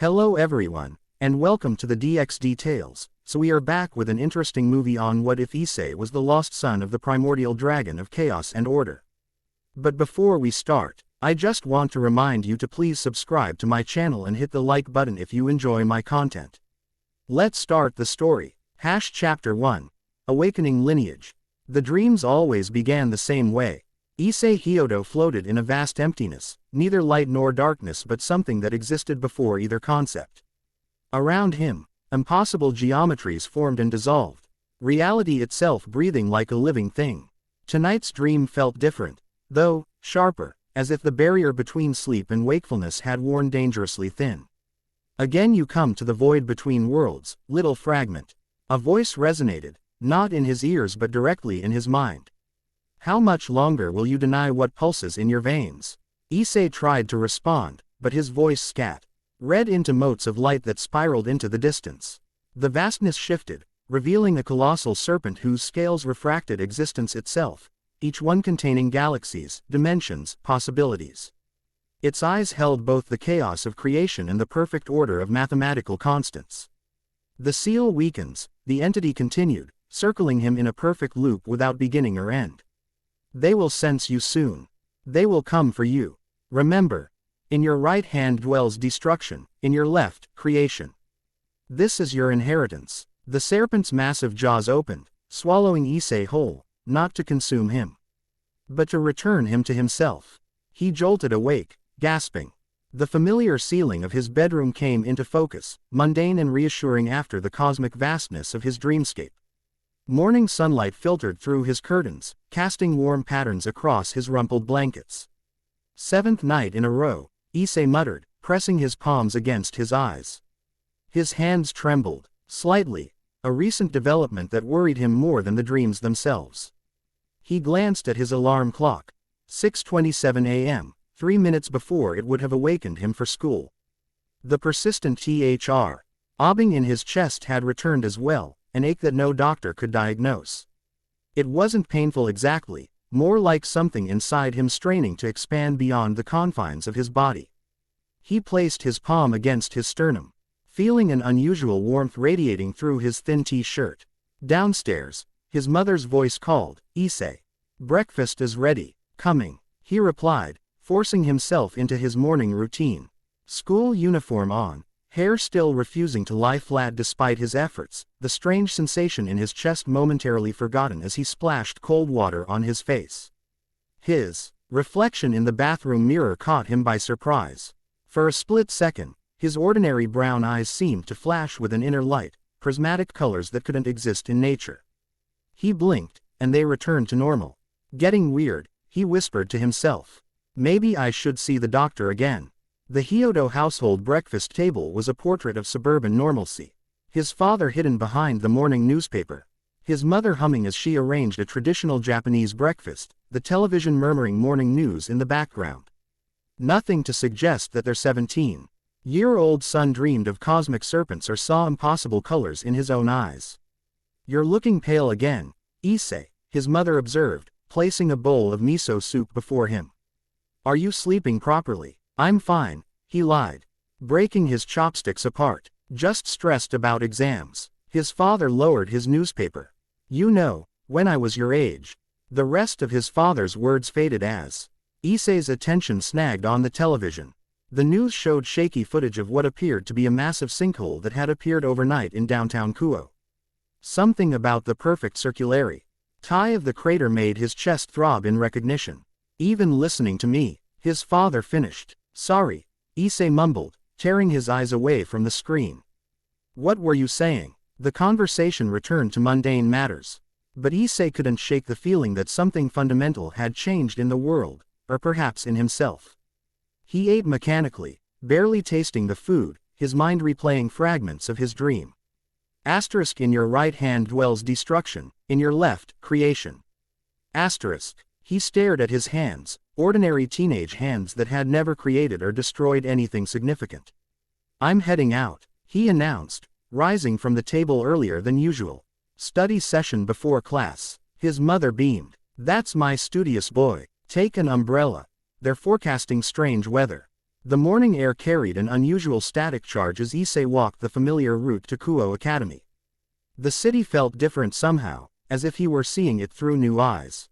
Hello everyone, and welcome to the DXD Tales. So we are back with an interesting movie on what if Issei was the lost son of the primordial dragon of chaos and order. But before we start, I just want to remind you to please subscribe to my channel and hit the like button if you enjoy my content. Let's start the story. Chapter 1. Awakening Lineage. The dreams always began the same way. Issei Hyodo floated in a vast emptiness, neither light nor darkness but something that existed before either concept. Around him, impossible geometries formed and dissolved, reality itself breathing like a living thing. Tonight's dream felt different, though sharper, as if the barrier between sleep and wakefulness had worn dangerously thin. Again you come to the void between worlds, little fragment. A voice resonated, not in his ears but directly in his mind. How much longer will you deny what pulses in your veins? Issei tried to respond, but his voice scat, read into motes of light that spiraled into the distance. The vastness shifted, revealing a colossal serpent whose scales refracted existence itself, each one containing galaxies, dimensions, possibilities. Its eyes held both the chaos of creation and the perfect order of mathematical constants. The seal weakens, the entity continued, circling him in a perfect loop without beginning or end. They will sense you soon. They will come for you. Remember, in your right hand dwells destruction, in your left, creation. This is your inheritance. The serpent's massive jaws opened, swallowing Issei whole, not to consume him, but to return him to himself. He jolted awake, gasping. The familiar ceiling of his bedroom came into focus, mundane and reassuring after the cosmic vastness of his dreamscape. Morning sunlight filtered through his curtains, casting warm patterns across his rumpled blankets. Seventh night in a row, Issei muttered, pressing his palms against his eyes. His hands trembled, slightly, a recent development that worried him more than the dreams themselves. He glanced at his alarm clock. 6:27 a.m., 3 minutes before it would have awakened him for school. The persistent throbbing in his chest had returned as well, an ache that no doctor could diagnose. It wasn't painful exactly, more like something inside him straining to expand beyond the confines of his body. He placed his palm against his sternum, feeling an unusual warmth radiating through his thin t-shirt. Downstairs, his mother's voice called, "Issei. Breakfast is ready." "Coming," he replied, forcing himself into his morning routine. School uniform on, hair still refusing to lie flat despite his efforts, the strange sensation in his chest momentarily forgotten as he splashed cold water on his face. His reflection in the bathroom mirror caught him by surprise. For a split second, his ordinary brown eyes seemed to flash with an inner light, prismatic colors that couldn't exist in nature. He blinked, and they returned to normal. Getting weird, he whispered to himself. Maybe I should see the doctor again. The Hyodo household breakfast table was a portrait of suburban normalcy. His father hidden behind the morning newspaper. His mother humming as she arranged a traditional Japanese breakfast, the television murmuring morning news in the background. Nothing to suggest that their 17-year-old son dreamed of cosmic serpents or saw impossible colors in his own eyes. "You're looking pale again, Issei," his mother observed, placing a bowl of miso soup before him. "Are you sleeping properly?" "I'm fine," he lied, breaking his chopsticks apart. "Just stressed about exams." His father lowered his newspaper. "You know, when I was your age." The rest of his father's words faded as Issei's attention snagged on the television. The news showed shaky footage of what appeared to be a massive sinkhole that had appeared overnight in downtown Kuo. Something about the perfect circularity of the crater made his chest throb in recognition. "Even listening to me," his father finished. "Sorry," Issei mumbled, tearing his eyes away from the screen. "What were you saying?" The conversation returned to mundane matters. But Issei couldn't shake the feeling that something fundamental had changed in the world, or perhaps in himself. He ate mechanically, barely tasting the food, his mind replaying fragments of his dream. Asterisk in your right hand dwells destruction, in your left, creation. Asterisk. He stared at his hands, ordinary teenage hands that had never created or destroyed anything significant. "I'm heading out," he announced, rising from the table earlier than usual. "Study session before class." His mother beamed. "That's my studious boy. Take an umbrella. They're forecasting strange weather." The morning air carried an unusual static charge as Issei walked the familiar route to Kuo Academy. The city felt different somehow, as if he were seeing it through new eyes.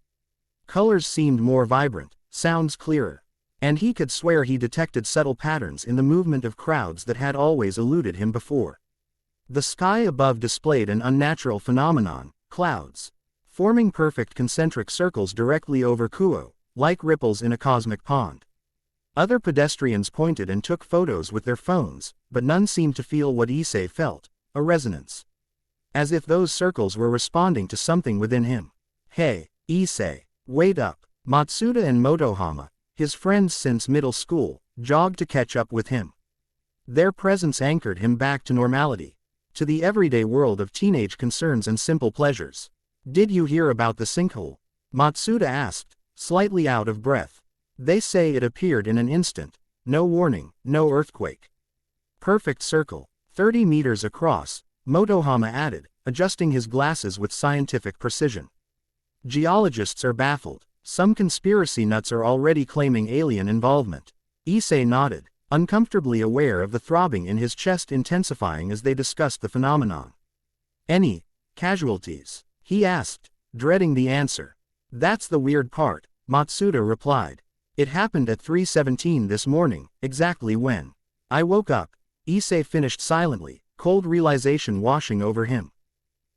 Colors seemed more vibrant, sounds clearer, and he could swear he detected subtle patterns in the movement of crowds that had always eluded him before. The sky above displayed an unnatural phenomenon, clouds, forming perfect concentric circles directly over Kuo, like ripples in a cosmic pond. Other pedestrians pointed and took photos with their phones, but none seemed to feel what Issei felt, a resonance. As if those circles were responding to something within him. Hey, Issei, wait up. Matsuda and Motohama, his friends since middle school, jogged to catch up with him. Their presence anchored him back to normality, to the everyday world of teenage concerns and simple pleasures. Did you hear about the sinkhole? Matsuda asked, slightly out of breath. They say it appeared in an instant, no warning, no earthquake. Perfect circle, 30 meters across, Motohama added, adjusting his glasses with scientific precision. Geologists are baffled. Some conspiracy nuts are already claiming alien involvement. Issei nodded, uncomfortably aware of the throbbing in his chest intensifying as they discussed the phenomenon. Any casualties? He asked, dreading the answer. That's the weird part, Matsuda replied. It happened at 3:17 this morning, exactly when I woke up. Issei finished silently, cold realization washing over him.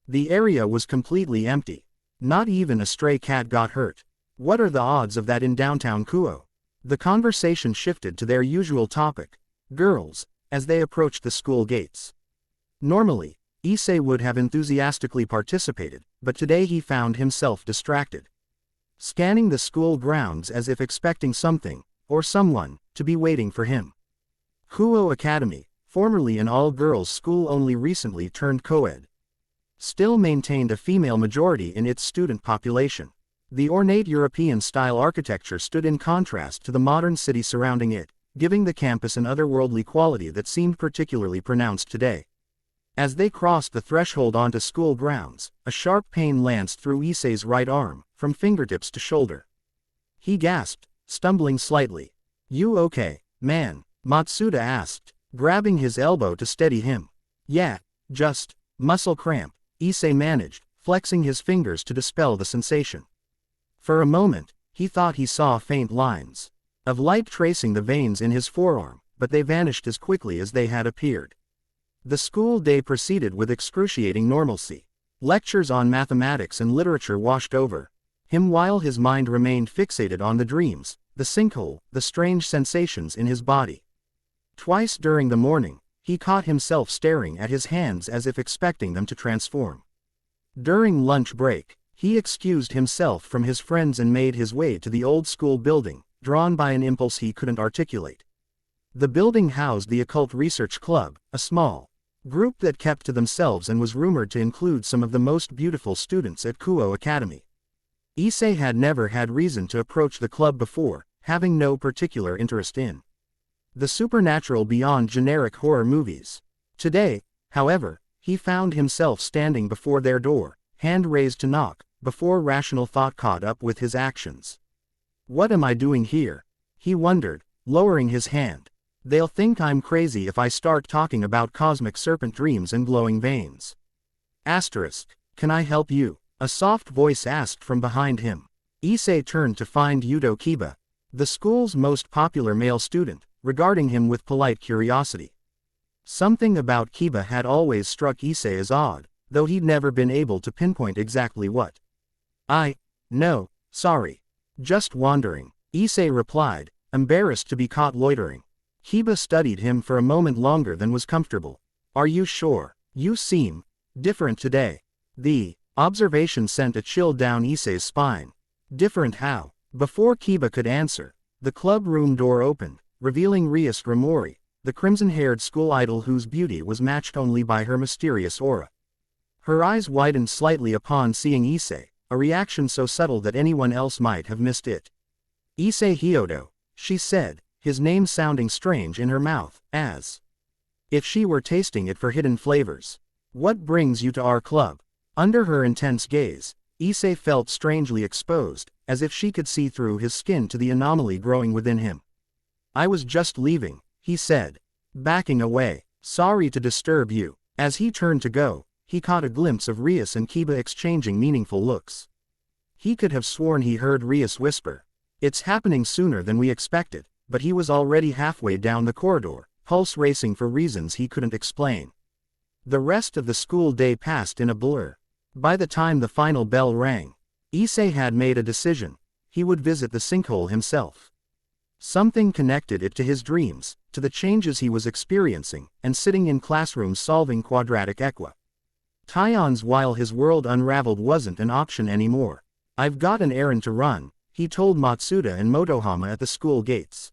The area was completely empty. Not even a stray cat got hurt. What are the odds of that in downtown Kuo? The conversation shifted to their usual topic, girls, as they approached the school gates. Normally, Issei would have enthusiastically participated, but today he found himself distracted. Scanning the school grounds as if expecting something, or someone, to be waiting for him. Kuo Academy, formerly an all-girls school only recently turned co-ed, still maintained a female majority in its student population. The ornate European-style architecture stood in contrast to the modern city surrounding it, giving the campus an otherworldly quality that seemed particularly pronounced today. As they crossed the threshold onto school grounds, a sharp pain lanced through Issei's right arm, from fingertips to shoulder. He gasped, stumbling slightly. You okay, man? Matsuda asked, grabbing his elbow to steady him. Yeah, just muscle cramp, Issei managed, flexing his fingers to dispel the sensation. For a moment, he thought he saw faint lines of light tracing the veins in his forearm, but they vanished as quickly as they had appeared. The school day proceeded with excruciating normalcy. Lectures on mathematics and literature washed over him while his mind remained fixated on the dreams, the sinkhole, the strange sensations in his body. Twice during the morning, he caught himself staring at his hands as if expecting them to transform. During lunch break, he excused himself from his friends and made his way to the old school building, drawn by an impulse he couldn't articulate. The building housed the Occult Research Club, a small group that kept to themselves and was rumored to include some of the most beautiful students at Kuo Academy. Issei had never had reason to approach the club before, having no particular interest in the supernatural beyond generic horror movies. Today, however, he found himself standing before their door, hand raised to knock, before rational thought caught up with his actions. What am I doing here? He wondered, lowering his hand. They'll think I'm crazy if I start talking about cosmic serpent dreams and glowing veins. Asterisk, can I help you? A soft voice asked from behind him. Issei turned to find Yudo Kiba, the school's most popular male student, regarding him with polite curiosity. Something about Kiba had always struck Issei as odd, though he'd never been able to pinpoint exactly what. No, sorry. Just wandering, Issei replied, embarrassed to be caught loitering. Kiba studied him for a moment longer than was comfortable. Are you sure? You seem different today. The observation sent a chill down Issei's spine. Different how? Before Kiba could answer, the club room door opened, revealing Rias Ramori, the crimson-haired school idol whose beauty was matched only by her mysterious aura. Her eyes widened slightly upon seeing Issei, a reaction so subtle that anyone else might have missed it. Issei Hyodo, she said, his name sounding strange in her mouth, as if she were tasting it for hidden flavors. What brings you to our club? Under her intense gaze, Issei felt strangely exposed, as if she could see through his skin to the anomaly growing within him. I was just leaving, he said, backing away. Sorry to disturb you. As he turned to go, he caught a glimpse of Rias and Kiba exchanging meaningful looks. He could have sworn he heard Rias whisper, "It's happening sooner than we expected," but he was already halfway down the corridor, pulse racing for reasons he couldn't explain. The rest of the school day passed in a blur. By the time the final bell rang, Issei had made a decision. He would visit the sinkhole himself. Something connected it to his dreams, to the changes he was experiencing, and sitting in classrooms solving quadratic equations while his world unraveled wasn't an option anymore. "I've got an errand to run," he told Matsuda and Motohama at the school gates.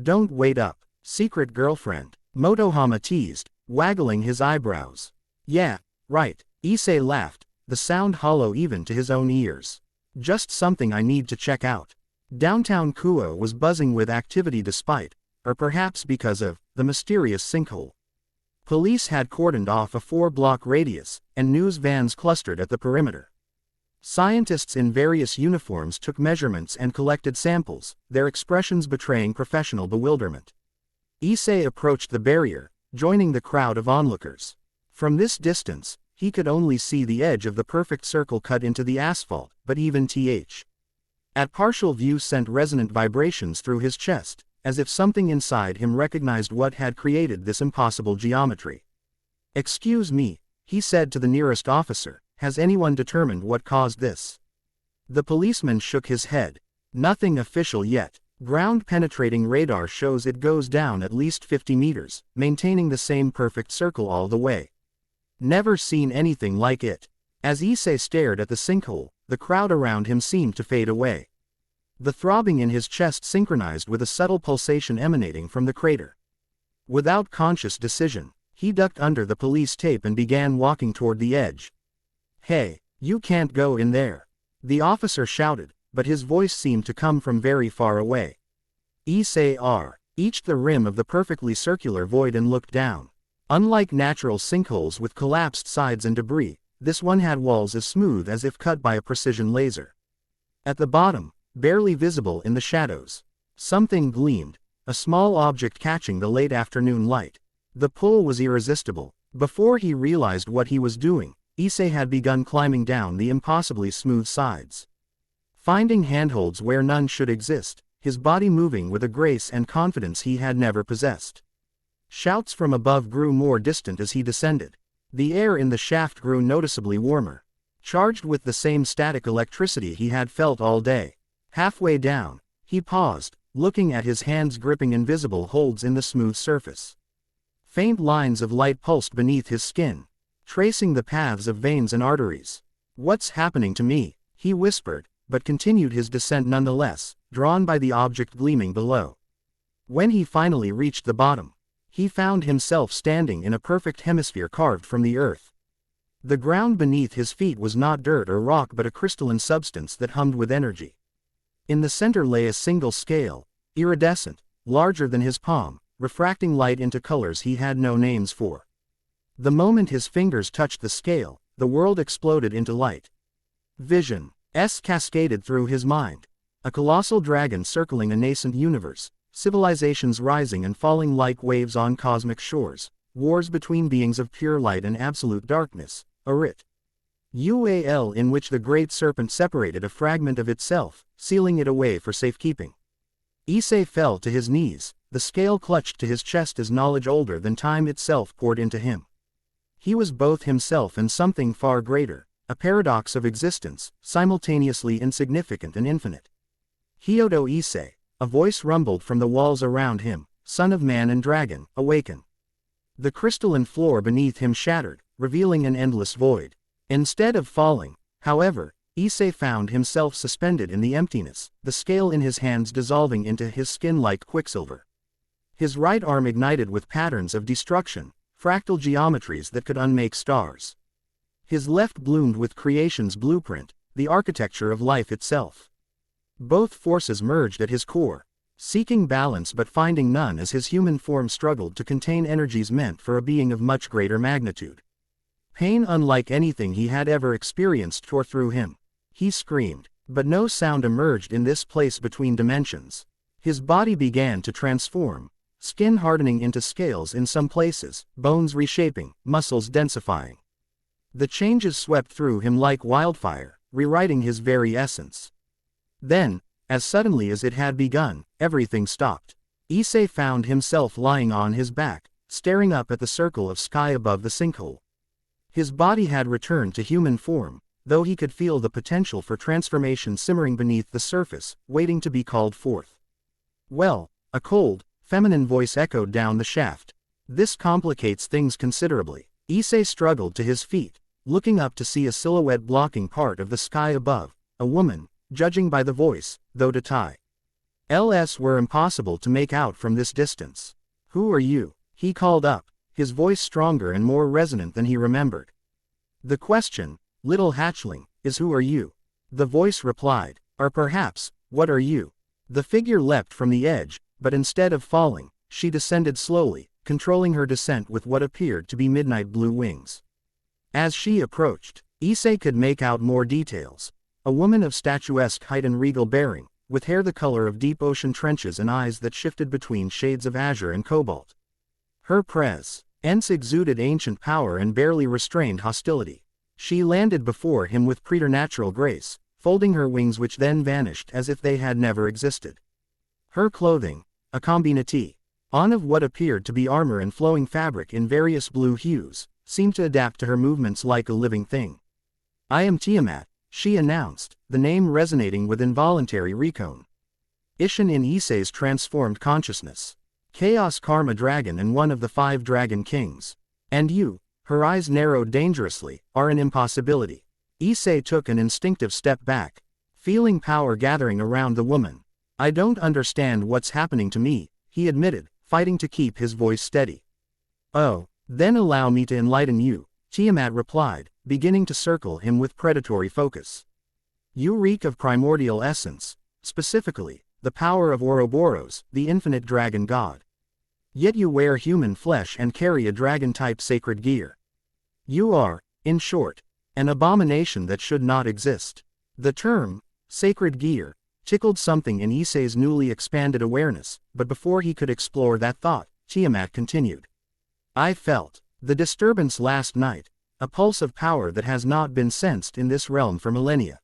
"Don't wait up, secret girlfriend," Motohama teased, waggling his eyebrows. "Yeah, right," Issei laughed, the sound hollow even to his own ears. "Just something I need to check out." Downtown Kuo was buzzing with activity despite, or perhaps because of, the mysterious sinkhole. Police had cordoned off a 4-block radius, and news vans clustered at the perimeter. Scientists in various uniforms took measurements and collected samples, their expressions betraying professional bewilderment. Issei approached the barrier, joining the crowd of onlookers. From this distance, he could only see the edge of the perfect circle cut into the asphalt, but even at partial view sent resonant vibrations through his chest, as if something inside him recognized what had created this impossible geometry. "Excuse me," he said to the nearest officer, "has anyone determined what caused this?" The policeman shook his head. "Nothing official yet. Ground-penetrating radar shows it goes down at least 50 meters, maintaining the same perfect circle all the way. Never seen anything like it." As Issei stared at the sinkhole, the crowd around him seemed to fade away. The throbbing in his chest synchronized with a subtle pulsation emanating from the crater. Without conscious decision, he ducked under the police tape and began walking toward the edge. "Hey, you can't go in there," the officer shouted, but his voice seemed to come from very far away. Issei reached the rim of the perfectly circular void and looked down. Unlike natural sinkholes with collapsed sides and debris, this one had walls as smooth as if cut by a precision laser. At the bottom, barely visible in the shadows, something gleamed, a small object catching the late afternoon light. The pull was irresistible. Before he realized what he was doing, Issei had begun climbing down the impossibly smooth sides. Finding handholds where none should exist, his body moving with a grace and confidence he had never possessed. Shouts from above grew more distant as he descended. The air in the shaft grew noticeably warmer, charged with the same static electricity he had felt all day. Halfway down, he paused, looking at his hands gripping invisible holds in the smooth surface. Faint lines of light pulsed beneath his skin, tracing the paths of veins and arteries. "What's happening to me?" he whispered, but continued his descent nonetheless, drawn by the object gleaming below. When he finally reached the bottom, he found himself standing in a perfect hemisphere carved from the earth. The ground beneath his feet was not dirt or rock but a crystalline substance that hummed with energy. In the center lay a single scale, iridescent, larger than his palm, refracting light into colors he had no names for. The moment his fingers touched the scale, the world exploded into light. Visions cascaded through his mind. A colossal dragon circling a nascent universe, civilizations rising and falling like waves on cosmic shores, wars between beings of pure light and absolute darkness, a ritual in which the great serpent separated a fragment of itself, sealing it away for safekeeping. Issei fell to his knees, the scale clutched to his chest as knowledge older than time itself poured into him. He was both himself and something far greater, a paradox of existence, simultaneously insignificant and infinite. "Hyodo Issei," a voice rumbled from the walls around him, "son of man and dragon, awaken." The crystalline floor beneath him shattered, revealing an endless void. Instead of falling, however, Issei found himself suspended in the emptiness, the scale in his hands dissolving into his skin like quicksilver. His right arm ignited with patterns of destruction, fractal geometries that could unmake stars. His left bloomed with creation's blueprint, the architecture of life itself. Both forces merged at his core, seeking balance but finding none as his human form struggled to contain energies meant for a being of much greater magnitude. Pain unlike anything he had ever experienced tore through him. He screamed, but no sound emerged in this place between dimensions. His body began to transform, skin hardening into scales in some places, bones reshaping, muscles densifying. The changes swept through him like wildfire, rewriting his very essence. Then, as suddenly as it had begun, everything stopped. Issei found himself lying on his back, staring up at the circle of sky above the sinkhole. His body had returned to human form, though he could feel the potential for transformation simmering beneath the surface, waiting to be called forth. Well, a cold, feminine voice echoed down the shaft. This complicates things considerably. Issei struggled to his feet, looking up to see a silhouette blocking part of the sky above, a woman, judging by the voice, though details were impossible to make out from this distance. "Who are you?" he called up, his voice stronger and more resonant than he remembered. "The question, little hatchling, is who are you?" The voice replied. "Or perhaps, what are you?" The figure leapt from the edge, but instead of falling, she descended slowly, controlling her descent with what appeared to be midnight blue wings. As she approached, Issei could make out more details. A woman of statuesque height and regal bearing, with hair the color of deep ocean trenches and eyes that shifted between shades of azure and cobalt. Her presence exuded ancient power and barely restrained hostility. She landed before him with preternatural grace, folding her wings which then vanished as if they had never existed. Her clothing, a combinati of what appeared to be armor and flowing fabric in various blue hues, seemed to adapt to her movements like a living thing. "I am Tiamat," she announced, the name resonating with involuntary recon. Ishin in Issei's transformed consciousness. Chaos Karma Dragon and one of the 5 Dragon Kings. "And you," her eyes narrowed dangerously, "are an impossibility." Issei took an instinctive step back, feeling power gathering around the woman. "I don't understand what's happening to me," he admitted, fighting to keep his voice steady. "Oh, then allow me to enlighten you," Tiamat replied, beginning to circle him with predatory focus. "You reek of primordial essence, specifically, the power of Ouroboros, the infinite dragon god. Yet you wear human flesh and carry a dragon-type sacred gear. You are, in short, an abomination that should not exist." The term, sacred gear, tickled something in Issei's newly expanded awareness, but before he could explore that thought, Tiamat continued. "I felt the disturbance last night, a pulse of power that has not been sensed in this realm for millennia.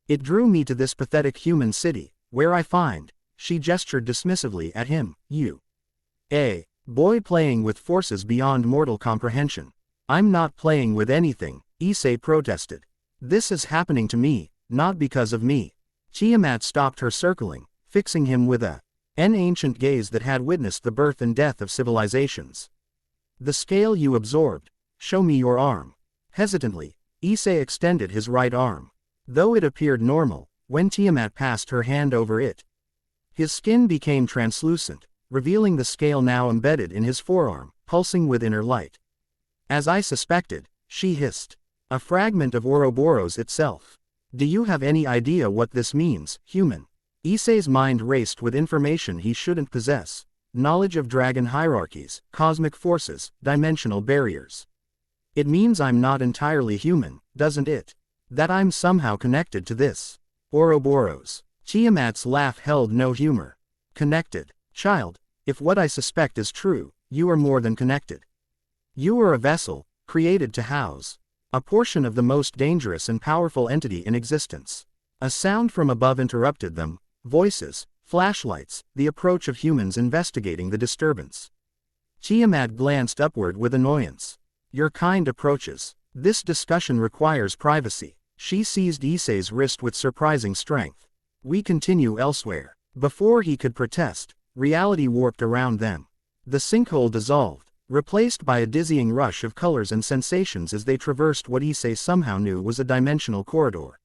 It drew me to this pathetic human city, where I find," she gestured dismissively at him, "you. A boy playing with forces beyond mortal comprehension." "I'm not playing with anything," Issei protested. "This is happening to me, not because of me." Tiamat stopped her circling, fixing him with an ancient gaze that had witnessed the birth and death of civilizations. "The scale you absorbed. Show me your arm." Hesitantly, Issei extended his right arm. Though it appeared normal, when Tiamat passed her hand over it, his skin became translucent, revealing the scale now embedded in his forearm, pulsing with inner light. "As I suspected," she hissed. "A fragment of Ouroboros itself. Do you have any idea what this means, human?" Issei's mind raced with information he shouldn't possess. Knowledge of dragon hierarchies, cosmic forces, dimensional barriers. "It means I'm not entirely human, doesn't it? That I'm somehow connected to this Ouroboros." Tiamat's laugh held no humor. "Connected? Child, if what I suspect is true, you are more than connected. You are a vessel, created to house a portion of the most dangerous and powerful entity in existence." A sound from above interrupted them, voices, flashlights, the approach of humans investigating the disturbance. Tiamat glanced upward with annoyance. "Your kind approaches. This discussion requires privacy." She seized Issei's wrist with surprising strength. "We continue elsewhere." Before he could protest, reality warped around them. The sinkhole dissolved, replaced by a dizzying rush of colors and sensations as they traversed what Issei somehow knew was a dimensional corridor.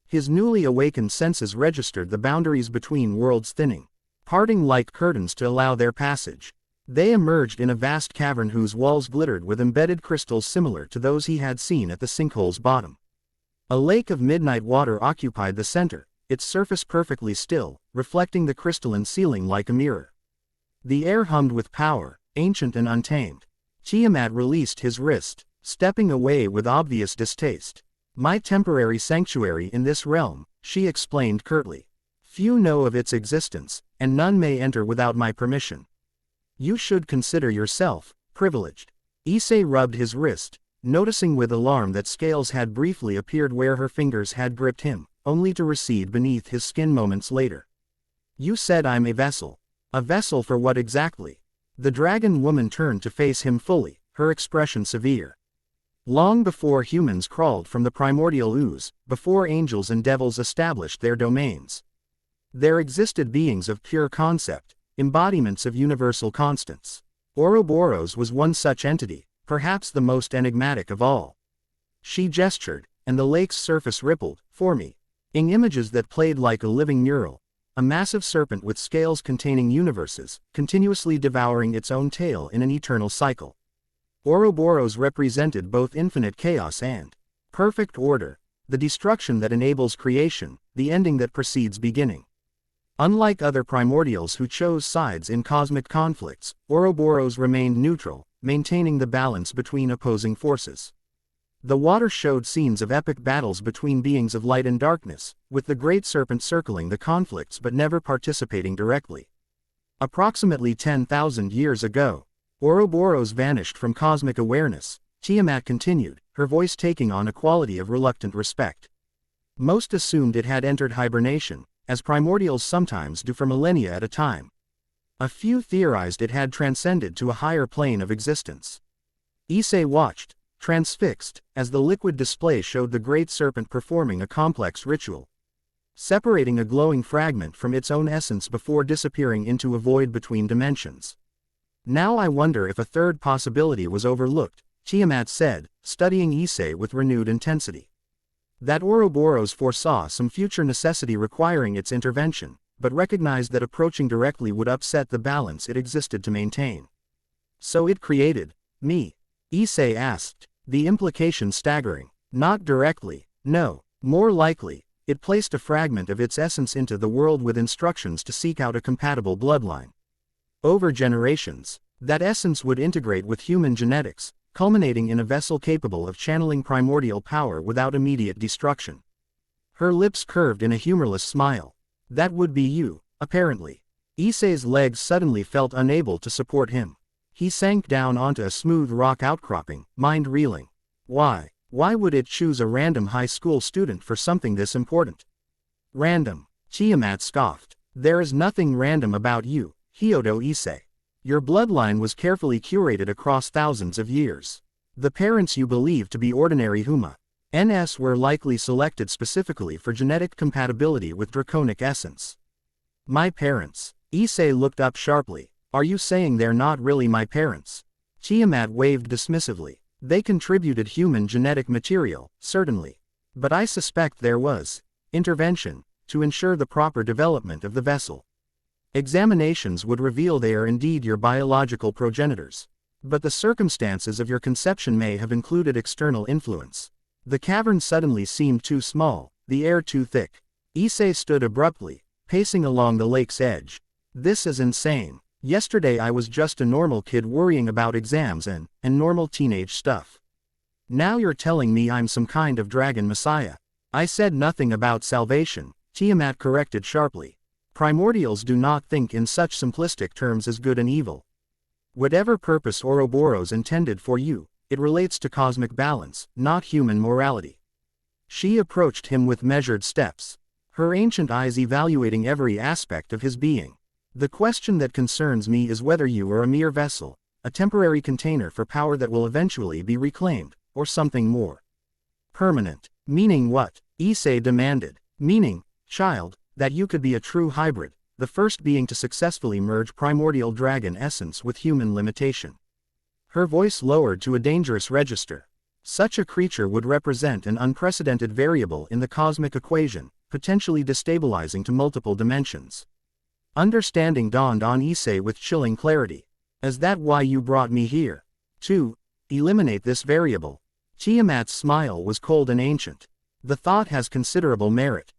His newly awakened senses registered the boundaries between worlds thinning, parting like curtains to allow their passage. They emerged in a vast cavern whose walls glittered with embedded crystals similar to those he had seen at the sinkhole's bottom. A lake of midnight water occupied the center, its surface perfectly still, reflecting the crystalline ceiling like a mirror. The air hummed with power, ancient and untamed. Tiamat released his wrist, stepping away with obvious distaste. "My temporary sanctuary in this realm," she explained curtly. Few know of its existence, and none may enter without my permission. You should consider yourself privileged. Issei rubbed his wrist, noticing with alarm that scales had briefly appeared where her fingers had gripped him, only to recede beneath his skin moments later. You said I'm a vessel. A vessel for what exactly? The dragon woman turned to face him fully, her expression severe. Long before humans crawled from the primordial ooze, before angels and devils established their domains, there existed beings of pure concept, embodiments of universal constants. Ouroboros was one such entity, perhaps the most enigmatic of all. She gestured, and the lake's surface rippled, forming images that played like a living mural. A massive serpent with scales containing universes, continuously devouring its own tail in an eternal cycle. Ouroboros represented both infinite chaos and perfect order, the destruction that enables creation, the ending that precedes beginning. Unlike other primordials who chose sides in cosmic conflicts, Ouroboros remained neutral, maintaining the balance between opposing forces. The water showed scenes of epic battles between beings of light and darkness, with the great serpent circling the conflicts but never participating directly. Approximately 10,000 years ago, Ouroboros vanished from cosmic awareness, Tiamat continued, her voice taking on a quality of reluctant respect. Most assumed it had entered hibernation, as primordials sometimes do for millennia at a time. A few theorized it had transcended to a higher plane of existence. Issei watched, transfixed, as the liquid display showed the great serpent performing a complex ritual, separating a glowing fragment from its own essence before disappearing into a void between dimensions. Now I wonder if a third possibility was overlooked, Tiamat said, studying Issei with renewed intensity. That Ouroboros foresaw some future necessity requiring its intervention, but recognized that approaching directly would upset the balance it existed to maintain. So it created me? Issei asked, the implication staggering. Not directly, no. More likely, it placed a fragment of its essence into the world with instructions to seek out a compatible bloodline. Over generations, that essence would integrate with human genetics, culminating in a vessel capable of channeling primordial power without immediate destruction. Her lips curved in a humorless smile. That would be you, apparently. Issei's legs suddenly felt unable to support him. He sank down onto a smooth rock outcropping, mind reeling. Why? Why would it choose a random high school student for something this important? Random. Tiamat scoffed. There is nothing random about you, Hyodo Issei. Your bloodline was carefully curated across thousands of years. The parents you believe to be ordinary Huma-NS were likely selected specifically for genetic compatibility with draconic essence. My parents. Issei looked up sharply. Are you saying they're not really my parents? Tiamat waved dismissively. They contributed human genetic material, certainly. But I suspect there was intervention to ensure the proper development of the vessel. Examinations would reveal they are indeed your biological progenitors. But the circumstances of your conception may have included external influence. The cavern suddenly seemed too small, the air too thick. Issei stood abruptly, pacing along the lake's edge. This is insane. Yesterday I was just a normal kid worrying about exams and normal teenage stuff. Now you're telling me I'm some kind of dragon messiah. I said nothing about salvation, Tiamat corrected sharply. Primordials do not think in such simplistic terms as good and evil. Whatever purpose Ouroboros intended for you, it relates to cosmic balance, not human morality. She approached him with measured steps, her ancient eyes evaluating every aspect of his being. The question that concerns me is whether you are a mere vessel, a temporary container for power that will eventually be reclaimed, or something more permanent. Meaning what? Issei demanded. Meaning, child, that you could be a true hybrid, the first being to successfully merge primordial dragon essence with human limitation. Her voice lowered to a dangerous register. Such a creature would represent an unprecedented variable in the cosmic equation, potentially destabilizing to multiple dimensions. Understanding dawned on Issei with chilling clarity. Is that why you brought me here? To eliminate this variable? Tiamat's smile was cold and ancient. The thought has considerable merit.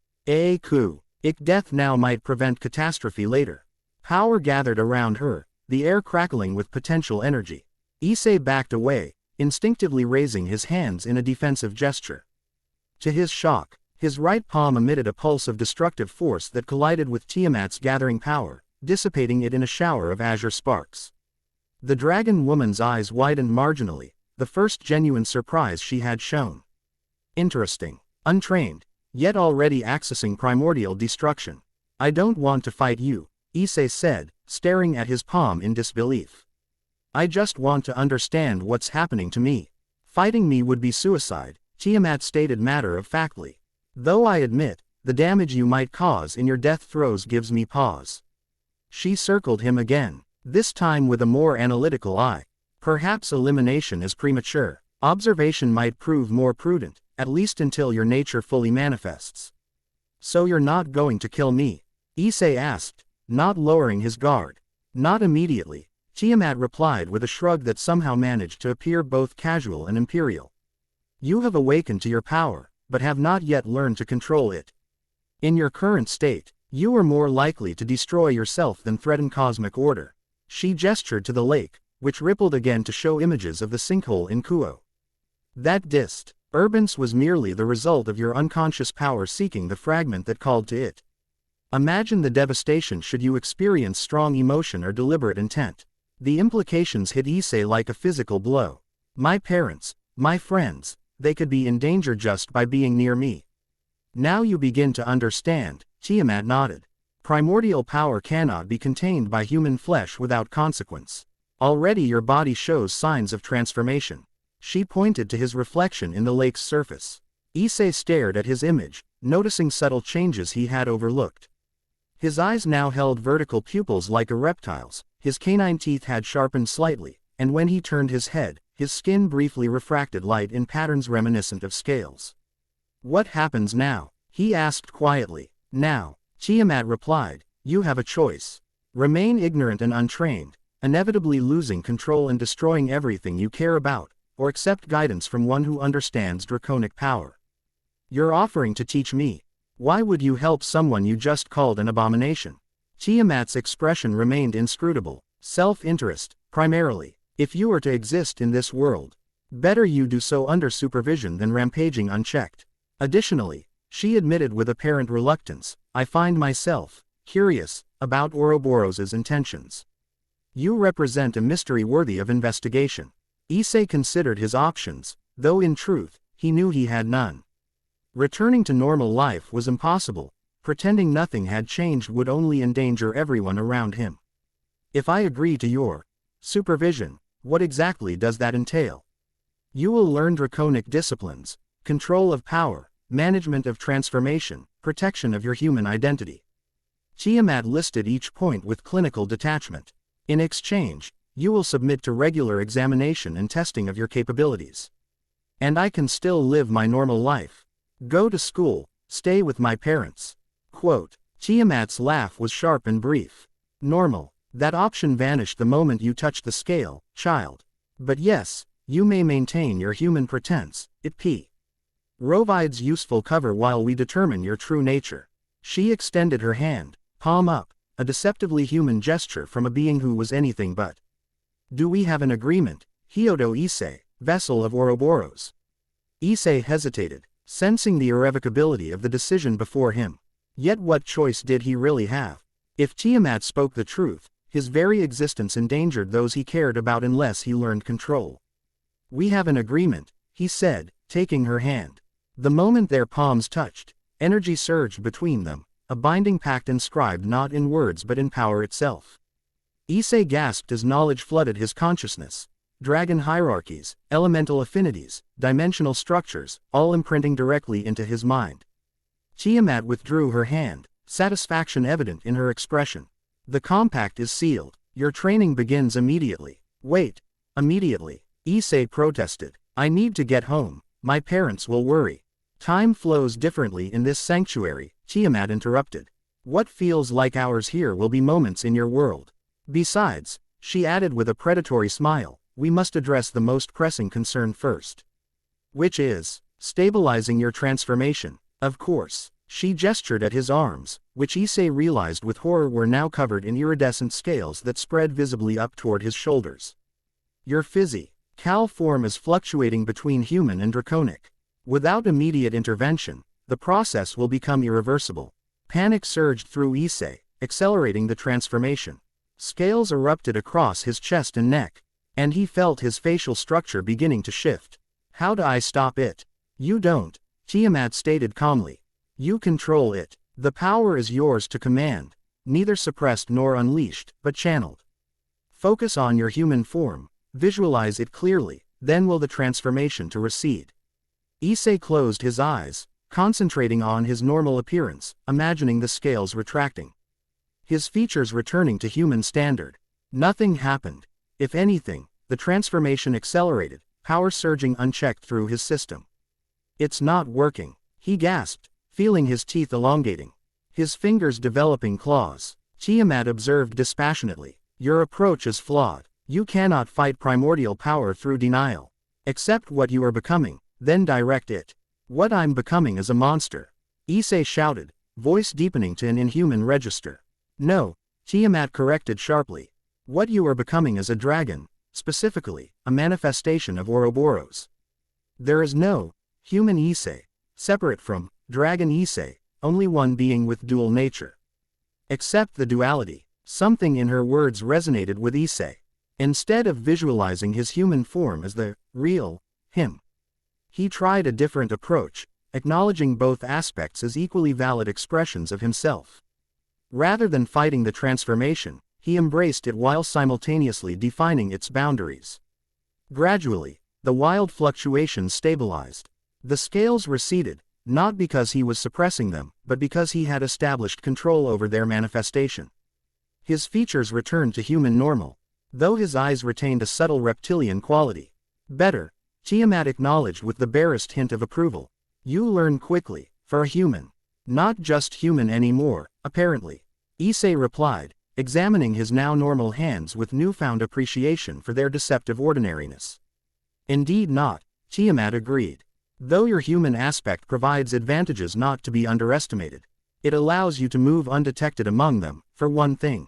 Death now might prevent catastrophe later. Power gathered around her, the air crackling with potential energy. Issei backed away, instinctively raising his hands in a defensive gesture. To his shock, His right palm emitted a pulse of destructive force that collided with Tiamat's gathering power, dissipating it in a shower of azure sparks. The dragon woman's eyes widened marginally, the first genuine surprise she had shown. Interesting. Untrained, yet already accessing primordial destruction. I don't want to fight you, Issei said, staring at his palm in disbelief. I just want to understand what's happening to me. Fighting me would be suicide, Tiamat stated matter-of-factly. Though I admit, the damage you might cause in your death throes gives me pause. She circled him again, this time with a more analytical eye. Perhaps elimination is premature. Observation might prove more prudent, at least until your nature fully manifests. So you're not going to kill me? Issei asked, not lowering his guard. Not immediately, Tiamat replied with a shrug that somehow managed to appear both casual and imperial. You have awakened to your power, but have not yet learned to control it. In your current state, you are more likely to destroy yourself than threaten cosmic order. She gestured to the lake, which rippled again to show images of the sinkhole in Kuo. That disturbance was merely the result of your unconscious power seeking the fragment that called to it. Imagine the devastation should you experience strong emotion or deliberate intent. The implications hit Issei like a physical blow. My parents, my friends, they could be in danger just by being near me. Now you begin to understand, Tiamat nodded. Primordial power cannot be contained by human flesh without consequence. Already your body shows signs of transformation. She pointed to his reflection in the lake's surface. Issei stared at his image, noticing subtle changes he had overlooked. His eyes now held vertical pupils like a reptile's, his canine teeth had sharpened slightly, and when he turned his head, his skin briefly refracted light in patterns reminiscent of scales. What happens now? He asked quietly. Now, Tiamat replied, you have a choice. Remain ignorant and untrained, inevitably losing control and destroying everything you care about, or accept guidance from one who understands draconic power. You're offering to teach me. Why would you help someone you just called an abomination? Tiamat's expression remained inscrutable. Self-interest, primarily. If you are to exist in this world, better you do so under supervision than rampaging unchecked. Additionally, she admitted with apparent reluctance, I find myself curious about Ouroboros's intentions. You represent a mystery worthy of investigation. Issei considered his options, though in truth, he knew he had none. Returning to normal life was impossible. Pretending nothing had changed would only endanger everyone around him. If I agree to your supervision, what exactly does that entail? You will learn draconic disciplines, control of power, management of transformation, protection of your human identity. Tiamat listed each point with clinical detachment. In exchange, you will submit to regular examination and testing of your capabilities. And I can still live my normal life. Go to school, stay with my parents. Quote. Tiamat's laugh was sharp and brief. Normal. That option vanished the moment you touched the scale, child. But yes, you may maintain your human pretense, it provides useful cover while we determine your true nature. She extended her hand, palm up, a deceptively human gesture from a being who was anything but. Do we have an agreement, Hyodo Issei, vessel of Ouroboros? Issei hesitated, sensing the irrevocability of the decision before him. Yet what choice did he really have? If Tiamat spoke the truth, his very existence endangered those he cared about unless he learned control. We have an agreement, he said, taking her hand. The moment their palms touched, energy surged between them, a binding pact inscribed not in words but in power itself. Issei gasped as knowledge flooded his consciousness. Dragon hierarchies, elemental affinities, dimensional structures, all imprinting directly into his mind. Tiamat withdrew her hand, satisfaction evident in her expression. The compact is sealed. Your training begins immediately. Wait. Immediately. Issei protested. I need to get home. My parents will worry. Time flows differently in this sanctuary, Tiamat interrupted. What feels like hours here will be moments in your world. Besides, she added with a predatory smile, we must address the most pressing concern first. Which is, stabilizing your transformation. Of course. She gestured at his arms, which Issei realized with horror were now covered in iridescent scales that spread visibly up toward his shoulders. Your physical form is fluctuating between human and draconic. Without immediate intervention, the process will become irreversible. Panic surged through Issei, accelerating the transformation. Scales erupted across his chest and neck, and he felt his facial structure beginning to shift. How do I stop it? You don't, Tiamat stated calmly. You control it. The power is yours to command, neither suppressed nor unleashed, but channeled. Focus on your human form, visualize it clearly, then will the transformation to recede. Issei closed his eyes, concentrating on his normal appearance, imagining the scales retracting. His features returning to human standard. Nothing happened. If anything, the transformation accelerated, power surging unchecked through his system. It's not working, he gasped, feeling his teeth elongating. His fingers developing claws. Tiamat observed dispassionately. Your approach is flawed. You cannot fight primordial power through denial. Accept what you are becoming, then direct it. What I'm becoming is a monster. Issei shouted, voice deepening to an inhuman register. No, Tiamat corrected sharply. What you are becoming is a dragon, specifically, a manifestation of Ouroboros. There is no human Issei, separate from dragon Issei, only one being with dual nature. Accept the duality. Something in her words resonated with Issei. Instead of visualizing his human form as the real him, he tried a different approach, acknowledging both aspects as equally valid expressions of himself. Rather than fighting the transformation, he embraced it while simultaneously defining its boundaries. Gradually, the wild fluctuations stabilized. The scales receded, not because he was suppressing them, but because he had established control over their manifestation. His features returned to human normal, though his eyes retained a subtle reptilian quality. Better, Tiamat acknowledged with the barest hint of approval. You learn quickly, for a human. Not just human anymore, apparently. Issei replied, examining his now normal hands with newfound appreciation for their deceptive ordinariness. Indeed not, Tiamat agreed. Though your human aspect provides advantages not to be underestimated, it allows you to move undetected among them, for one thing.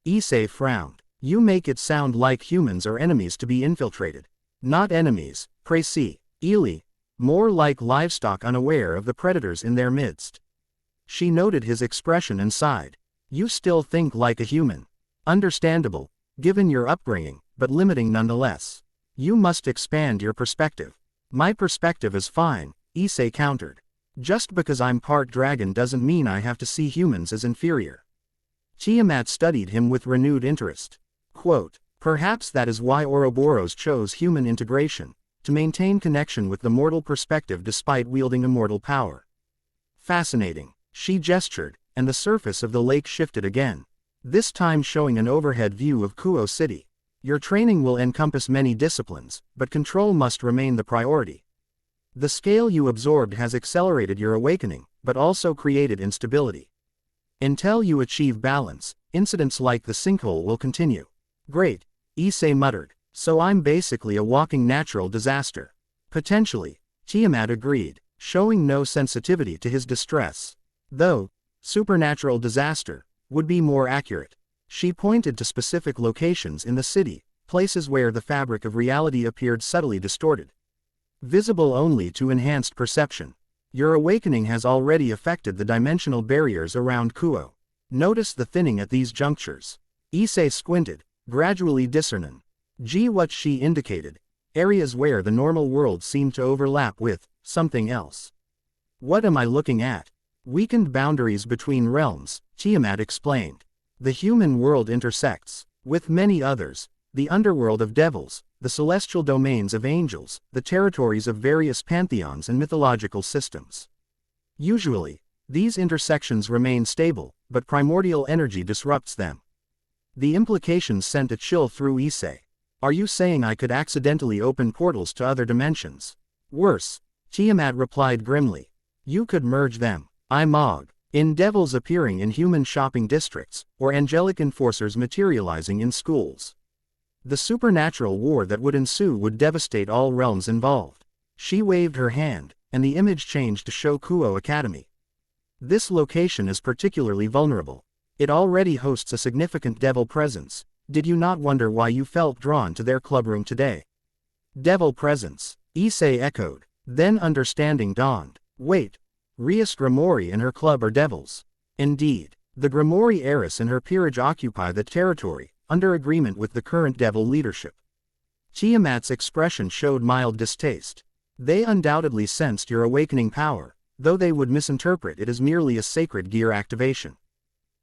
Issei frowned. You make it sound like humans are enemies to be infiltrated. Not enemies, précis, Ely, more like livestock unaware of the predators in their midst. She noted his expression and sighed. You still think like a human. Understandable, given your upbringing, but limiting nonetheless. You must expand your perspective. My perspective is fine, Issei countered. Just because I'm part dragon doesn't mean I have to see humans as inferior. Tiamat studied him with renewed interest. Quote, perhaps that is why Ouroboros chose human integration, to maintain connection with the mortal perspective despite wielding immortal power. Fascinating. She gestured, and the surface of the lake shifted again, this time showing an overhead view of Kuo City. Your training will encompass many disciplines, but control must remain the priority. The scale you absorbed has accelerated your awakening, but also created instability. Until you achieve balance, incidents like the sinkhole will continue. Great, Issei muttered. So I'm basically a walking natural disaster. Potentially, Tiamat agreed, showing no sensitivity to his distress. Though, supernatural disaster would be more accurate. She pointed to specific locations in the city, places where the fabric of reality appeared subtly distorted. Visible only to enhanced perception. Your awakening has already affected the dimensional barriers around Kuo. Notice the thinning at these junctures. Issei squinted, gradually discerning. What she indicated. Areas where the normal world seemed to overlap with something else. What am I looking at? Weakened boundaries between realms, Tiamat explained. The human world intersects with many others, the underworld of devils, the celestial domains of angels, the territories of various pantheons and mythological systems. Usually, these intersections remain stable, but primordial energy disrupts them. The implications sent a chill through Issei. Are you saying I could accidentally open portals to other dimensions? Worse, Tiamat replied grimly. You could merge them. In devils appearing in human shopping districts, or angelic enforcers materializing in schools. The supernatural war that would ensue would devastate all realms involved. She waved her hand, and the image changed to show Kuo Academy. This location is particularly vulnerable. It already hosts a significant devil presence. Did you not wonder why you felt drawn to their clubroom today? Devil presence, Issei echoed. Then understanding dawned. Wait, Rias Grimoire and her club are devils. Indeed, the Grimoire heiress and her peerage occupy the territory, under agreement with the current devil leadership. Tiamat's expression showed mild distaste. They undoubtedly sensed your awakening power, though they would misinterpret it as merely a sacred gear activation.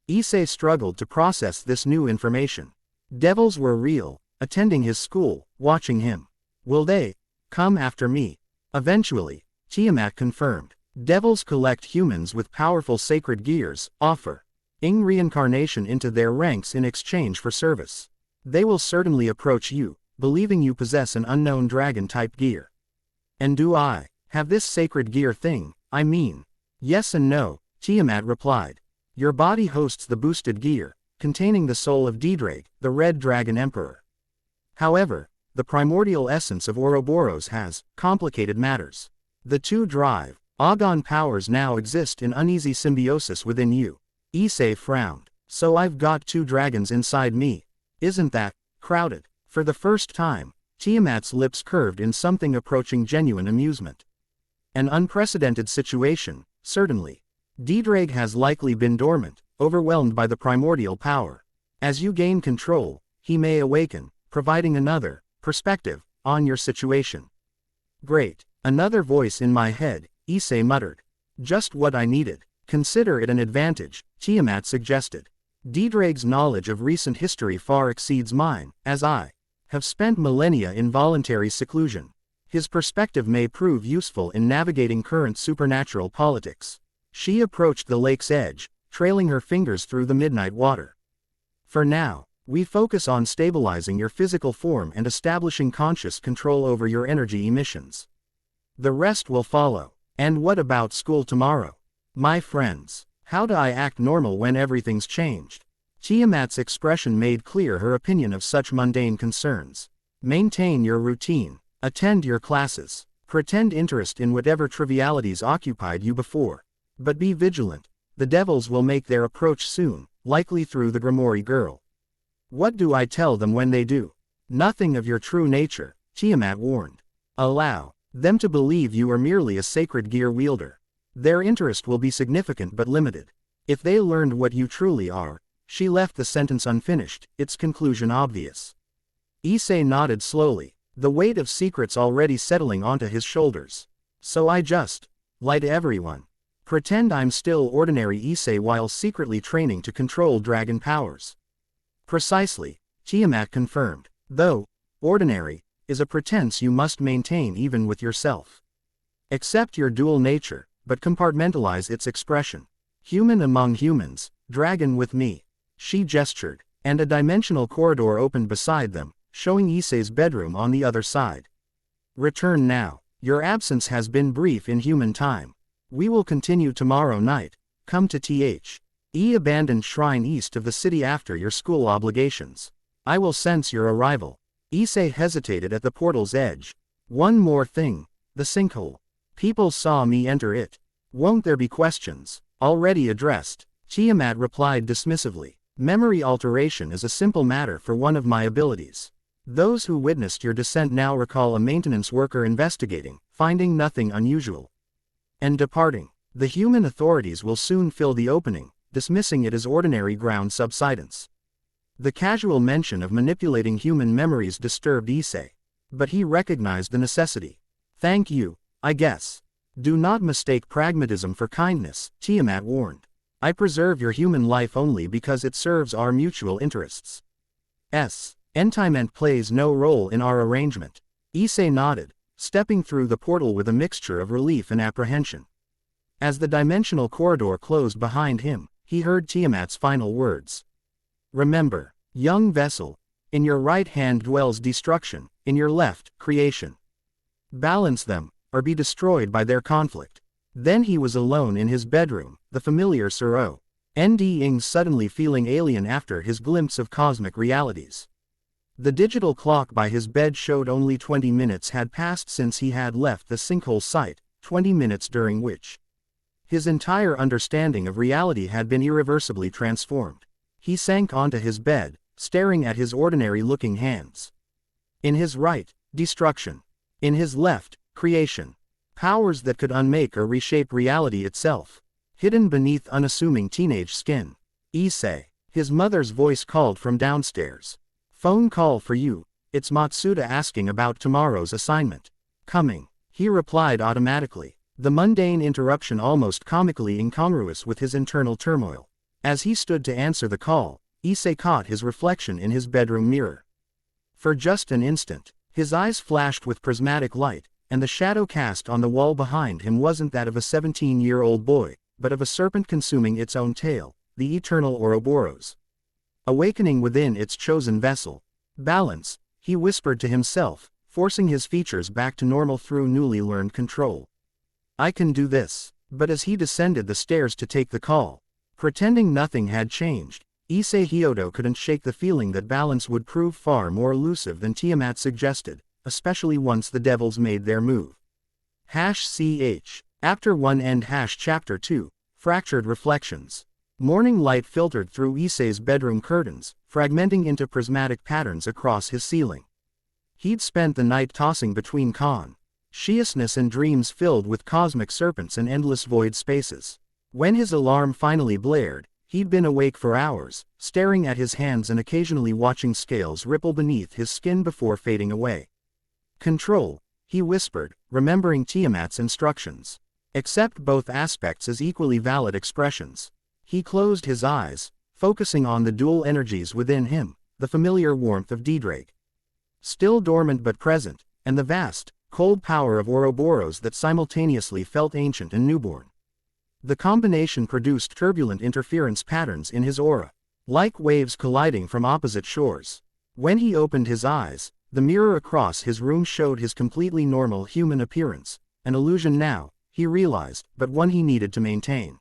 Issei struggled to process this new information. Devils were real, attending his school, watching him. Will they come after me? Eventually, Tiamat confirmed. Devils collect humans with powerful sacred gears, offering reincarnation into their ranks in exchange for service. They will certainly approach you, believing you possess an unknown dragon-type gear. And do I have this sacred gear thing? I mean, yes and no, Tiamat replied. Your body hosts the boosted gear, containing the soul of Didrag, the Red Dragon Emperor. However, the primordial essence of Ouroboros has complicated matters. The two drive Agon powers now exist in uneasy symbiosis within you. Issei frowned. So I've got two dragons inside me. Isn't that crowded? For the first time, Tiamat's lips curved in something approaching genuine amusement. An unprecedented situation, certainly. Didrag has likely been dormant, overwhelmed by the primordial power. As you gain control, he may awaken, providing another perspective on your situation. Great. Another voice in my head, Issei muttered. Just what I needed. Consider it an advantage, Tiamat suggested. Didrag's knowledge of recent history far exceeds mine, as I have spent millennia in voluntary seclusion. His perspective may prove useful in navigating current supernatural politics. She approached the lake's edge, trailing her fingers through the midnight water. For now, we focus on stabilizing your physical form and establishing conscious control over your energy emissions. The rest will follow. And what about school tomorrow? My friends, how do I act normal when everything's changed? Tiamat's expression made clear her opinion of such mundane concerns. Maintain your routine. Attend your classes. Pretend interest in whatever trivialities occupied you before. But be vigilant. The devils will make their approach soon, likely through the Grimoire girl. What do I tell them when they do? Nothing of your true nature, Tiamat warned. Allow them to believe you are merely a sacred gear wielder. Their interest will be significant but limited. If they learned what you truly are, she left the sentence unfinished, its conclusion obvious. Issei nodded slowly, the weight of secrets already settling onto his shoulders. So I just lie to everyone. Pretend I'm still ordinary Issei while secretly training to control dragon powers. Precisely, Tiamat confirmed. Though ordinary is a pretense you must maintain even with yourself. Accept your dual nature, but compartmentalize its expression. Human among humans, dragon with me. She gestured, and a dimensional corridor opened beside them, showing Issei's bedroom on the other side. Return now. Your absence has been brief in human time. We will continue tomorrow night. Come to the abandoned shrine east of the city after your school obligations. I will sense your arrival. Issei hesitated at the portal's edge. One more thing. The sinkhole. People saw me enter it. Won't there be questions? Already addressed. Tiamat replied dismissively. Memory alteration is a simple matter for one of my abilities. Those who witnessed your descent now recall a maintenance worker investigating, finding nothing unusual, and departing. The human authorities will soon fill the opening, dismissing it as ordinary ground subsidence. The casual mention of manipulating human memories disturbed Issei. But he recognized the necessity. Thank you, I guess. Do not mistake pragmatism for kindness, Tiamat warned. I preserve your human life only because it serves our mutual interests. Entiment plays no role in our arrangement. Issei nodded, stepping through the portal with a mixture of relief and apprehension. As the dimensional corridor closed behind him, he heard Tiamat's final words. Remember, young vessel, in your right hand dwells destruction, in your left, creation. Balance them, or be destroyed by their conflict. Then he was alone in his bedroom, the familiar Suro. Ing suddenly feeling alien after his glimpse of cosmic realities. The digital clock by his bed showed only 20 minutes had passed since he had left the sinkhole site, 20 minutes during which his entire understanding of reality had been irreversibly transformed. He sank onto his bed, staring at his ordinary-looking hands. In his right, destruction. In his left, creation. Powers that could unmake or reshape reality itself. Hidden beneath unassuming teenage skin. Issei. His mother's voice called from downstairs. Phone call for you. It's Matsuda asking about tomorrow's assignment. Coming. He replied automatically. The mundane interruption almost comically incongruous with his internal turmoil. As he stood to answer the call, Issei caught his reflection in his bedroom mirror. For just an instant, his eyes flashed with prismatic light, and the shadow cast on the wall behind him wasn't that of a 17-year-old boy, but of a serpent consuming its own tail, the eternal Ouroboros. Awakening within its chosen vessel. Balance, he whispered to himself, forcing his features back to normal through newly learned control. I can do this. But as he descended the stairs to take the call, pretending nothing had changed, Issei Hyodo couldn't shake the feeling that balance would prove far more elusive than Tiamat suggested, especially once the devils made their move. #CH. After 1 end #Chapter 2, Fractured Reflections. Morning light filtered through Issei's bedroom curtains, fragmenting into prismatic patterns across his ceiling. He'd spent the night tossing between consciousness and dreams filled with cosmic serpents and endless void spaces. When his alarm finally blared, he'd been awake for hours, staring at his hands and occasionally watching scales ripple beneath his skin before fading away. Control, he whispered, remembering Tiamat's instructions. Accept both aspects as equally valid expressions. He closed his eyes, focusing on the dual energies within him, the familiar warmth of Didrake, still dormant but present, and the vast, cold power of Ouroboros that simultaneously felt ancient and newborn. The combination produced turbulent interference patterns in his aura, like waves colliding from opposite shores. When he opened his eyes, the mirror across his room showed his completely normal human appearance, an illusion now, he realized, but one he needed to maintain.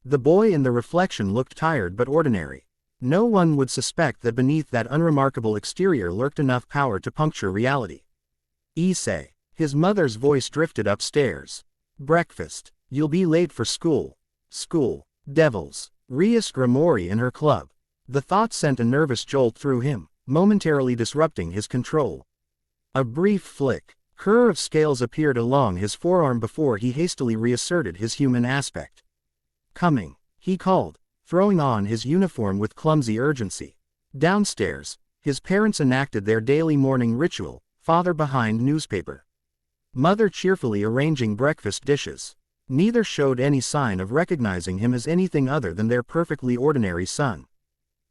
The boy in the reflection looked tired but ordinary. No one would suspect that beneath that unremarkable exterior lurked enough power to puncture reality. Issei. His mother's voice drifted upstairs. Breakfast. You'll be late for school. School. Devils. Rias Grimori and her club. The thought sent a nervous jolt through him, momentarily disrupting his control. A brief flick. Curve of scales appeared along his forearm before he hastily reasserted his human aspect. Coming. He called, throwing on his uniform with clumsy urgency. Downstairs, his parents enacted their daily morning ritual, father behind newspaper, mother cheerfully arranging breakfast dishes. Neither showed any sign of recognizing him as anything other than their perfectly ordinary son.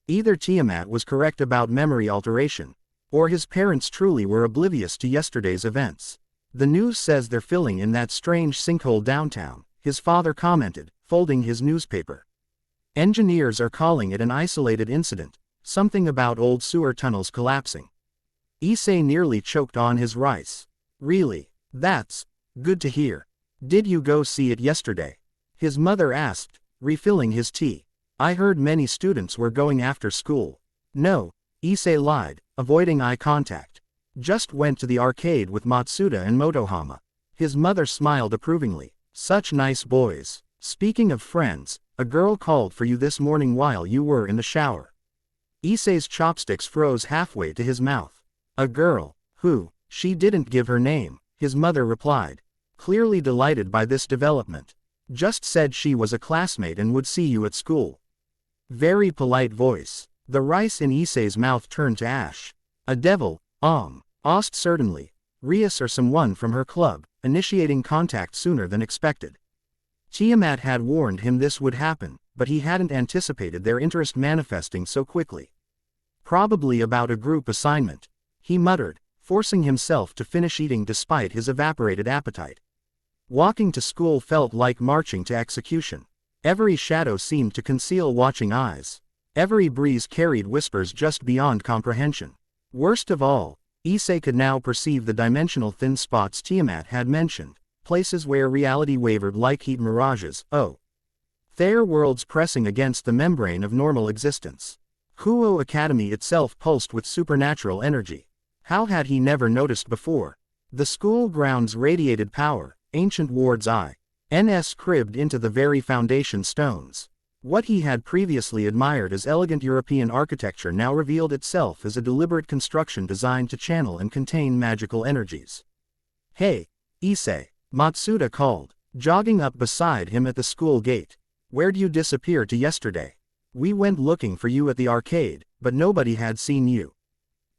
Either Tiamat was correct about memory alteration, or his parents truly were oblivious to yesterday's events. The news says they're filling in that strange sinkhole downtown, his father commented, folding his newspaper. Engineers are calling it an isolated incident, something about old sewer tunnels collapsing. Issei nearly choked on his rice. Really? That's good to hear. Did you go see it yesterday? His mother asked, refilling his tea. I heard many students were going after school. No, Issei lied, avoiding eye contact. Just went to the arcade with Matsuda and Motohama. His mother smiled approvingly. Such nice boys. Speaking of friends, a girl called for you this morning while you were in the shower. Issei's chopsticks froze halfway to his mouth. A girl? Who? She didn't give her name, his mother replied, clearly delighted by this development. Just said she was a classmate and would see you at school. Very polite voice. The rice in Issei's mouth turned to ash. A devil, Ost certainly. Rias or someone from her club, initiating contact sooner than expected. Tiamat had warned him this would happen, but he hadn't anticipated their interest manifesting so quickly. Probably about a group assignment, he muttered, forcing himself to finish eating despite his evaporated appetite. Walking to school felt like marching to execution. Every shadow seemed to conceal watching eyes. Every breeze carried whispers just beyond comprehension. Worst of all, Issei could now perceive the dimensional thin spots Tiamat had mentioned, places where reality wavered like heat mirages. Their worlds pressing against the membrane of normal existence. Kuo Academy itself pulsed with supernatural energy. How had he never noticed before? The school grounds radiated power, ancient ward's eye. NS cribbed into the very foundation stones. What he had previously admired as elegant European architecture now revealed itself as a deliberate construction designed to channel and contain magical energies. Hey, Issei. Matsuda called, jogging up beside him at the school gate. Where'd you disappear to yesterday? We went looking for you at the arcade, but nobody had seen you.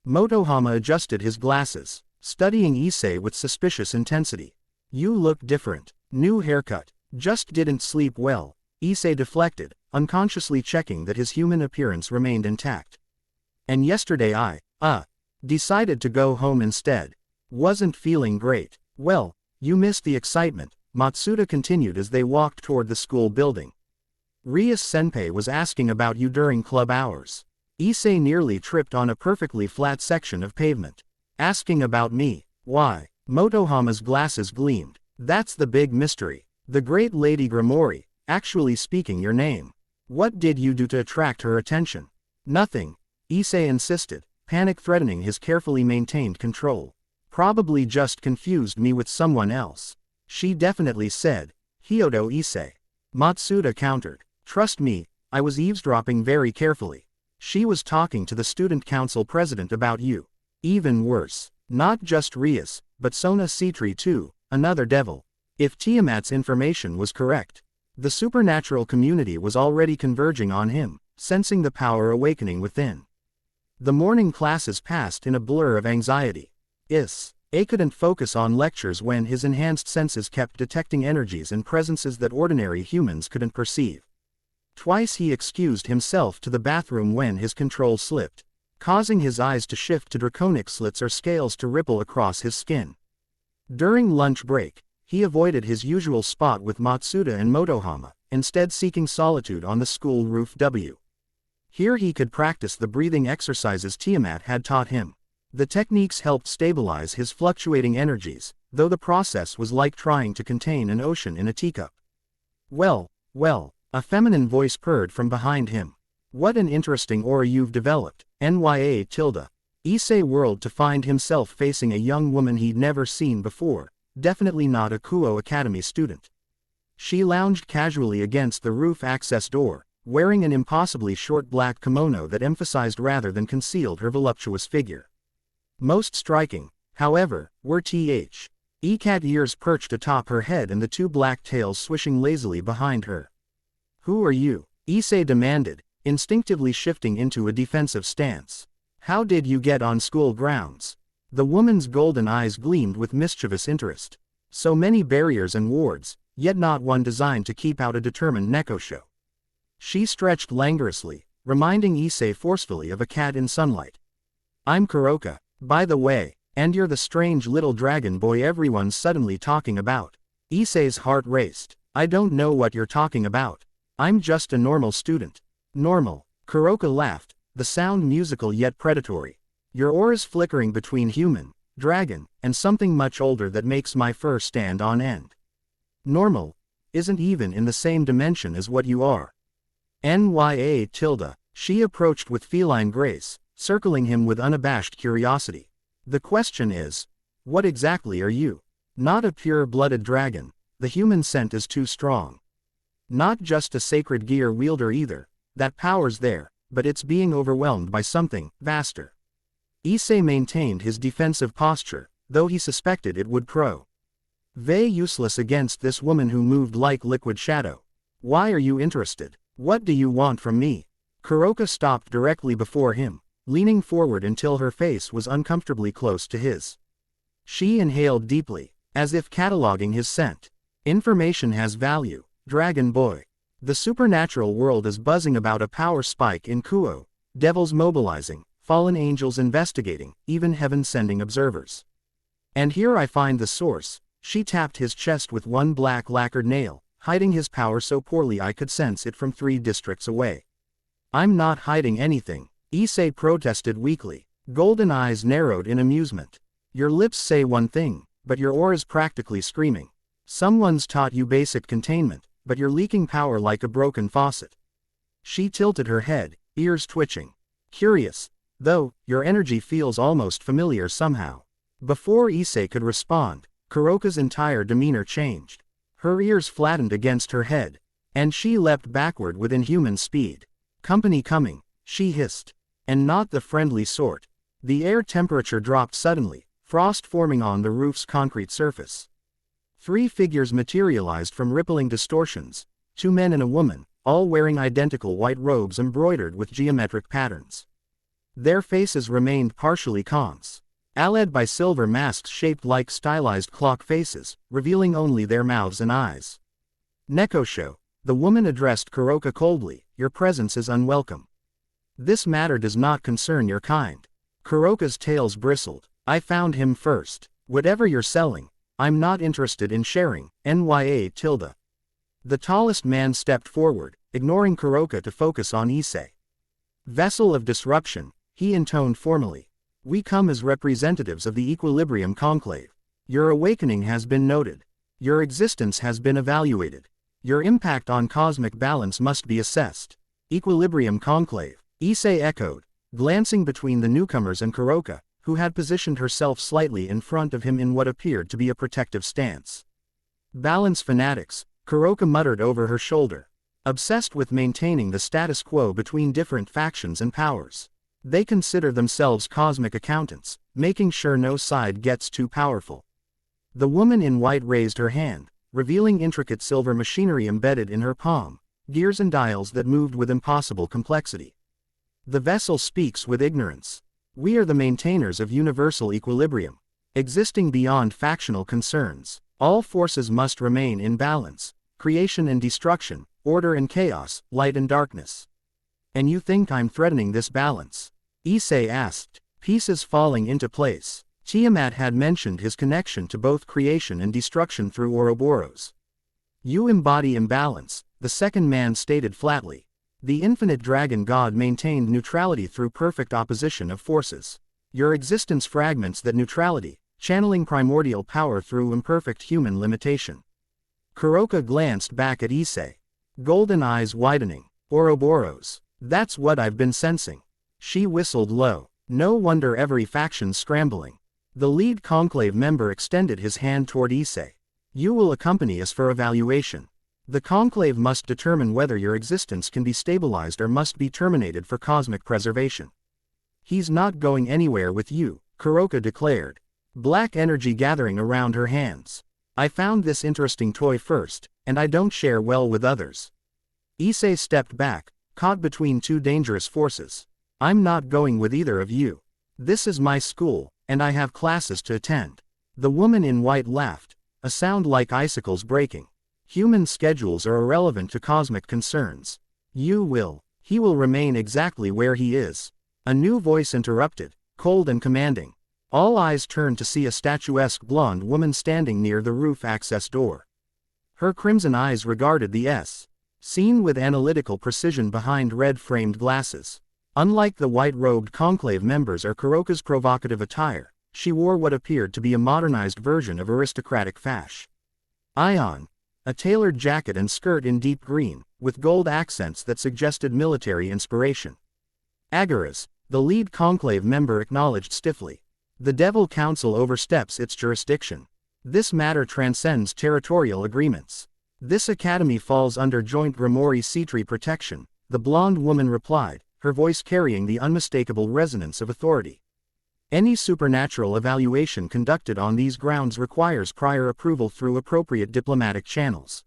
Motohama adjusted his glasses, studying Issei with suspicious intensity. You look different. New haircut. Just didn't sleep well. Issei deflected, unconsciously checking that his human appearance remained intact. And yesterday I, decided to go home instead. Wasn't feeling great. Well, you missed the excitement, Matsuda continued as they walked toward the school building. Rias-senpai was asking about you during club hours. Issei nearly tripped on a perfectly flat section of pavement. Asking about me? Why? Motohama's glasses gleamed. That's the big mystery. The great Lady Grimori, actually speaking your name. What did you do to attract her attention? Nothing, Issei insisted, panic threatening his carefully maintained control. Probably just confused me with someone else. She definitely said. Hyodo Issei. Matsuda countered. Trust me, I was eavesdropping very carefully. She was talking to the student council president about you. Even worse, not just Rias, but Sona Citri too, another devil. If Tiamat's information was correct, the supernatural community was already converging on him, sensing the power awakening within. The morning classes passed in a blur of anxiety. Issei couldn't focus on lectures when his enhanced senses kept detecting energies and presences that ordinary humans couldn't perceive. Twice he excused himself to the bathroom when his control slipped, causing his eyes to shift to draconic slits or scales to ripple across his skin. During lunch break, he avoided his usual spot with Matsuda and Motohama, instead seeking solitude on the school roof. Here he could practice the breathing exercises Tiamat had taught him. The techniques helped stabilize his fluctuating energies, though the process was like trying to contain an ocean in a teacup. Well, a feminine voice purred from behind him. What an interesting aura you've developed, Issei whirled to find himself facing a young woman he'd never seen before, definitely not a Kuo Academy student. She lounged casually against the roof access door, wearing an impossibly short black kimono that emphasized rather than concealed her voluptuous figure. Most striking, however, were cat ears perched atop her head and the two black tails swishing lazily behind her. Who are you? Issei demanded, instinctively shifting into a defensive stance. How did you get on school grounds? The woman's golden eyes gleamed with mischievous interest. So many barriers and wards, yet not one designed to keep out a determined nekosho. She stretched languorously, reminding Issei forcefully of a cat in sunlight. I'm Kuroka, by the way, and you're the strange little dragon boy everyone's suddenly talking about. Issei's heart raced. I don't know what you're talking about. I'm just a normal student. Normal. Kuroka laughed, the sound musical yet predatory. Your aura's flickering between human, dragon, and something much older that makes my fur stand on end. Normal isn't even in the same dimension as what you are. She approached with feline grace, circling him with unabashed curiosity. The question is, what exactly are you? Not a pure-blooded dragon, the human scent is too strong. Not just a sacred gear wielder either, that power's there, but it's being overwhelmed by something vaster. Issei maintained his defensive posture, though he suspected it would prove useless against this woman who moved like liquid shadow. Why are you interested? What do you want from me? Kuroka stopped directly before him, leaning forward until her face was uncomfortably close to his. She inhaled deeply, as if cataloging his scent. Information has value, Dragon Boy. The supernatural world is buzzing about a power spike in Kuo, devils mobilizing, fallen angels investigating, even heaven sending observers. And here I find the source. She tapped his chest with one black lacquered nail, hiding his power so poorly I could sense it from 3 districts away. I'm not hiding anything, Issei protested weakly. Golden eyes narrowed in amusement. Your lips say one thing, but your aura's practically screaming. Someone's taught you basic containment, but you're leaking power like a broken faucet. She tilted her head, ears twitching. Curious, though, your energy feels almost familiar somehow. Before Issei could respond, Kuroka's entire demeanor changed. Her ears flattened against her head, and she leapt backward with inhuman speed. Company coming, she hissed. And not the friendly sort. The air temperature dropped suddenly, frost forming on the roof's concrete surface. Three figures materialized from rippling distortions, two men and a woman, all wearing identical white robes embroidered with geometric patterns. Their faces remained partially cons, allied by silver masks shaped like stylized clock faces, revealing only their mouths and eyes. Nekosho, the woman addressed Kuroka coldly, your presence is unwelcome. This matter does not concern your kind. Kuroka's tails bristled. I found him first. Whatever you're selling, I'm not interested in sharing, Nya tilde. The tallest man stepped forward, ignoring Kuroka to focus on Issei. Vessel of disruption, he intoned formally. We come as representatives of the Equilibrium Conclave. Your awakening has been noted. Your existence has been evaluated. Your impact on cosmic balance must be assessed. Equilibrium Conclave, Issei echoed, glancing between the newcomers and Kuroka, who had positioned herself slightly in front of him in what appeared to be a protective stance. Balance fanatics, Kuroka muttered over her shoulder. Obsessed with maintaining the status quo between different factions and powers. They consider themselves cosmic accountants, making sure no side gets too powerful. The woman in white raised her hand, revealing intricate silver machinery embedded in her palm, gears and dials that moved with impossible complexity. The vessel speaks with ignorance. We are the maintainers of universal equilibrium. Existing beyond factional concerns, all forces must remain in balance, creation and destruction, order and chaos, light and darkness. And you think I'm threatening this balance? Issei asked, pieces falling into place. Tiamat had mentioned his connection to both creation and destruction through Ouroboros. You embody imbalance, the second man stated flatly. The infinite dragon god maintained neutrality through perfect opposition of forces. Your existence fragments that neutrality, channeling primordial power through imperfect human limitation. Kuroka glanced back at Issei. Golden eyes widening. Ouroboros. That's what I've been sensing. She whistled low. No wonder every faction's scrambling. The lead conclave member extended his hand toward Issei. You will accompany us for evaluation. The conclave must determine whether your existence can be stabilized or must be terminated for cosmic preservation. He's not going anywhere with you, Kuroka declared. Black energy gathering around her hands. I found this interesting toy first, and I don't share well with others. Issei stepped back, caught between two dangerous forces. I'm not going with either of you. This is my school, and I have classes to attend. The woman in white laughed, a sound like icicles breaking. Human schedules are irrelevant to cosmic concerns. He will remain exactly where he is. A new voice interrupted, cold and commanding. All eyes turned to see a statuesque blonde woman standing near the roof access door. Her crimson eyes regarded the scene with analytical precision behind red-framed glasses. Unlike the white-robed conclave members or Kuroka's provocative attire, she wore what appeared to be a modernized version of aristocratic fash. Ion. A tailored jacket and skirt in deep green, with gold accents that suggested military inspiration. Agaras, the lead conclave member acknowledged stiffly. The Devil Council oversteps its jurisdiction. This matter transcends territorial agreements. This academy falls under joint Grimoire Citri protection, the blonde woman replied, her voice carrying the unmistakable resonance of authority. Any supernatural evaluation conducted on these grounds requires prior approval through appropriate diplomatic channels.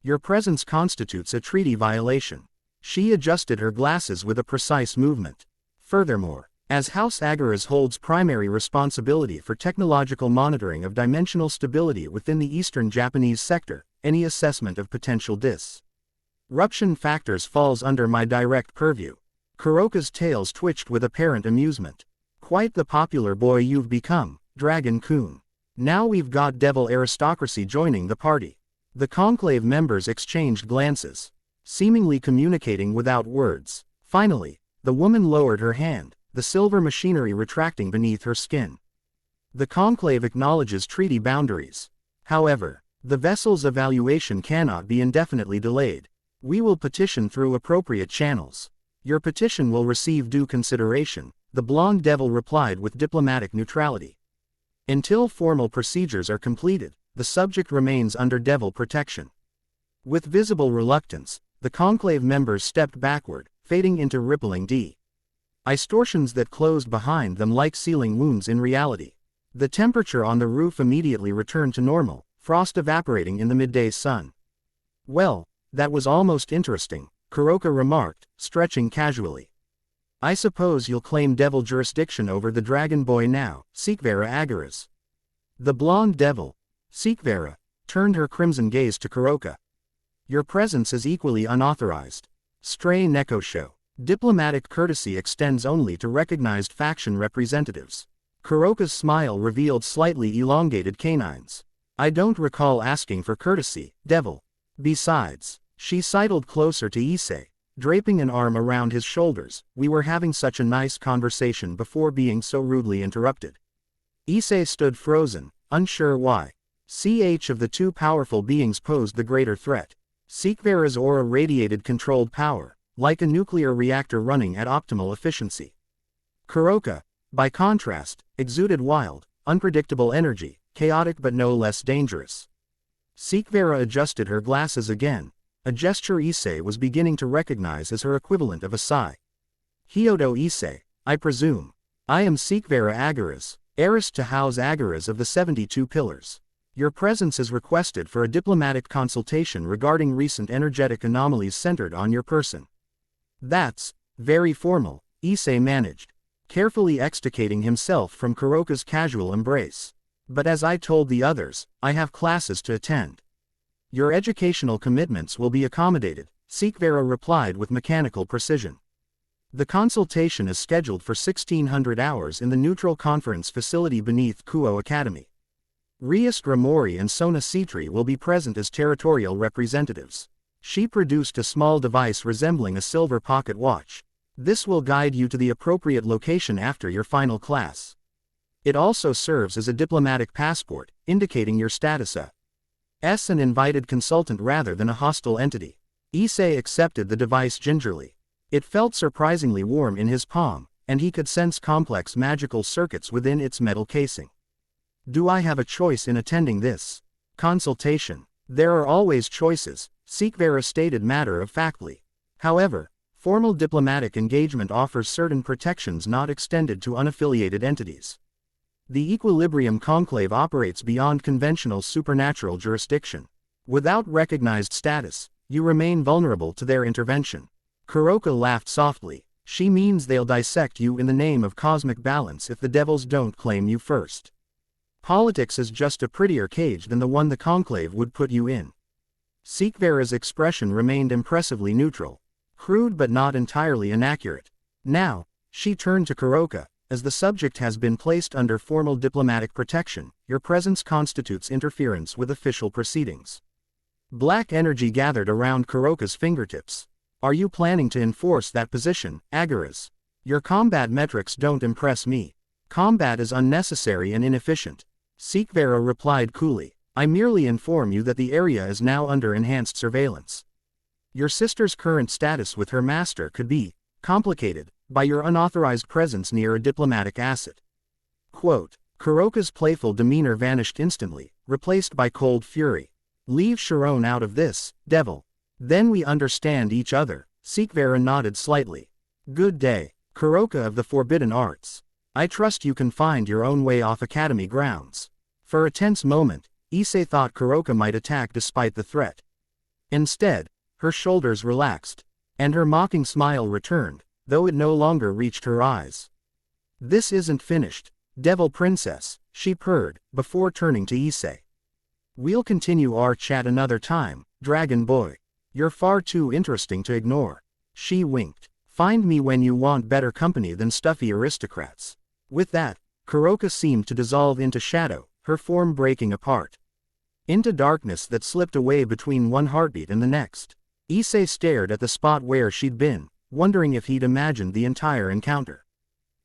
Your presence constitutes a treaty violation. She adjusted her glasses with a precise movement. Furthermore, as House Agaras holds primary responsibility for technological monitoring of dimensional stability within the Eastern Japanese sector, any assessment of potential disruption factors falls under my direct purview. Kuroka's tails twitched with apparent amusement. Quite the popular boy you've become, Dragon-kun. Now we've got devil aristocracy joining the party. The conclave members exchanged glances, seemingly communicating without words. Finally, the woman lowered her hand, the silver machinery retracting beneath her skin. The conclave acknowledges treaty boundaries. However, the vessel's evaluation cannot be indefinitely delayed. We will petition through appropriate channels. Your petition will receive due consideration, the blonde devil replied with diplomatic neutrality. Until formal procedures are completed, the subject remains under devil protection. With visible reluctance, the conclave members stepped backward, fading into rippling distortions that closed behind them like sealing wounds in reality. The temperature on the roof immediately returned to normal, frost evaporating in the midday sun. Well, that was almost interesting, Kuroka remarked, stretching casually. I suppose you'll claim devil jurisdiction over the dragon boy now, Sikvera Agaras. The blonde devil, Sikvera, turned her crimson gaze to Kuroka. Your presence is equally unauthorized. Stray Nekosho. Diplomatic courtesy extends only to recognized faction representatives. Kuroka's smile revealed slightly elongated canines. I don't recall asking for courtesy, devil. Besides, she sidled closer to Issei, draping an arm around his shoulders. We were having such a nice conversation before being so rudely interrupted. Issei stood frozen, unsure why. Which of the two powerful beings posed the greater threat? Sikvera's aura radiated controlled power, like a nuclear reactor running at optimal efficiency. Kuroka, by contrast, exuded wild, unpredictable energy, chaotic but no less dangerous. Sikvera adjusted her glasses again, a gesture Issei was beginning to recognize as her equivalent of a sigh. Hyodo Issei, I presume. I am Sikvera Agaras, heiress to House Agaras of the 72 Pillars. Your presence is requested for a diplomatic consultation regarding recent energetic anomalies centered on your person. That's very formal, Issei managed, carefully extricating himself from Kuroka's casual embrace. But as I told the others, I have classes to attend. Your educational commitments will be accommodated, Sikvera replied with mechanical precision. The consultation is scheduled for 1600 hours in the neutral conference facility beneath Kuo Academy. Rias Gramori and Sona Citri will be present as territorial representatives. She produced a small device resembling a silver pocket watch. This will guide you to the appropriate location after your final class. It also serves as a diplomatic passport, indicating your status as an invited consultant rather than a hostile entity. Issei accepted the device gingerly. It felt surprisingly warm in his palm, and he could sense complex magical circuits within its metal casing. Do I have a choice in attending this consultation? There are always choices, Sikvera stated matter-of-factly. However, formal diplomatic engagement offers certain protections not extended to unaffiliated entities. The Equilibrium Conclave operates beyond conventional supernatural jurisdiction. Without recognized status, you remain vulnerable to their intervention. Kuroka laughed softly. She means they'll dissect you in the name of cosmic balance if the devils don't claim you first. Politics is just a prettier cage than the one the Conclave would put you in. Sikvera's expression remained impressively neutral. Crude but not entirely inaccurate. Now, she turned to Kuroka. As the subject has been placed under formal diplomatic protection, your presence constitutes interference with official proceedings. Black energy gathered around Kuroka's fingertips. Are you planning to enforce that position, Agaras? Your combat metrics don't impress me. Combat is unnecessary and inefficient. Sikvera replied coolly. I merely inform you that the area is now under enhanced surveillance. Your sister's current status with her master could be complicated by your unauthorized presence near a diplomatic asset. Quote, Kuroka's playful demeanor vanished instantly, replaced by cold fury. Leave Sharon out of this, devil. Then we understand each other, Sikvera nodded slightly. Good day, Kuroka of the Forbidden Arts. I trust you can find your own way off Academy grounds. For a tense moment, Issei thought Kuroka might attack despite the threat. Instead, her shoulders relaxed, and her mocking smile returned, though it no longer reached her eyes. This isn't finished, Devil Princess, she purred, before turning to Issei. We'll continue our chat another time, Dragon Boy. You're far too interesting to ignore. She winked. Find me when you want better company than stuffy aristocrats. With that, Kuroka seemed to dissolve into shadow, her form breaking apart. Into darkness that slipped away between one heartbeat and the next. Issei stared at the spot where she'd been, wondering if he'd imagined the entire encounter.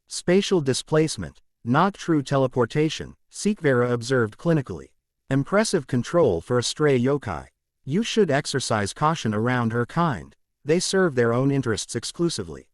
Spatial displacement, not true teleportation, Sikvera observed clinically. Impressive control for a stray yokai. You should exercise caution around her kind. They serve their own interests exclusively.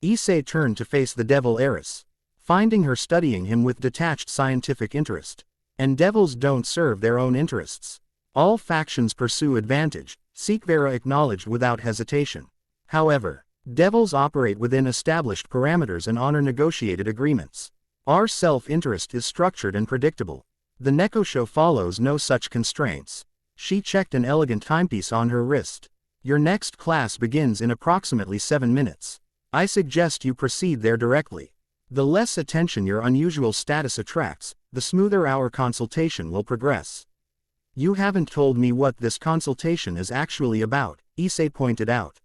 Issei turned to face the devil heiress, finding her studying him with detached scientific interest. And devils don't serve their own interests. All factions pursue advantage, Sikvera acknowledged without hesitation. However, devils operate within established parameters and honor negotiated agreements. Our self-interest is structured and predictable. The Nekosho follows no such constraints. She checked an elegant timepiece on her wrist. Your next class begins in approximately 7 minutes. I suggest you proceed there directly. The less attention your unusual status attracts, the smoother our consultation will progress. You haven't told me what this consultation is actually about, Issei pointed out.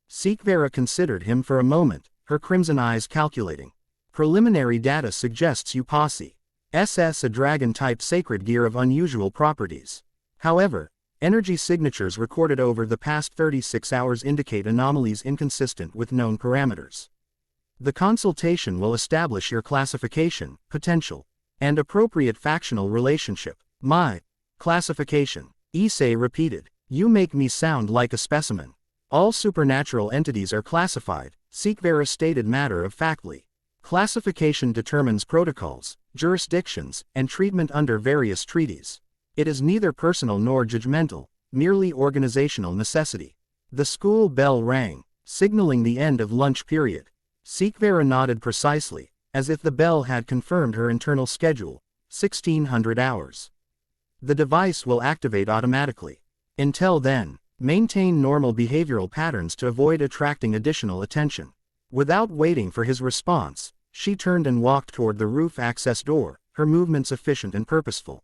Sikvera considered him for a moment, her crimson eyes calculating. Preliminary data suggests you possess a dragon-type sacred gear of unusual properties. However, energy signatures recorded over the past 36 hours indicate anomalies inconsistent with known parameters. The consultation will establish your classification, potential, and appropriate factional relationship. My classification, Issei repeated. You make me sound like a specimen. All supernatural entities are classified, Sikvera stated matter-of-factly. Classification determines protocols, jurisdictions, and treatment under various treaties. It is neither personal nor judgmental, merely organizational necessity. The school bell rang, signaling the end of lunch period. Sikvera nodded precisely, as if the bell had confirmed her internal schedule, 1600 hours. The device will activate automatically. Until then, maintain normal behavioral patterns to avoid attracting additional attention. Without waiting for his response, she turned and walked toward the roof access door, her movements efficient and purposeful.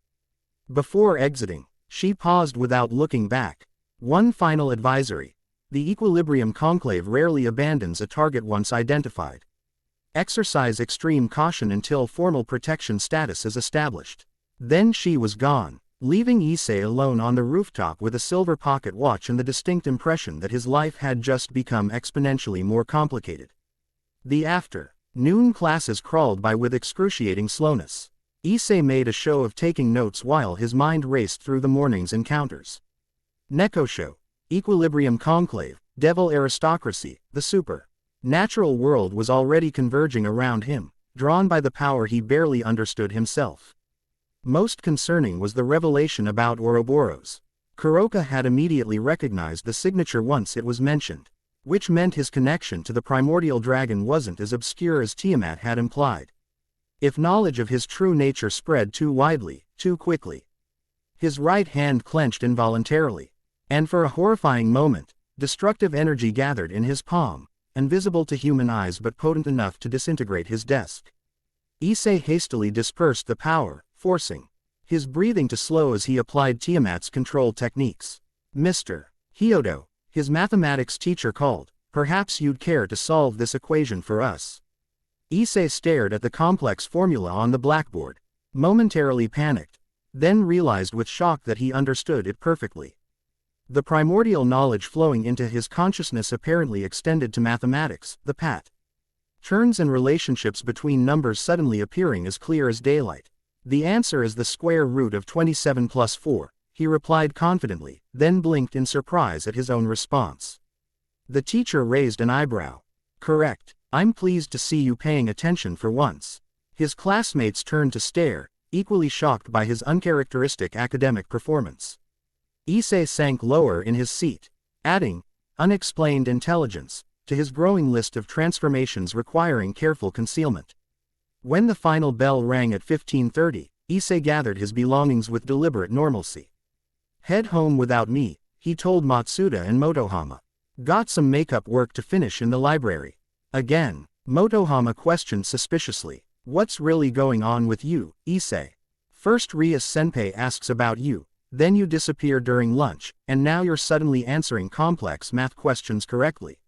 Before exiting, she paused without looking back. One final advisory. The Equilibrium Conclave rarely abandons a target once identified. Exercise extreme caution until formal protection status is established. Then she was gone, leaving Issei alone on the rooftop with a silver pocket watch and the distinct impression that his life had just become exponentially more complicated. The afternoon classes crawled by with excruciating slowness. Issei made a show of taking notes while his mind raced through the morning's encounters. Nekosho, Equilibrium Conclave, Devil Aristocracy, the supernatural world was already converging around him, drawn by the power he barely understood himself. Most concerning was the revelation about Ouroboros. Kuroka had immediately recognized the signature once it was mentioned, which meant his connection to the primordial dragon wasn't as obscure as Tiamat had implied. If knowledge of his true nature spread too widely, too quickly. His right hand clenched involuntarily, and for a horrifying moment, destructive energy gathered in his palm, invisible to human eyes but potent enough to disintegrate his desk. Issei hastily dispersed the power, forcing his breathing to slow as he applied Tiamat's control techniques. Mr. Hyodo, his mathematics teacher called. Perhaps you'd care to solve this equation for us. Issei stared at the complex formula on the blackboard, momentarily panicked, then realized with shock that he understood it perfectly. The primordial knowledge flowing into his consciousness apparently extended to mathematics, the patterns and relationships between numbers suddenly appearing as clear as daylight. The answer is the square root of 27 plus 4, he replied confidently, then blinked in surprise at his own response. The teacher raised an eyebrow. Correct. I'm pleased to see you paying attention for once. His classmates turned to stare, equally shocked by his uncharacteristic academic performance. Issei sank lower in his seat, adding, unexplained intelligence, to his growing list of transformations requiring careful concealment. When the final bell rang at 15:30, Issei gathered his belongings with deliberate normalcy. Head home without me, he told Matsuda and Motohama. Got some makeup work to finish in the library. Again, Motohama questioned suspiciously. What's really going on with you, Issei? First Rias-senpai asks about you, then you disappear during lunch, and now you're suddenly answering complex math questions correctly.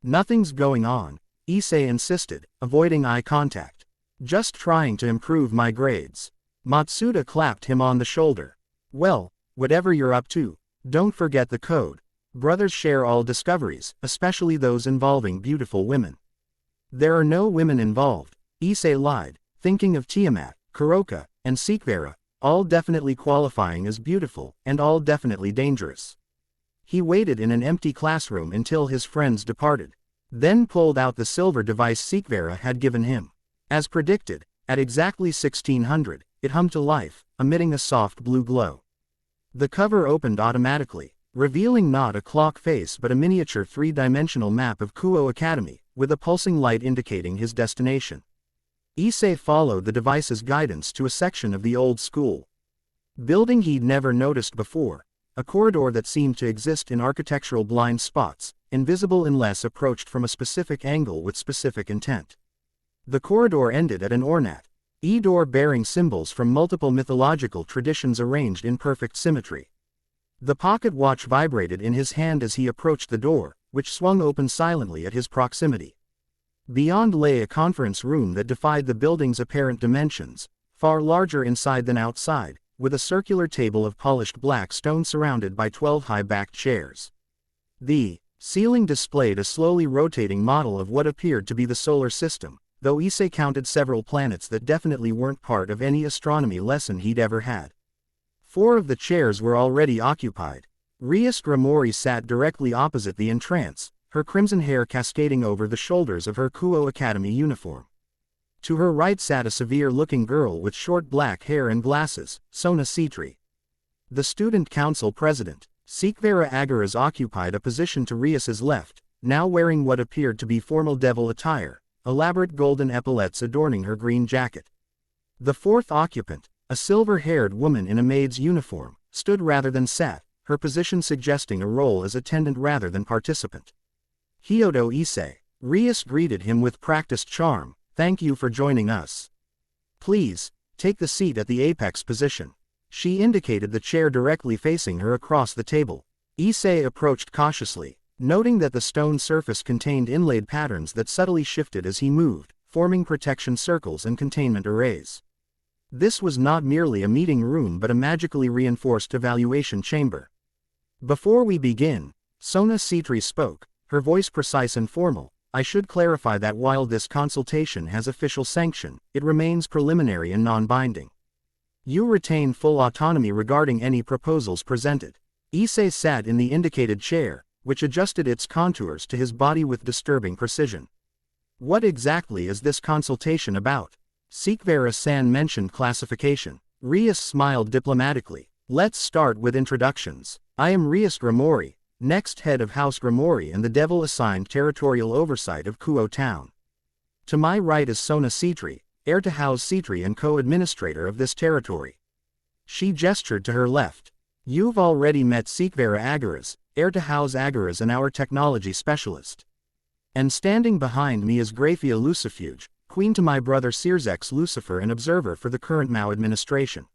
Nothing's going on, Issei insisted, avoiding eye contact. Just trying to improve my grades. Matsuda clapped him on the shoulder. Well, whatever you're up to, don't forget the code. Brothers share all discoveries, especially those involving beautiful women. There are no women involved, Issei lied, thinking of Tiamat, Kuroka, and Sikvera, all definitely qualifying as beautiful, and all definitely dangerous. He waited in an empty classroom until his friends departed, then pulled out the silver device Sikvera had given him. As predicted, at exactly 1600, it hummed to life, emitting a soft blue glow. The cover opened automatically, revealing not a clock face but a miniature three-dimensional map of Kuo Academy, with a pulsing light indicating his destination. Issei followed the device's guidance to a section of the old school building he'd never noticed before, a corridor that seemed to exist in architectural blind spots, invisible unless approached from a specific angle with specific intent. The corridor ended at an ornate door bearing symbols from multiple mythological traditions arranged in perfect symmetry. The pocket watch vibrated in his hand as he approached the door, which swung open silently at his proximity. Beyond lay a conference room that defied the building's apparent dimensions, far larger inside than outside, with a circular table of polished black stone surrounded by 12 high-backed chairs. The ceiling displayed a slowly rotating model of what appeared to be the solar system, though Issei counted several planets that definitely weren't part of any astronomy lesson he'd ever had. 4 of the chairs were already occupied. Rias Gramori sat directly opposite the entrance, her crimson hair cascading over the shoulders of her Kuo Academy uniform. To her right sat a severe-looking girl with short black hair and glasses, Sona Citri. The student council president, Sikvera Agaras, occupied a position to Rias's left, now wearing what appeared to be formal devil attire, elaborate golden epaulettes adorning her green jacket. The 4th occupant, a silver-haired woman in a maid's uniform, stood rather than sat, her position suggesting a role as attendant rather than participant. Hyodo Issei. Rias greeted him with practiced charm. "Thank you for joining us. Please, take the seat at the apex position." She indicated the chair directly facing her across the table. Issei approached cautiously, noting that the stone surface contained inlaid patterns that subtly shifted as he moved, forming protection circles and containment arrays. This was not merely a meeting room but a magically reinforced evaluation chamber. "Before we begin," Sona Citri spoke, her voice precise and formal, "I should clarify that while this consultation has official sanction, it remains preliminary and non-binding. You retain full autonomy regarding any proposals presented." Issei sat in the indicated chair, which adjusted its contours to his body with disturbing precision. "What exactly is this consultation about?" Sikvera-san mentioned classification. Rias smiled diplomatically. "Let's start with introductions. I am Rias Gramori, next head of House Gramori and the devil assigned territorial oversight of Kuo Town. To my right is Sona Citri, heir to House Citri and co-administrator of this territory." She gestured to her left. "You've already met Sikvera Agaras, heir to House Agaras and our technology specialist. And standing behind me is Graphia Lucifuge, queen to my brother Sirzex Lucifer and observer for the current Mao administration."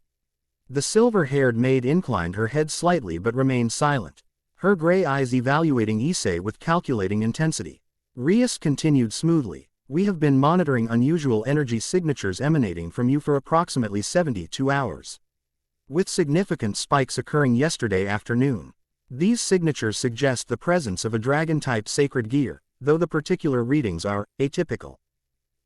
The silver-haired maid inclined her head slightly but remained silent, her gray eyes evaluating Issei with calculating intensity. Rias continued smoothly, "We have been monitoring unusual energy signatures emanating from you for approximately 72 hours. With significant spikes occurring yesterday afternoon. These signatures suggest the presence of a dragon-type sacred gear, though the particular readings are atypical.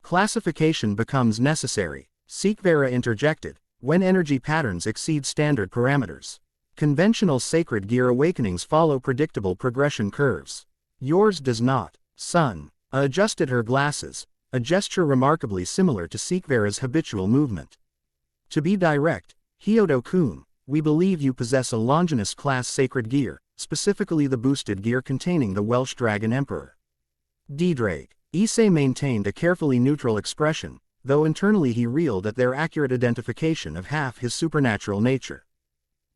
Classification becomes necessary," Sikvera interjected, "when energy patterns exceed standard parameters. Conventional sacred gear awakenings follow predictable progression curves. Yours does not." Sun adjusted her glasses, a gesture remarkably similar to Sikvera's habitual movement. "To be direct, Hyodo-kun, we believe you possess a Longinus-class sacred gear, specifically the boosted gear containing the Welsh Dragon Emperor." D-Drake. Issei maintained a carefully neutral expression, though internally he reeled at their accurate identification of half his supernatural nature.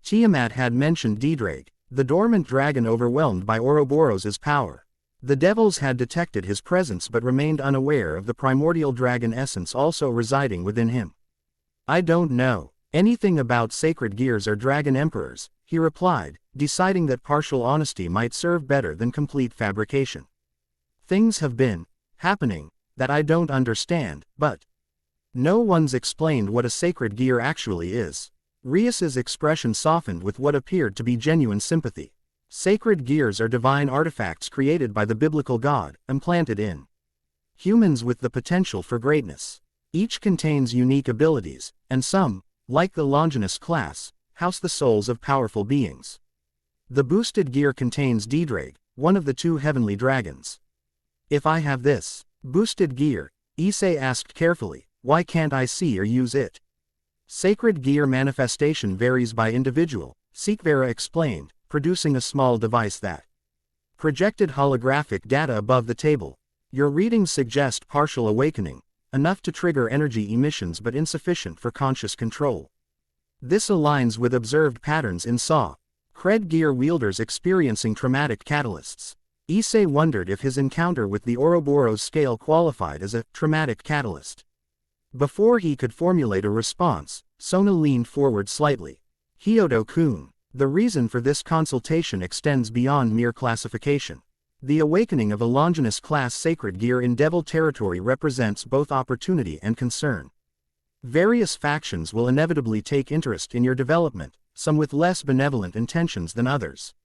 Tiamat had mentioned D-Drake, the dormant dragon overwhelmed by Ouroboros' power. The devils had detected his presence but remained unaware of the primordial dragon essence also residing within him. "I don't know anything about sacred gears or dragon emperors," he replied, deciding that partial honesty might serve better than complete fabrication. "Things have been happening that I don't understand, but no one's explained what a sacred gear actually is." Rias's expression softened with what appeared to be genuine sympathy. "Sacred gears are divine artifacts created by the biblical God, implanted in humans with the potential for greatness. Each contains unique abilities, and some, like the Longinus class, house the souls of powerful beings. The boosted gear contains D-Drake, one of the 2 heavenly dragons. If I have this boosted gear," Issei asked carefully, "why can't I see or use it?" "Sacred gear manifestation varies by individual," Sikvera explained, producing a small device that projected holographic data above the table. "Your readings suggest partial awakening, enough to trigger energy emissions but insufficient for conscious control. This aligns with observed patterns in Cred gear wielders experiencing traumatic catalysts. Issei wondered if his encounter with the Ouroboros scale qualified as a traumatic catalyst. Before he could formulate a response, Sona leaned forward slightly. Hyodo-kun, the reason for this consultation extends beyond mere classification. The awakening of a Longinus class sacred gear in Devil territory represents both opportunity and concern. Various factions will inevitably take interest in your development, some with less benevolent intentions than others.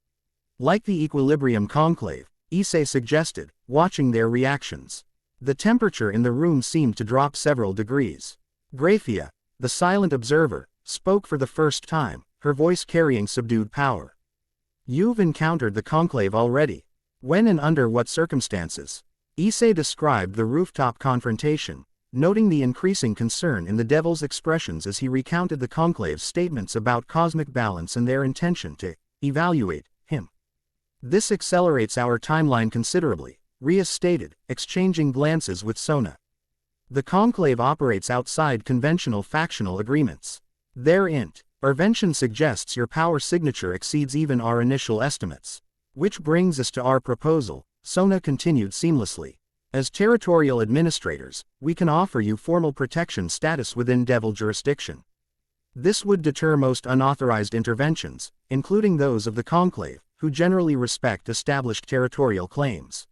Like the Equilibrium Conclave, Issei suggested, watching their reactions. The temperature in the room seemed to drop several degrees. Graphia, the silent observer, spoke for the first time, her voice carrying subdued power. You've encountered the conclave already. When and under what circumstances? Issei described the rooftop confrontation, noting the increasing concern in the devil's expressions as he recounted the conclave's statements about cosmic balance and their intention to evaluate him. This accelerates our timeline considerably, Rias stated, exchanging glances with Sona. The conclave operates outside conventional factional agreements. Their intervention suggests your power signature exceeds even our initial estimates. Which brings us to our proposal, Sona continued seamlessly. As territorial administrators, we can offer you formal protection status within Devil jurisdiction. This would deter most unauthorized interventions, including those of the conclave, who generally respect established territorial claims.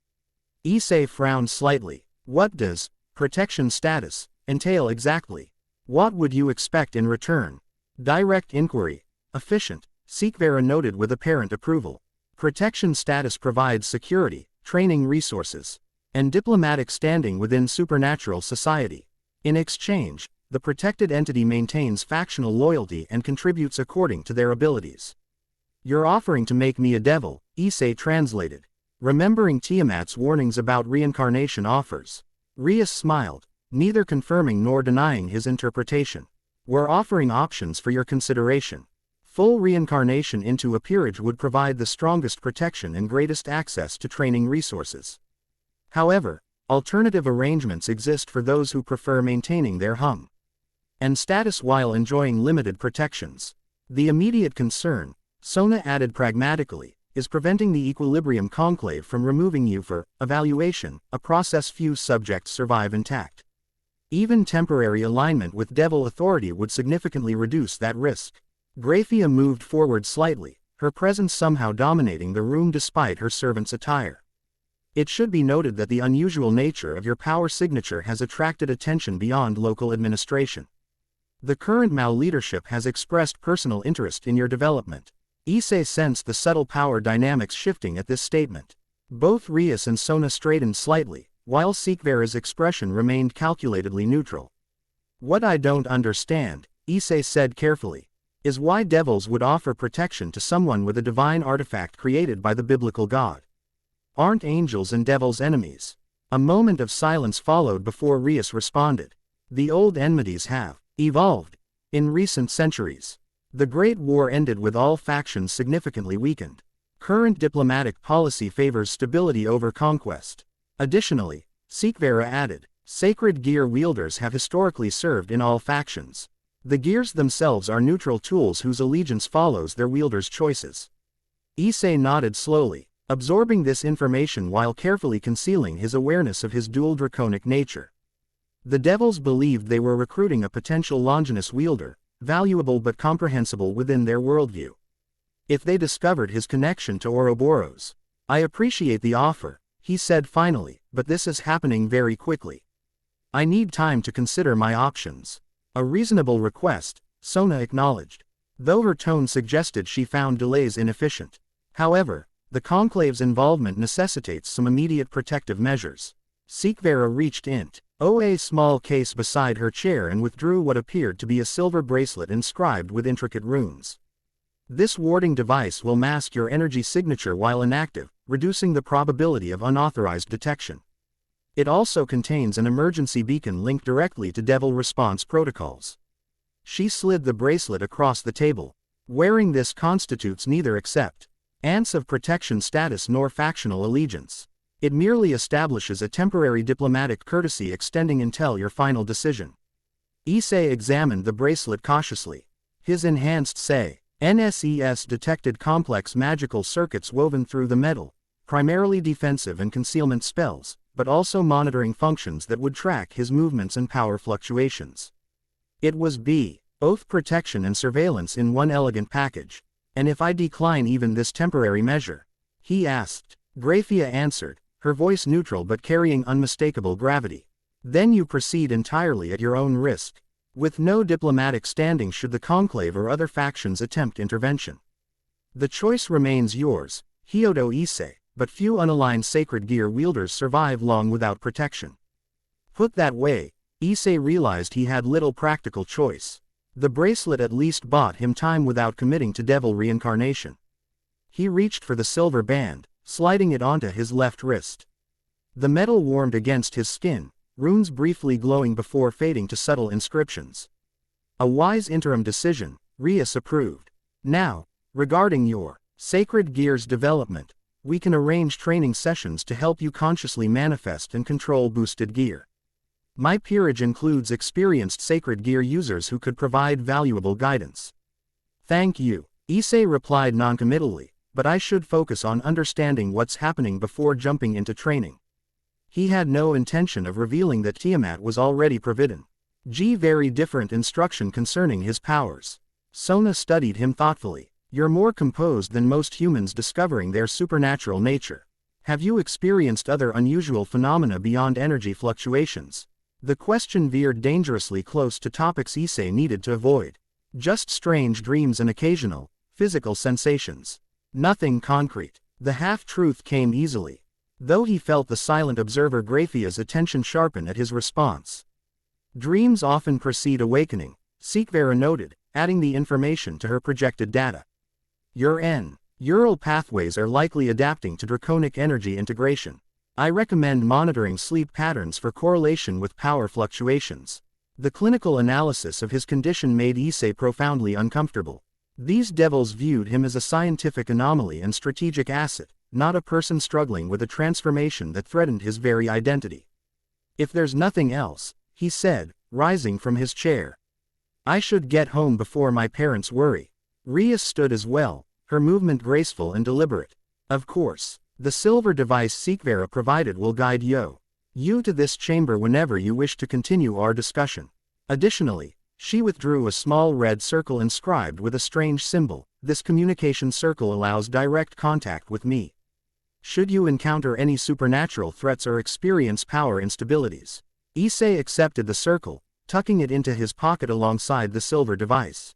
Issei frowned slightly. What does protection status entail exactly? What would you expect in return? Direct inquiry. Efficient, Sikvera noted with apparent approval. Protection status provides security, training resources, and diplomatic standing within supernatural society. In exchange, the protected entity maintains factional loyalty and contributes according to their abilities. You're offering to make me a devil, Issei translated. Remembering Tiamat's warnings about reincarnation offers. Rias smiled, neither confirming nor denying his interpretation. We're offering options for your consideration. Full reincarnation into a peerage would provide the strongest protection and greatest access to training resources. However, alternative arrangements exist for those who prefer maintaining their and status while enjoying limited protections. The immediate concern, Sona added pragmatically, is preventing the Equilibrium Conclave from removing you for evaluation, a process few subjects survive intact. Even temporary alignment with Devil authority would significantly reduce that risk. Graphia moved forward slightly, her presence somehow dominating the room despite her servant's attire. It should be noted that the unusual nature of your power signature has attracted attention beyond local administration. The current Mao leadership has expressed personal interest in your development. Issei sensed the subtle power dynamics shifting at this statement. Both Rias and Sona straightened slightly, while Sikvera's expression remained calculatedly neutral. What I don't understand, Issei said carefully, is why devils would offer protection to someone with a divine artifact created by the biblical God. Aren't angels and devils enemies? A moment of silence followed before Rias responded. The old enmities have evolved in recent centuries. The Great War ended with all factions significantly weakened. Current diplomatic policy favors stability over conquest. Additionally, Sikvera added, sacred gear wielders have historically served in all factions. The gears themselves are neutral tools whose allegiance follows their wielders' choices. Issei nodded slowly, absorbing this information while carefully concealing his awareness of his dual draconic nature. The devils believed they were recruiting a potential Longinus wielder, valuable but comprehensible within their worldview. If they discovered his connection to Ouroboros. I appreciate the offer, he said finally, but this is happening very quickly. I need time to consider my options. A reasonable request, Sona acknowledged, though her tone suggested she found delays inefficient. However, the conclave's involvement necessitates some immediate protective measures. Sikvera reached a small case beside her chair and withdrew what appeared to be a silver bracelet inscribed with intricate runes. This warding device will mask your energy signature while inactive, reducing the probability of unauthorized detection. It also contains an emergency beacon linked directly to devil response protocols. She slid the bracelet across the table. Wearing this constitutes neither accept ants of protection status nor factional allegiance. It merely establishes a temporary diplomatic courtesy extending until your final decision. Issei examined the bracelet cautiously. His enhanced NSES detected complex magical circuits woven through the metal, primarily defensive and concealment spells, but also monitoring functions that would track his movements and power fluctuations. It was both protection and surveillance in one elegant package. And if I decline even this temporary measure? He asked. Graphia answered, her voice neutral but carrying unmistakable gravity. Then you proceed entirely at your own risk, with no diplomatic standing should the conclave or other factions attempt intervention. The choice remains yours, Hyodo Issei, but few unaligned sacred gear wielders survive long without protection. Put that way, Issei realized he had little practical choice. The bracelet at least bought him time without committing to devil reincarnation. He reached for the silver band, sliding it onto his left wrist. The metal warmed against his skin, runes briefly glowing before fading to subtle inscriptions. A wise interim decision, Rias approved. Now, regarding your sacred gear's development, we can arrange training sessions to help you consciously manifest and control boosted gear. My peerage includes experienced sacred gear users who could provide valuable guidance. Thank you, Issei replied noncommittally, but I should focus on understanding what's happening before jumping into training. He had no intention of revealing that Tiamat was already providden. Very different instruction concerning his powers. Sona studied him thoughtfully. You're more composed than most humans discovering their supernatural nature. Have you experienced other unusual phenomena beyond energy fluctuations? The question veered dangerously close to topics Issei needed to avoid. Just strange dreams and occasional, physical sensations. Nothing concrete. The half-truth came easily. Though he felt the silent observer Graphia's attention sharpen at his response. Dreams often precede awakening, Sikvera noted, adding the information to her projected data. Your neural pathways are likely adapting to draconic energy integration. I recommend monitoring sleep patterns for correlation with power fluctuations. The clinical analysis of his condition made Issei profoundly uncomfortable. These devils viewed him as a scientific anomaly and strategic asset, not a person struggling with a transformation that threatened his very identity. If there's nothing else, he said, rising from his chair. I should get home before my parents worry. Rias stood as well, her movement graceful and deliberate. Of course. The silver device Sikvera provided will guide you to this chamber whenever you wish to continue our discussion. Additionally, she withdrew a small red circle inscribed with a strange symbol. This communication circle allows direct contact with me. Should you encounter any supernatural threats or experience power instabilities. Issei accepted the circle, tucking it into his pocket alongside the silver device.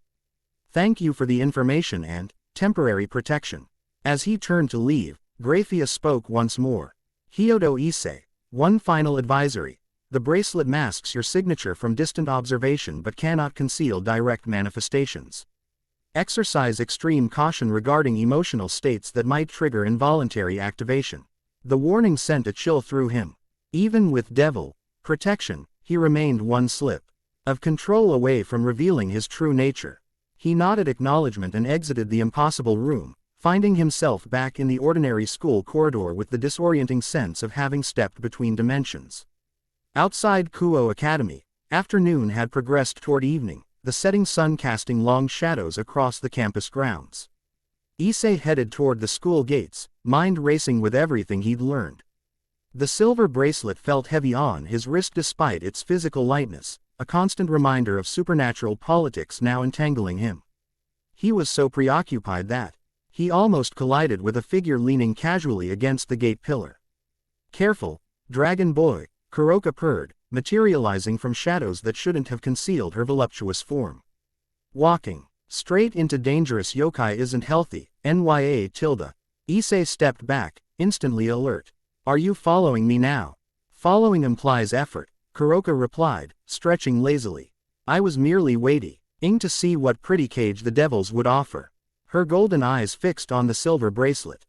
Thank you for the information and temporary protection. As he turned to leave, Graphia spoke once more. Hyodo Issei, one final advisory. The bracelet masks your signature from distant observation but cannot conceal direct manifestations. Exercise extreme caution regarding emotional states that might trigger involuntary activation. The warning sent a chill through him. Even with devil protection, he remained one slip of control away from revealing his true nature. He nodded acknowledgement and exited the impossible room, finding himself back in the ordinary school corridor with the disorienting sense of having stepped between dimensions. Outside Kuo Academy, afternoon had progressed toward evening, the setting sun casting long shadows across the campus grounds. Issei headed toward the school gates, mind racing with everything he'd learned. The silver bracelet felt heavy on his wrist despite its physical lightness, a constant reminder of supernatural politics now entangling him. He was so preoccupied that he almost collided with a figure leaning casually against the gate pillar. Careful, Dragon Boy, Kuroka purred, materializing from shadows that shouldn't have concealed her voluptuous form. Walking straight into dangerous yokai isn't healthy, Issei stepped back, instantly alert. Are you following me now? Following implies effort, Kuroka replied, stretching lazily. I was merely waiting to see what pretty cage the devils would offer. Her golden eyes fixed on the silver bracelet.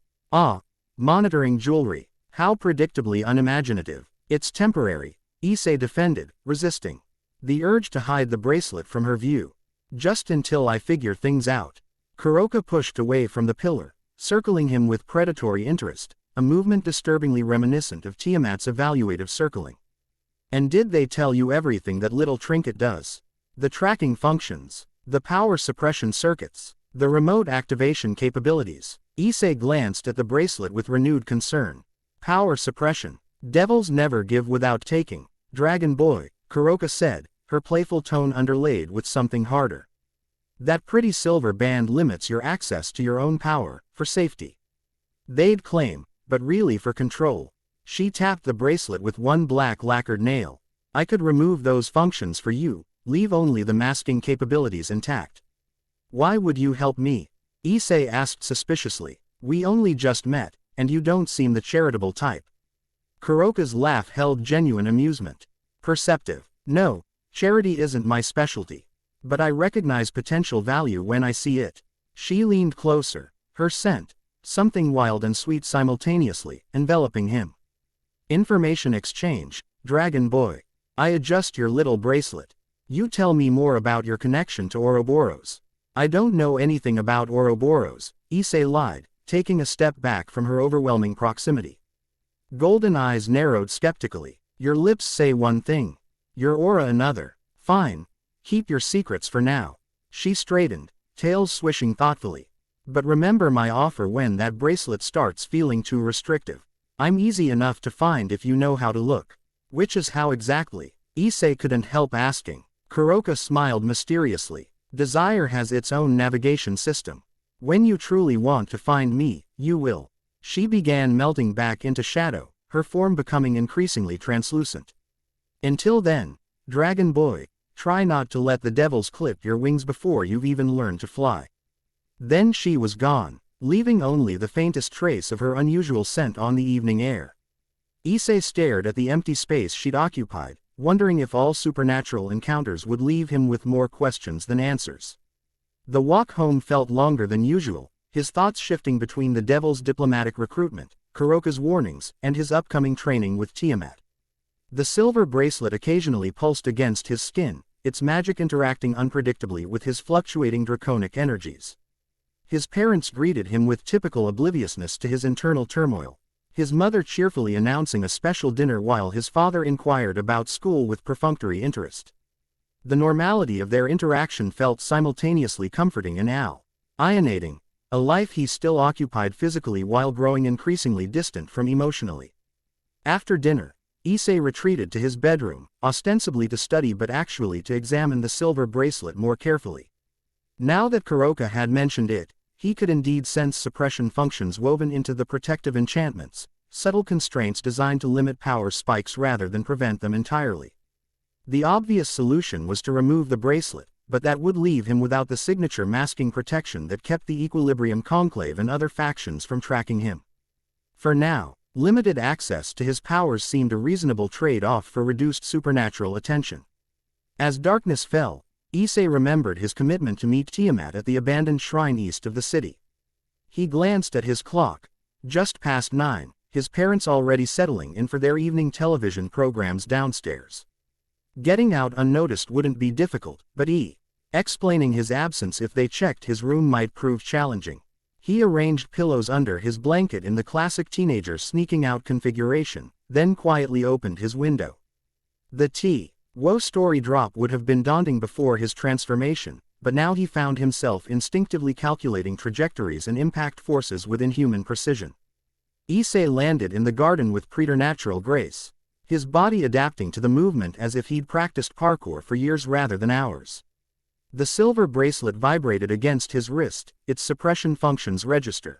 Monitoring jewelry. How predictably unimaginative. It's temporary, Issei defended, resisting the urge to hide the bracelet from her view. Just until I figure things out. Kuroka pushed away from the pillar, circling him with predatory interest. a movement disturbingly reminiscent of Tiamat's evaluative circling. And did they tell you everything that little trinket does? The tracking functions, the power suppression circuits, the remote activation capabilities. Issei glanced at the bracelet with renewed concern. Power suppression. Devils never give without taking, Dragon Boy, Kuroka said, her playful tone underlaid with something harder. That pretty silver band limits your access to your own power, for safety. They'd claim, but really for control. She tapped the bracelet with one black lacquered nail. I could remove those functions for you, leave only the masking capabilities intact. Why would you help me? Issei asked suspiciously. We only just met, and you don't seem the charitable type. Kuroka's laugh held genuine amusement. Perceptive. No, charity isn't my specialty. But I recognize potential value when I see it. She leaned closer, her scent, something wild and sweet simultaneously, enveloping him. Information exchange, Dragon Boy. I adjust your little bracelet. You tell me more about your connection to Ouroboros. I don't know anything about Ouroboros, Issei lied, taking a step back from her overwhelming proximity. Golden eyes narrowed skeptically. Your lips say one thing. Your aura another. Fine. Keep your secrets for now. She straightened, tails swishing thoughtfully. But remember my offer when that bracelet starts feeling too restrictive. I'm easy enough to find if you know how to look. Which is how exactly? Issei couldn't help asking. Kuroka smiled mysteriously. Desire has its own navigation system. When you truly want to find me, you will. She began melting back into shadow, her form becoming increasingly translucent. Until then, Dragon Boy, try not to let the devils clip your wings before you've even learned to fly. Then she was gone, leaving only the faintest trace of her unusual scent on the evening air. Issei stared at the empty space she'd occupied, wondering if all supernatural encounters would leave him with more questions than answers. The walk home felt longer than usual, his thoughts shifting between the devil's diplomatic recruitment, Kuroka's warnings, and his upcoming training with Tiamat. The silver bracelet occasionally pulsed against his skin, its magic interacting unpredictably with his fluctuating draconic energies. His parents greeted him with typical obliviousness to his internal turmoil, his mother cheerfully announcing a special dinner while his father inquired about school with perfunctory interest. The normality of their interaction felt simultaneously comforting and alienating, a life he still occupied physically while growing increasingly distant from emotionally. After dinner, Issei retreated to his bedroom, ostensibly to study but actually to examine the silver bracelet more carefully. Now that Kuroka had mentioned it, he could indeed sense suppression functions woven into the protective enchantments, subtle constraints designed to limit power spikes rather than prevent them entirely. The obvious solution was to remove the bracelet, but that would leave him without the signature masking protection that kept the Equilibrium Conclave and other factions from tracking him. For now, limited access to his powers seemed a reasonable trade-off for reduced supernatural attention. As darkness fell, Issei remembered his commitment to meet Tiamat at the abandoned shrine east of the city. He glanced at his clock. Just past 9, his parents already settling in for their evening television programs downstairs. Getting out unnoticed wouldn't be difficult, but explaining his absence if they checked his room might prove challenging. He arranged pillows under his blanket in the classic teenager sneaking out configuration, then quietly opened his window. The Woe story drop would have been daunting before his transformation, but now he found himself instinctively calculating trajectories and impact forces with inhuman precision. Issei landed in the garden with preternatural grace, his body adapting to the movement as if he'd practiced parkour for years rather than hours. The silver bracelet vibrated against his wrist, its suppression functions registering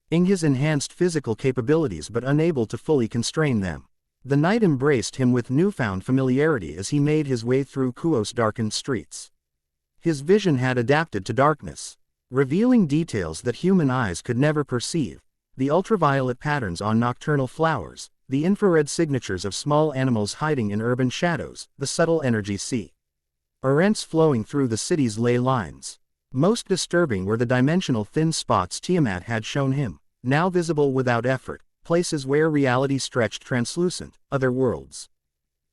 his enhanced physical capabilities but unable to fully constrain them. The night embraced him with newfound familiarity as he made his way through Kuos' darkened streets. His vision had adapted to darkness, revealing details that human eyes could never perceive, the ultraviolet patterns on nocturnal flowers, the infrared signatures of small animals hiding in urban shadows, the subtle energy currents flowing through the city's ley lines. Most disturbing were the dimensional thin spots Tiamat had shown him, now visible without effort, places where reality stretched translucent, other worlds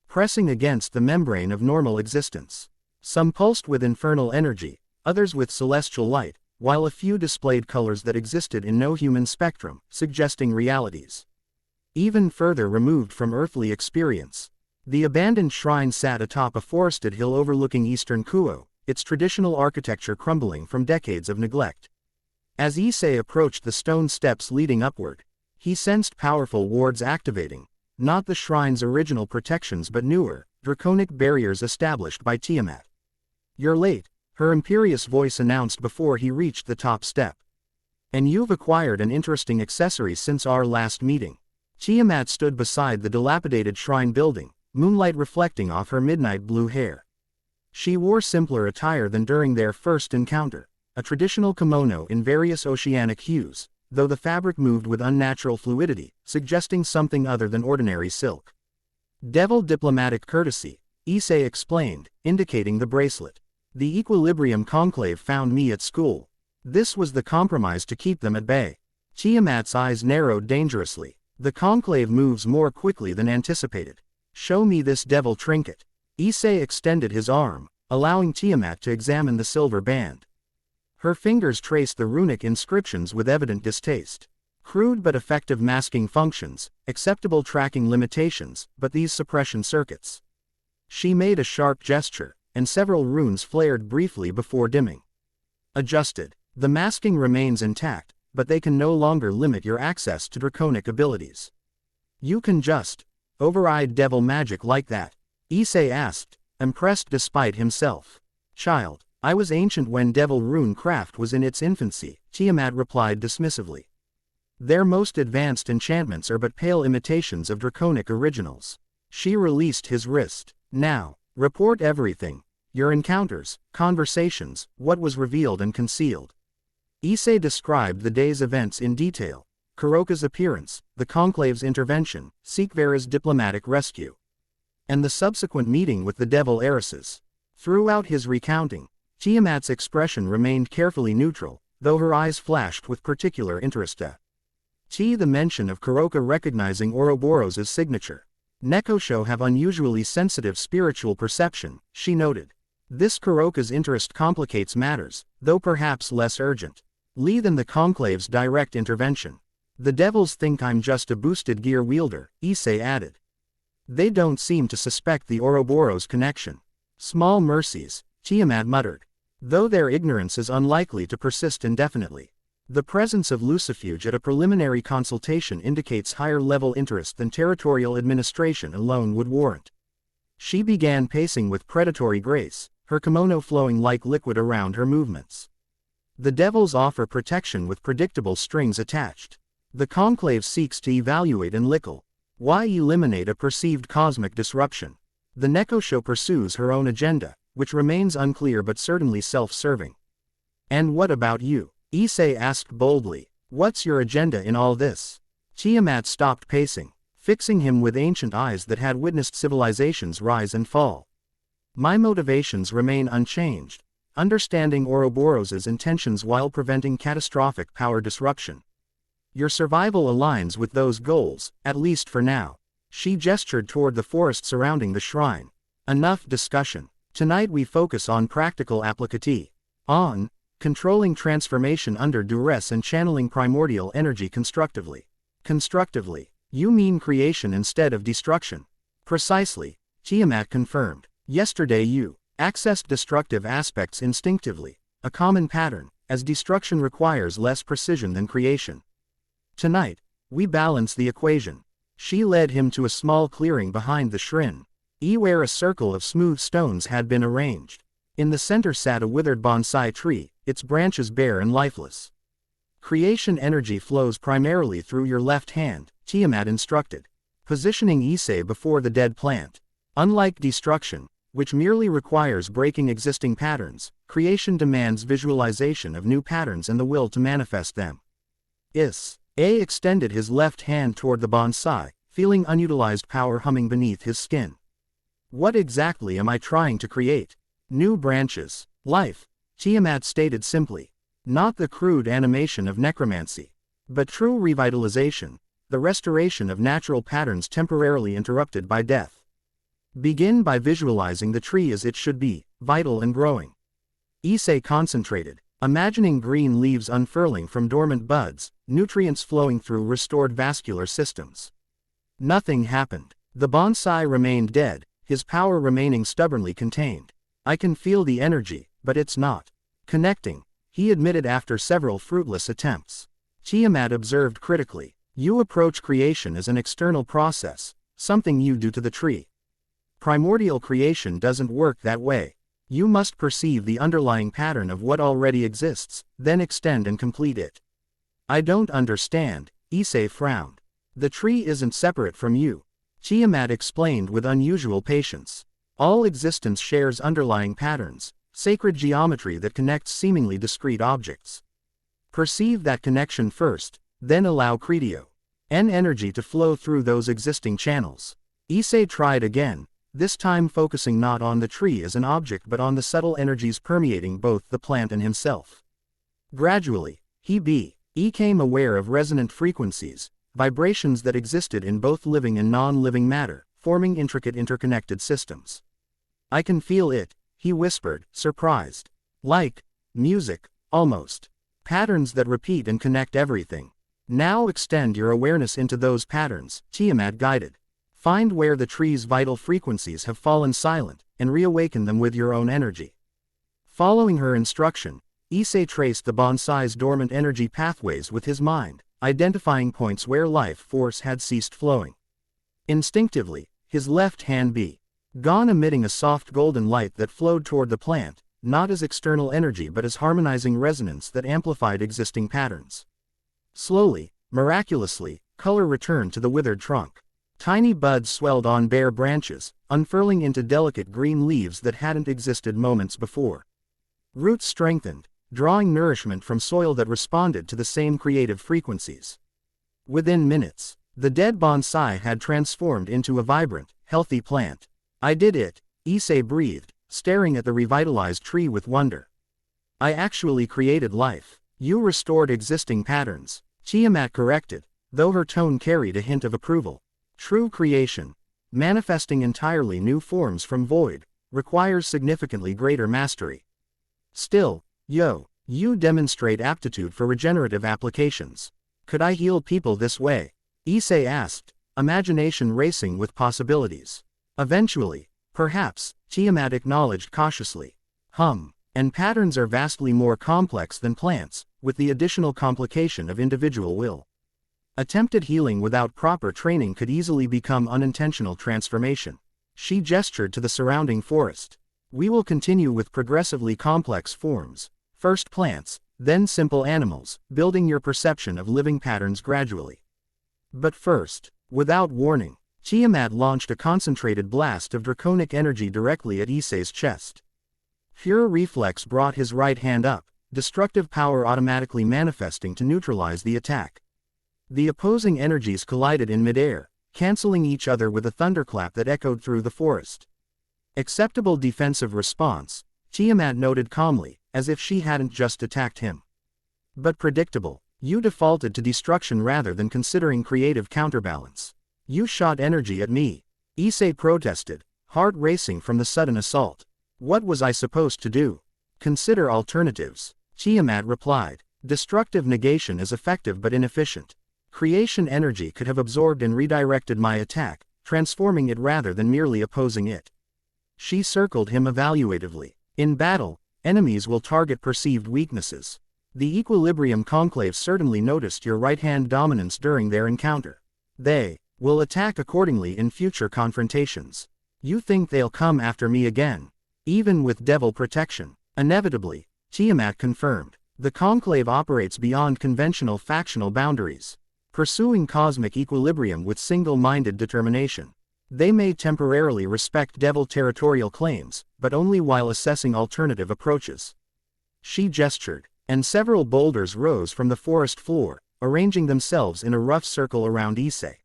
pressing against the membrane of normal existence. Some pulsed with infernal energy, others with celestial light, while a few displayed colors that existed in no human spectrum, suggesting realities even further removed from earthly experience. The abandoned shrine sat atop a forested hill overlooking eastern Kuo, its traditional architecture crumbling from decades of neglect. As Issei approached the stone steps leading upward, he sensed powerful wards activating, not the shrine's original protections but newer, draconic barriers established by Tiamat. "You're late," her imperious voice announced before he reached the top step. "And you've acquired an interesting accessory since our last meeting." Tiamat stood beside the dilapidated shrine building, moonlight reflecting off her midnight blue hair. She wore simpler attire than during their first encounter, a traditional kimono in various oceanic hues, though the fabric moved with unnatural fluidity, suggesting something other than ordinary silk. "Devil diplomatic courtesy," Issei explained, indicating the bracelet. "The Equilibrium Conclave found me at school. This was the compromise to keep them at bay." Tiamat's eyes narrowed dangerously. "The Conclave moves more quickly than anticipated. Show me this devil trinket." Issei extended his arm, allowing Tiamat to examine the silver band. Her fingers traced the runic inscriptions with evident distaste. Crude but effective masking functions, acceptable tracking limitations, but these suppression circuits. She made a sharp gesture, and several runes flared briefly before dimming. Adjusted. The masking remains intact, but they can no longer limit your access to draconic abilities. "You can just override devil magic like that?" Issei asked, impressed despite himself. "Child, I was ancient when devil rune craft was in its infancy," Tiamat replied dismissively. "Their most advanced enchantments are but pale imitations of draconic originals." She released his wrist. "Now, report everything. Your encounters, conversations, what was revealed and concealed." Issei described the day's events in detail: Kuroka's appearance, the Conclave's intervention, Seekvera's diplomatic rescue, and the subsequent meeting with the devil heiresses. Throughout his recounting, Tiamat's expression remained carefully neutral, though her eyes flashed with particular interest. The mention of Kuroka recognizing Ouroboros' signature. "Nekosho have unusually sensitive spiritual perception," she noted. "This Kuroka's interest complicates matters, though perhaps less urgent than the Conclave's direct intervention." "The devils think I'm just a boosted gear wielder," Issei added. "They don't seem to suspect the Ouroboros connection." "Small mercies," Tiamat muttered. "Though their ignorance is unlikely to persist indefinitely. The presence of Lucifuge at a preliminary consultation indicates higher-level interest than territorial administration alone would warrant." She began pacing with predatory grace, her kimono flowing like liquid around her movements. "The devils offer protection with predictable strings attached. The Conclave seeks to evaluate and lickle. Why eliminate a perceived cosmic disruption? The Nekosho pursues her own agenda, which remains unclear but certainly self-serving." "And what about you?" Issei asked boldly. "What's your agenda in all this?" Tiamat stopped pacing, fixing him with ancient eyes that had witnessed civilizations rise and fall. "My motivations remain unchanged: understanding Ouroboros' intentions while preventing catastrophic power disruption. Your survival aligns with those goals, at least for now." She gestured toward the forest surrounding the shrine. "Enough discussion. Tonight we focus on practical applicativity. On controlling transformation under duress and channeling primordial energy constructively." "Constructively? You mean creation instead of destruction?" "Precisely," Tiamat confirmed. "Yesterday you accessed destructive aspects instinctively, a common pattern, as destruction requires less precision than creation. Tonight, we balance the equation." She led him to a small clearing behind the shrine, where a circle of smooth stones had been arranged. In the center sat a withered bonsai tree, its branches bare and lifeless. "Creation energy flows primarily through your left hand," Tiamat instructed, positioning Issei before the dead plant. "Unlike destruction, which merely requires breaking existing patterns, creation demands visualization of new patterns and the will to manifest them." Issei extended his left hand toward the bonsai, feeling unutilized power humming beneath his skin. "What exactly am I trying to create?" "New branches. Life," Tiamat stated simply. "Not the crude animation of necromancy, but true revitalization, the restoration of natural patterns temporarily interrupted by death. Begin by visualizing the tree as it should be, vital and growing." Issei concentrated, imagining green leaves unfurling from dormant buds, nutrients flowing through restored vascular systems. Nothing happened. The bonsai remained dead, his power remaining stubbornly contained. I can feel the energy, but it's not connecting, he admitted after several fruitless attempts. Tiamat observed critically. You approach creation as an external process, something you do to the tree. Primordial creation doesn't work that way. You must perceive the underlying pattern of what already exists, then extend and complete it. I don't understand, Issei frowned. The tree isn't separate from you. Tiamat explained with unusual patience. All existence shares underlying patterns, sacred geometry that connects seemingly discrete objects. Perceive that connection first, then allow Cretio and energy to flow through those existing channels. Issei tried again, this time focusing not on the tree as an object but on the subtle energies permeating both the plant and himself. Gradually, he became aware of resonant frequencies, vibrations that existed in both living and non-living matter, forming intricate interconnected systems. I can feel it, he whispered, surprised. Like music, almost. Patterns that repeat and connect everything. Now extend your awareness into those patterns, Tiamat guided. Find where the tree's vital frequencies have fallen silent, and reawaken them with your own energy. Following her instruction, Issei traced the bonsai's dormant energy pathways with his mind, identifying points where life force had ceased flowing. Instinctively, his left hand began emitting a soft golden light that flowed toward the plant, not as external energy but as harmonizing resonance that amplified existing patterns. Slowly, miraculously, color returned to the withered trunk. Tiny buds swelled on bare branches, unfurling into delicate green leaves that hadn't existed moments before. Roots strengthened, drawing nourishment from soil that responded to the same creative frequencies. Within minutes, the dead bonsai had transformed into a vibrant, healthy plant. I did it, Issei breathed, staring at the revitalized tree with wonder. I actually created life. You restored existing patterns, Tiamat corrected, though her tone carried a hint of approval. True creation, manifesting entirely new forms from void, requires significantly greater mastery. Still, you demonstrate aptitude for regenerative applications. Could I heal people this way? Issei asked, imagination racing with possibilities. Eventually, perhaps, Tiamat acknowledged cautiously. And patterns are vastly more complex than plants, with the additional complication of individual will. Attempted healing without proper training could easily become unintentional transformation. She gestured to the surrounding forest. We will continue with progressively complex forms, first plants, then simple animals, building your perception of living patterns gradually. But first, without warning, Tiamat launched a concentrated blast of draconic energy directly at Issei's chest. Pure reflex brought his right hand up, destructive power automatically manifesting to neutralize the attack. The opposing energies collided in midair, canceling each other with a thunderclap that echoed through the forest. Acceptable defensive response, Tiamat noted calmly, as if she hadn't just attacked him. But predictable, you defaulted to destruction rather than considering creative counterbalance. You shot energy at me, Issei protested, heart racing from the sudden assault. What was I supposed to do? Consider alternatives, Tiamat replied. Destructive negation is effective but inefficient. Creation energy could have absorbed and redirected my attack, transforming it rather than merely opposing it. She circled him evaluatively. In battle, enemies will target perceived weaknesses. The Equilibrium Conclave certainly noticed your right-hand dominance during their encounter. They will attack accordingly in future confrontations. You think they'll come after me again? Even with devil protection? Inevitably, Tiamat confirmed. The Conclave operates beyond conventional factional boundaries, pursuing cosmic equilibrium with single-minded determination. They may temporarily respect devil territorial claims, but only while assessing alternative approaches. She gestured, and several boulders rose from the forest floor, arranging themselves in a rough circle around Issei.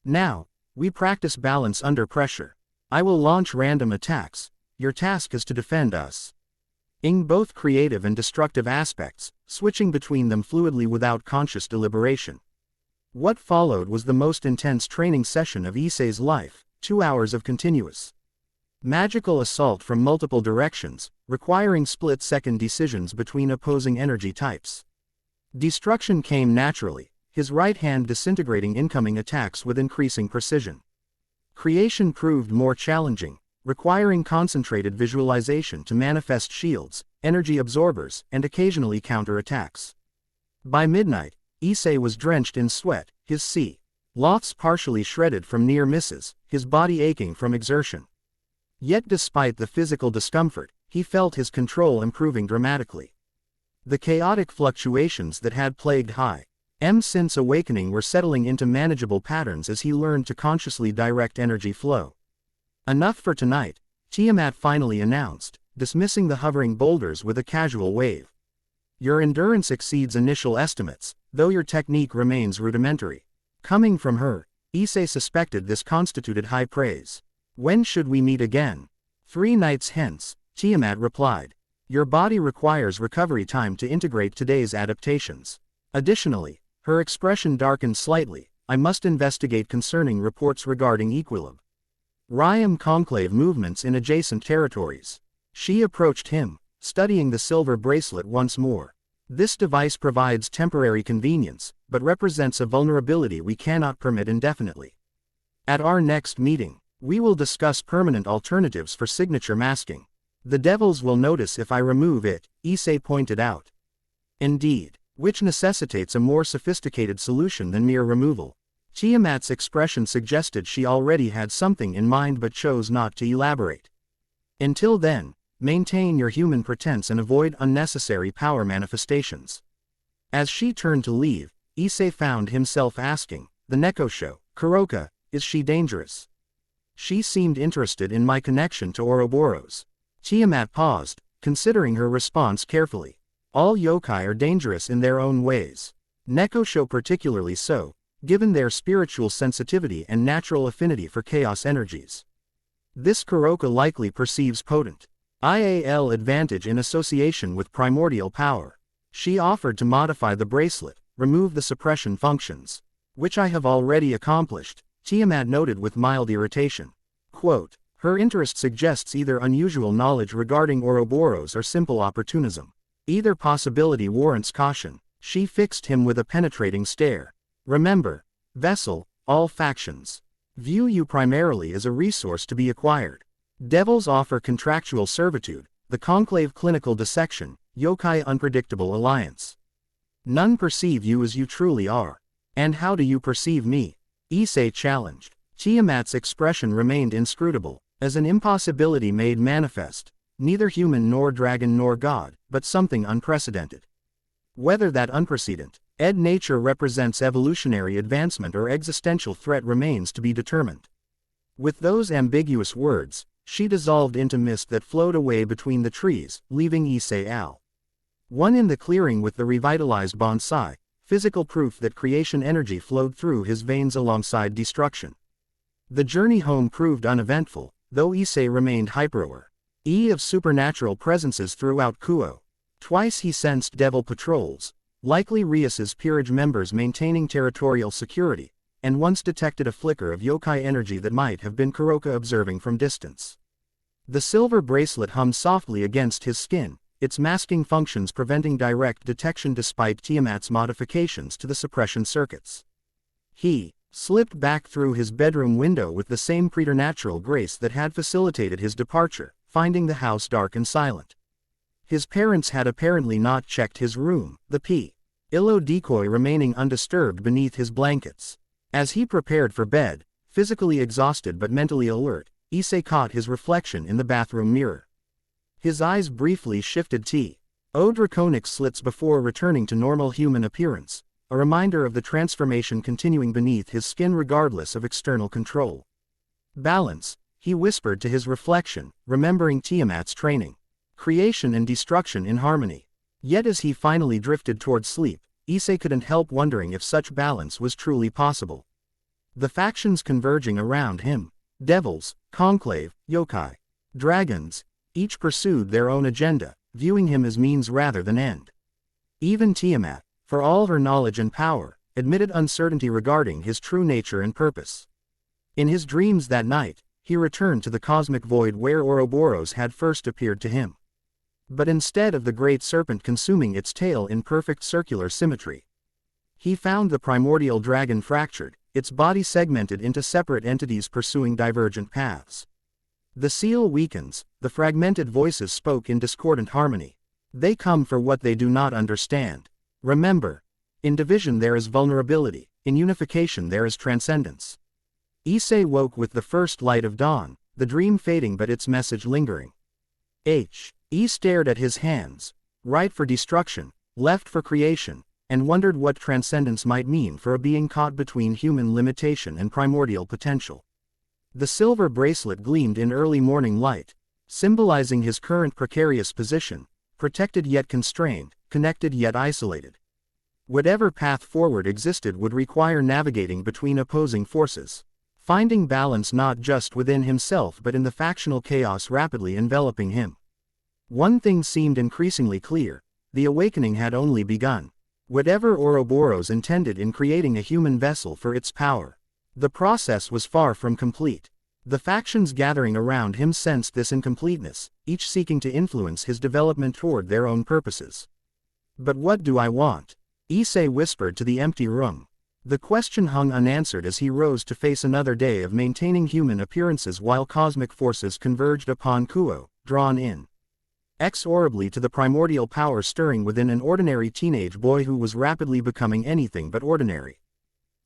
Now, we practice balance under pressure. I will launch random attacks. Your task is to defend us. In both creative and destructive aspects, switching between them fluidly without conscious deliberation. What followed was the most intense training session of Issei's life, 2 hours of continuous Magical assault from multiple directions, requiring split-second decisions between opposing energy types. Destruction came naturally, his right hand disintegrating incoming attacks with increasing precision. Creation proved more challenging, requiring concentrated visualization to manifest shields, energy absorbers, and occasionally counter-attacks. By midnight, Issei was drenched in sweat, his loths partially shredded from near misses, his body aching from exertion. Yet despite the physical discomfort, he felt his control improving dramatically. The chaotic fluctuations that had plagued since awakening were settling into manageable patterns as he learned to consciously direct energy flow. Enough for tonight, Tiamat finally announced, dismissing the hovering boulders with a casual wave. Your endurance exceeds initial estimates, though your technique remains rudimentary. Coming from her, Issei suspected this constituted high praise. When should we meet again? 3 nights hence, Tiamat replied. Your body requires recovery time to integrate today's adaptations. Additionally, her expression darkened slightly. I must investigate concerning reports regarding Equilibrium conclave movements in adjacent territories. She approached him, studying the silver bracelet once more. This device provides temporary convenience, but represents a vulnerability we cannot permit indefinitely. At our next meeting, we will discuss permanent alternatives for signature masking. The devils will notice if I remove it, Issei pointed out. Indeed, which necessitates a more sophisticated solution than mere removal. Tiamat's expression suggested she already had something in mind but chose not to elaborate. Until then, maintain your human pretense and avoid unnecessary power manifestations. As she turned to leave, Issei found himself asking, the Nekosho, Kuroka, is she dangerous? She seemed interested in my connection to Ouroboros. Tiamat paused, considering her response carefully. All yokai are dangerous in their own ways. Nekosho particularly so, given their spiritual sensitivity and natural affinity for chaos energies. This Kuroka likely perceives potent IAL advantage in association with primordial power. She offered to modify the bracelet, remove the suppression functions. Which I have already accomplished, Tiamat noted with mild irritation. Quote, her interest suggests either unusual knowledge regarding Ouroboros or simple opportunism. Either possibility warrants caution. She fixed him with a penetrating stare. Remember, vessel, all factions view you primarily as a resource to be acquired. Devils offer contractual servitude, the conclave clinical dissection, yokai unpredictable alliance. None perceive you as you truly are. And how do you perceive me? Issei challenged. Tiamat's expression remained inscrutable, as an impossibility made manifest, neither human nor dragon nor god, but something unprecedented. Whether that unprecedented nature represents evolutionary advancement or existential threat remains to be determined. With those ambiguous words, she dissolved into mist that flowed away between the trees, leaving Issei one in the clearing with the revitalized bonsai, physical proof that creation energy flowed through his veins alongside destruction. The journey home proved uneventful, though Issei remained hyperaware of supernatural presences throughout Kuo. Twice he sensed devil patrols, likely Rias's peerage members maintaining territorial security, and once detected a flicker of yokai energy that might have been Kuroka observing from distance. The silver bracelet hummed softly against his skin, its masking functions preventing direct detection despite Tiamat's modifications to the suppression circuits. He slipped back through his bedroom window with the same preternatural grace that had facilitated his departure, finding the house dark and silent. His parents had apparently not checked his room, the pillow decoy remaining undisturbed beneath his blankets. As he prepared for bed, physically exhausted but mentally alert, Issei caught his reflection in the bathroom mirror. His eyes briefly shifted draconic slits before returning to normal human appearance, a reminder of the transformation continuing beneath his skin regardless of external control. Balance, he whispered to his reflection, remembering Tiamat's training. Creation and destruction in harmony. Yet as he finally drifted toward sleep, Issei couldn't help wondering if such balance was truly possible. The factions converging around him, devils, conclave, yokai, dragons, each pursued their own agenda, viewing him as means rather than end. Even Tiamat, for all her knowledge and power, admitted uncertainty regarding his true nature and purpose. In his dreams that night, he returned to the cosmic void where Ouroboros had first appeared to him. But instead of the great serpent consuming its tail in perfect circular symmetry, he found the primordial dragon fractured, its body segmented into separate entities pursuing divergent paths. The seal weakens, the fragmented voices spoke in discordant harmony. They come for what they do not understand. Remember, in division there is vulnerability, in unification there is transcendence. Issei woke with the first light of dawn, the dream fading but its message lingering. He stared at his hands, right for destruction, left for creation, and wondered what transcendence might mean for a being caught between human limitation and primordial potential. The silver bracelet gleamed in early morning light, symbolizing his current precarious position, protected yet constrained, connected yet isolated. Whatever path forward existed would require navigating between opposing forces, finding balance not just within himself but in the factional chaos rapidly enveloping him. One thing seemed increasingly clear: the awakening had only begun. Whatever Ouroboros intended in creating a human vessel for its power, the process was far from complete. The factions gathering around him sensed this incompleteness, each seeking to influence his development toward their own purposes. But what do I want? Issei whispered to the empty room. The question hung unanswered as he rose to face another day of maintaining human appearances while cosmic forces converged upon Kuo, drawn in inexorably to the primordial power stirring within an ordinary teenage boy who was rapidly becoming anything but ordinary.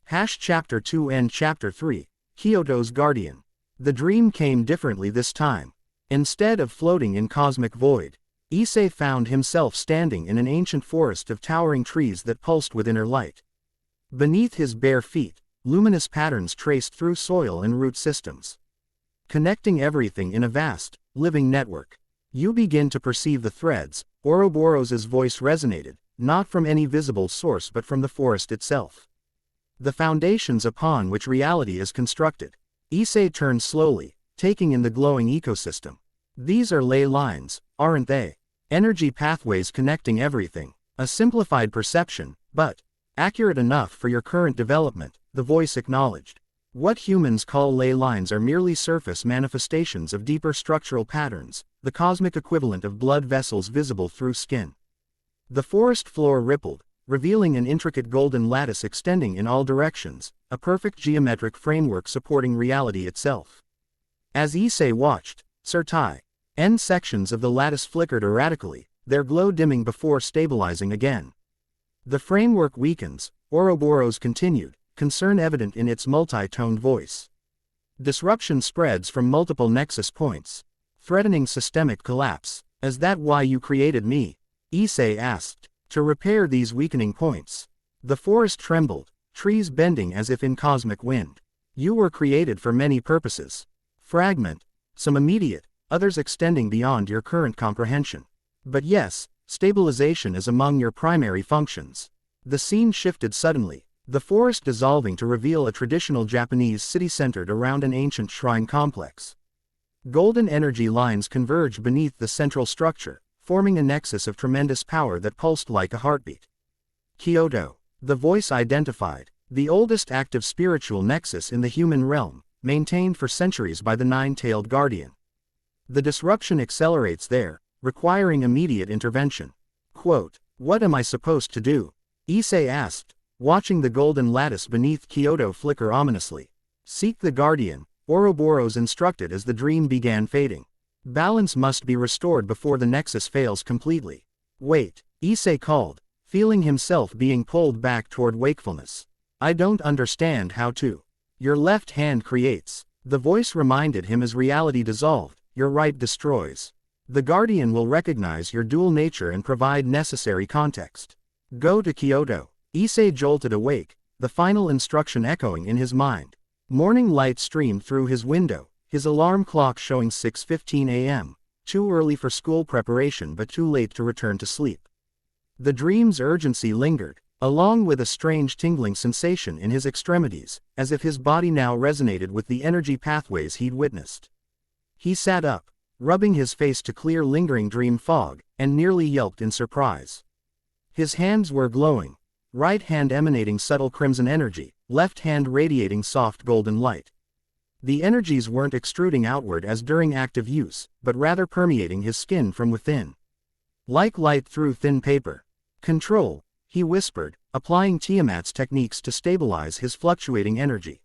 Chapter 2 and Chapter 3, Kyoto's Guardian. The dream came differently this time. Instead of floating in cosmic void, Issei found himself standing in an ancient forest of towering trees that pulsed with inner light. Beneath his bare feet, luminous patterns traced through soil and root systems, connecting everything in a vast, living network. You begin to perceive the threads, Ouroboros' voice resonated, not from any visible source but from the forest itself. The foundations upon which reality is constructed. Issei turned slowly, taking in the glowing ecosystem. These are ley lines, aren't they? Energy pathways connecting everything. A simplified perception, but accurate enough for your current development, the voice acknowledged. What humans call ley lines are merely surface manifestations of deeper structural patterns, the cosmic equivalent of blood vessels visible through skin. The forest floor rippled, revealing an intricate golden lattice extending in all directions, a perfect geometric framework supporting reality itself. As Issei watched, certain sections of the lattice flickered erratically, their glow dimming before stabilizing again. The framework weakens, Ouroboros continued, concern evident in its multi-toned voice. Disruption spreads from multiple nexus points, threatening systemic collapse. Is that why you created me? Issei asked. To repair these weakening points. The forest trembled, trees bending as if in cosmic wind. You were created for many purposes. Fragment, some immediate, others extending beyond your current comprehension. But yes, stabilization is among your primary functions. The scene shifted suddenly, the forest dissolving to reveal a traditional Japanese city centered around an ancient shrine complex. Golden energy lines converged beneath the central structure, forming a nexus of tremendous power that pulsed like a heartbeat. Kyoto, the voice identified, the oldest active spiritual nexus in the human realm, maintained for centuries by the nine-tailed guardian. The disruption accelerates there, requiring immediate intervention. Quote, "What am I supposed to do?" Issei asked, watching the golden lattice beneath Kyoto flicker ominously. "Seek the guardian," Ouroboros instructed as the dream began fading. "Balance must be restored before the nexus fails completely." "Wait," Issei called, feeling himself being pulled back toward wakefulness. "I don't understand how to." "Your left hand creates," the voice reminded him as reality dissolved, "your right destroys. The guardian will recognize your dual nature and provide necessary context. Go to Kyoto." Issei jolted awake, the final instruction echoing in his mind. Morning light streamed through his window, his alarm clock showing 6:15 a.m., too early for school preparation but too late to return to sleep. The dream's urgency lingered, along with a strange tingling sensation in his extremities, as if his body now resonated with the energy pathways he'd witnessed. He sat up, rubbing his face to clear lingering dream fog, and nearly yelped in surprise. His hands were glowing, right hand emanating subtle crimson energy, left hand radiating soft golden light. The energies weren't extruding outward as during active use, but rather permeating his skin from within. Like light through thin paper. Control, he whispered, applying Tiamat's techniques to stabilize his fluctuating energy.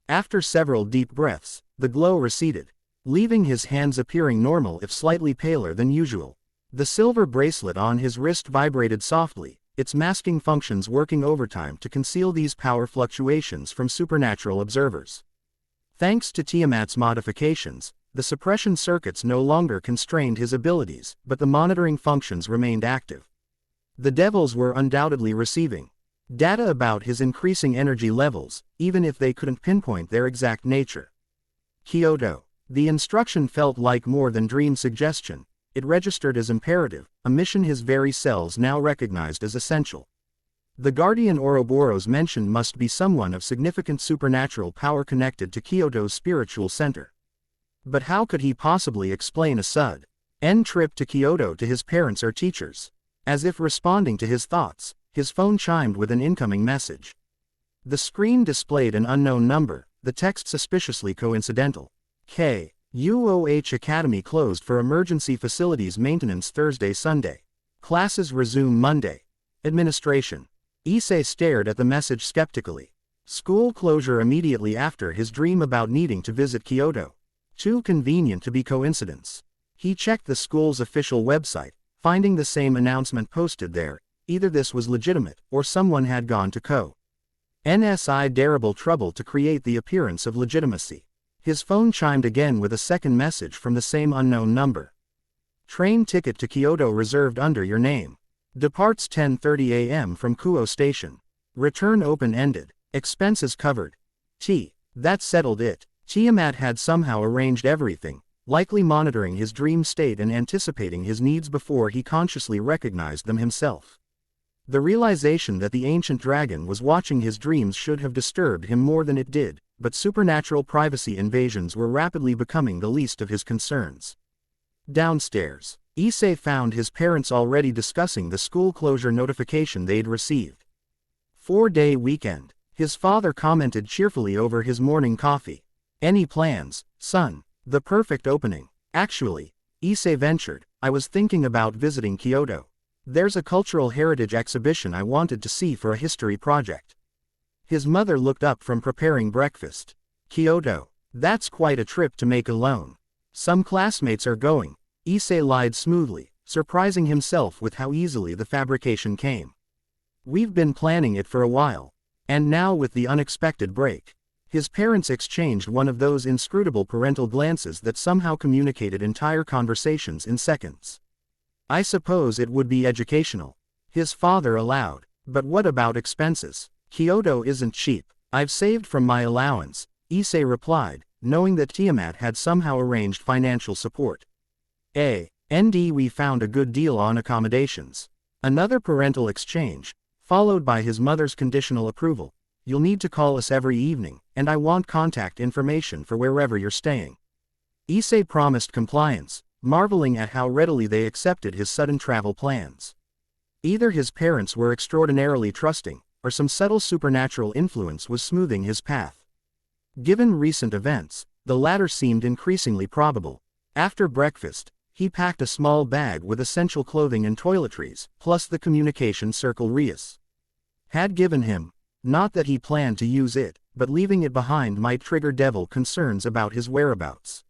After several deep breaths, the glow receded, leaving his hands appearing normal if slightly paler than usual. The silver bracelet on his wrist vibrated softly, its masking functions working overtime to conceal these power fluctuations from supernatural observers. Thanks to Tiamat's modifications, the suppression circuits no longer constrained his abilities, but the monitoring functions remained active. The devils were undoubtedly receiving data about his increasing energy levels, even if they couldn't pinpoint their exact nature. Kyoto. The instruction felt like more than dream suggestion. It registered as imperative, a mission his very cells now recognized as essential. The guardian Ouroboros mentioned must be someone of significant supernatural power connected to Kyoto's spiritual center. But how could he possibly explain a sudden trip to Kyoto to his parents or teachers? As if responding to his thoughts, his phone chimed with an incoming message. The screen displayed an unknown number, the text suspiciously coincidental. KUOH Academy closed for emergency facilities maintenance Thursday-Sunday. Classes resume Monday. Administration. Issei stared at the message skeptically. School closure immediately after his dream about needing to visit Kyoto. Too convenient to be coincidence. He checked the school's official website, finding the same announcement posted there. Either this was legitimate, or someone had gone to NSI terrible trouble to create the appearance of legitimacy. His phone chimed again with a second message from the same unknown number. Train ticket to Kyoto reserved under your name. Departs 10:30 a.m. from Kuo Station. Return open-ended. Expenses covered. That settled it. Tiamat had somehow arranged everything, likely monitoring his dream state and anticipating his needs before he consciously recognized them himself. The realization that the ancient dragon was watching his dreams should have disturbed him more than it did, but supernatural privacy invasions were rapidly becoming the least of his concerns. Downstairs, Issei found his parents already discussing the school closure notification they'd received. 4-day weekend, his father commented cheerfully over his morning coffee. Any plans, son? The perfect opening. Actually, Issei ventured, I was thinking about visiting Kyoto. There's a cultural heritage exhibition I wanted to see for a history project. His mother looked up from preparing breakfast. Kyoto. That's quite a trip to make alone. Some classmates are going. Issei lied smoothly, surprising himself with how easily the fabrication came. We've been planning it for a while. And now with the unexpected break. His parents exchanged one of those inscrutable parental glances that somehow communicated entire conversations in seconds. I suppose it would be educational. His father allowed. But what about expenses? Kyoto isn't cheap. I've saved from my allowance, Issei replied, knowing that Tiamat had somehow arranged financial support. We found a good deal on accommodations. Another parental exchange, followed by his mother's conditional approval. You'll need to call us every evening, and I want contact information for wherever you're staying. Issei promised compliance, marveling at how readily they accepted his sudden travel plans. Either his parents were extraordinarily trusting, or some subtle supernatural influence was smoothing his path. Given recent events, the latter seemed increasingly probable. After breakfast, he packed a small bag with essential clothing and toiletries, plus the communication circle Rias had given him. Not that he planned to use it, but leaving it behind might trigger devil concerns about his whereabouts.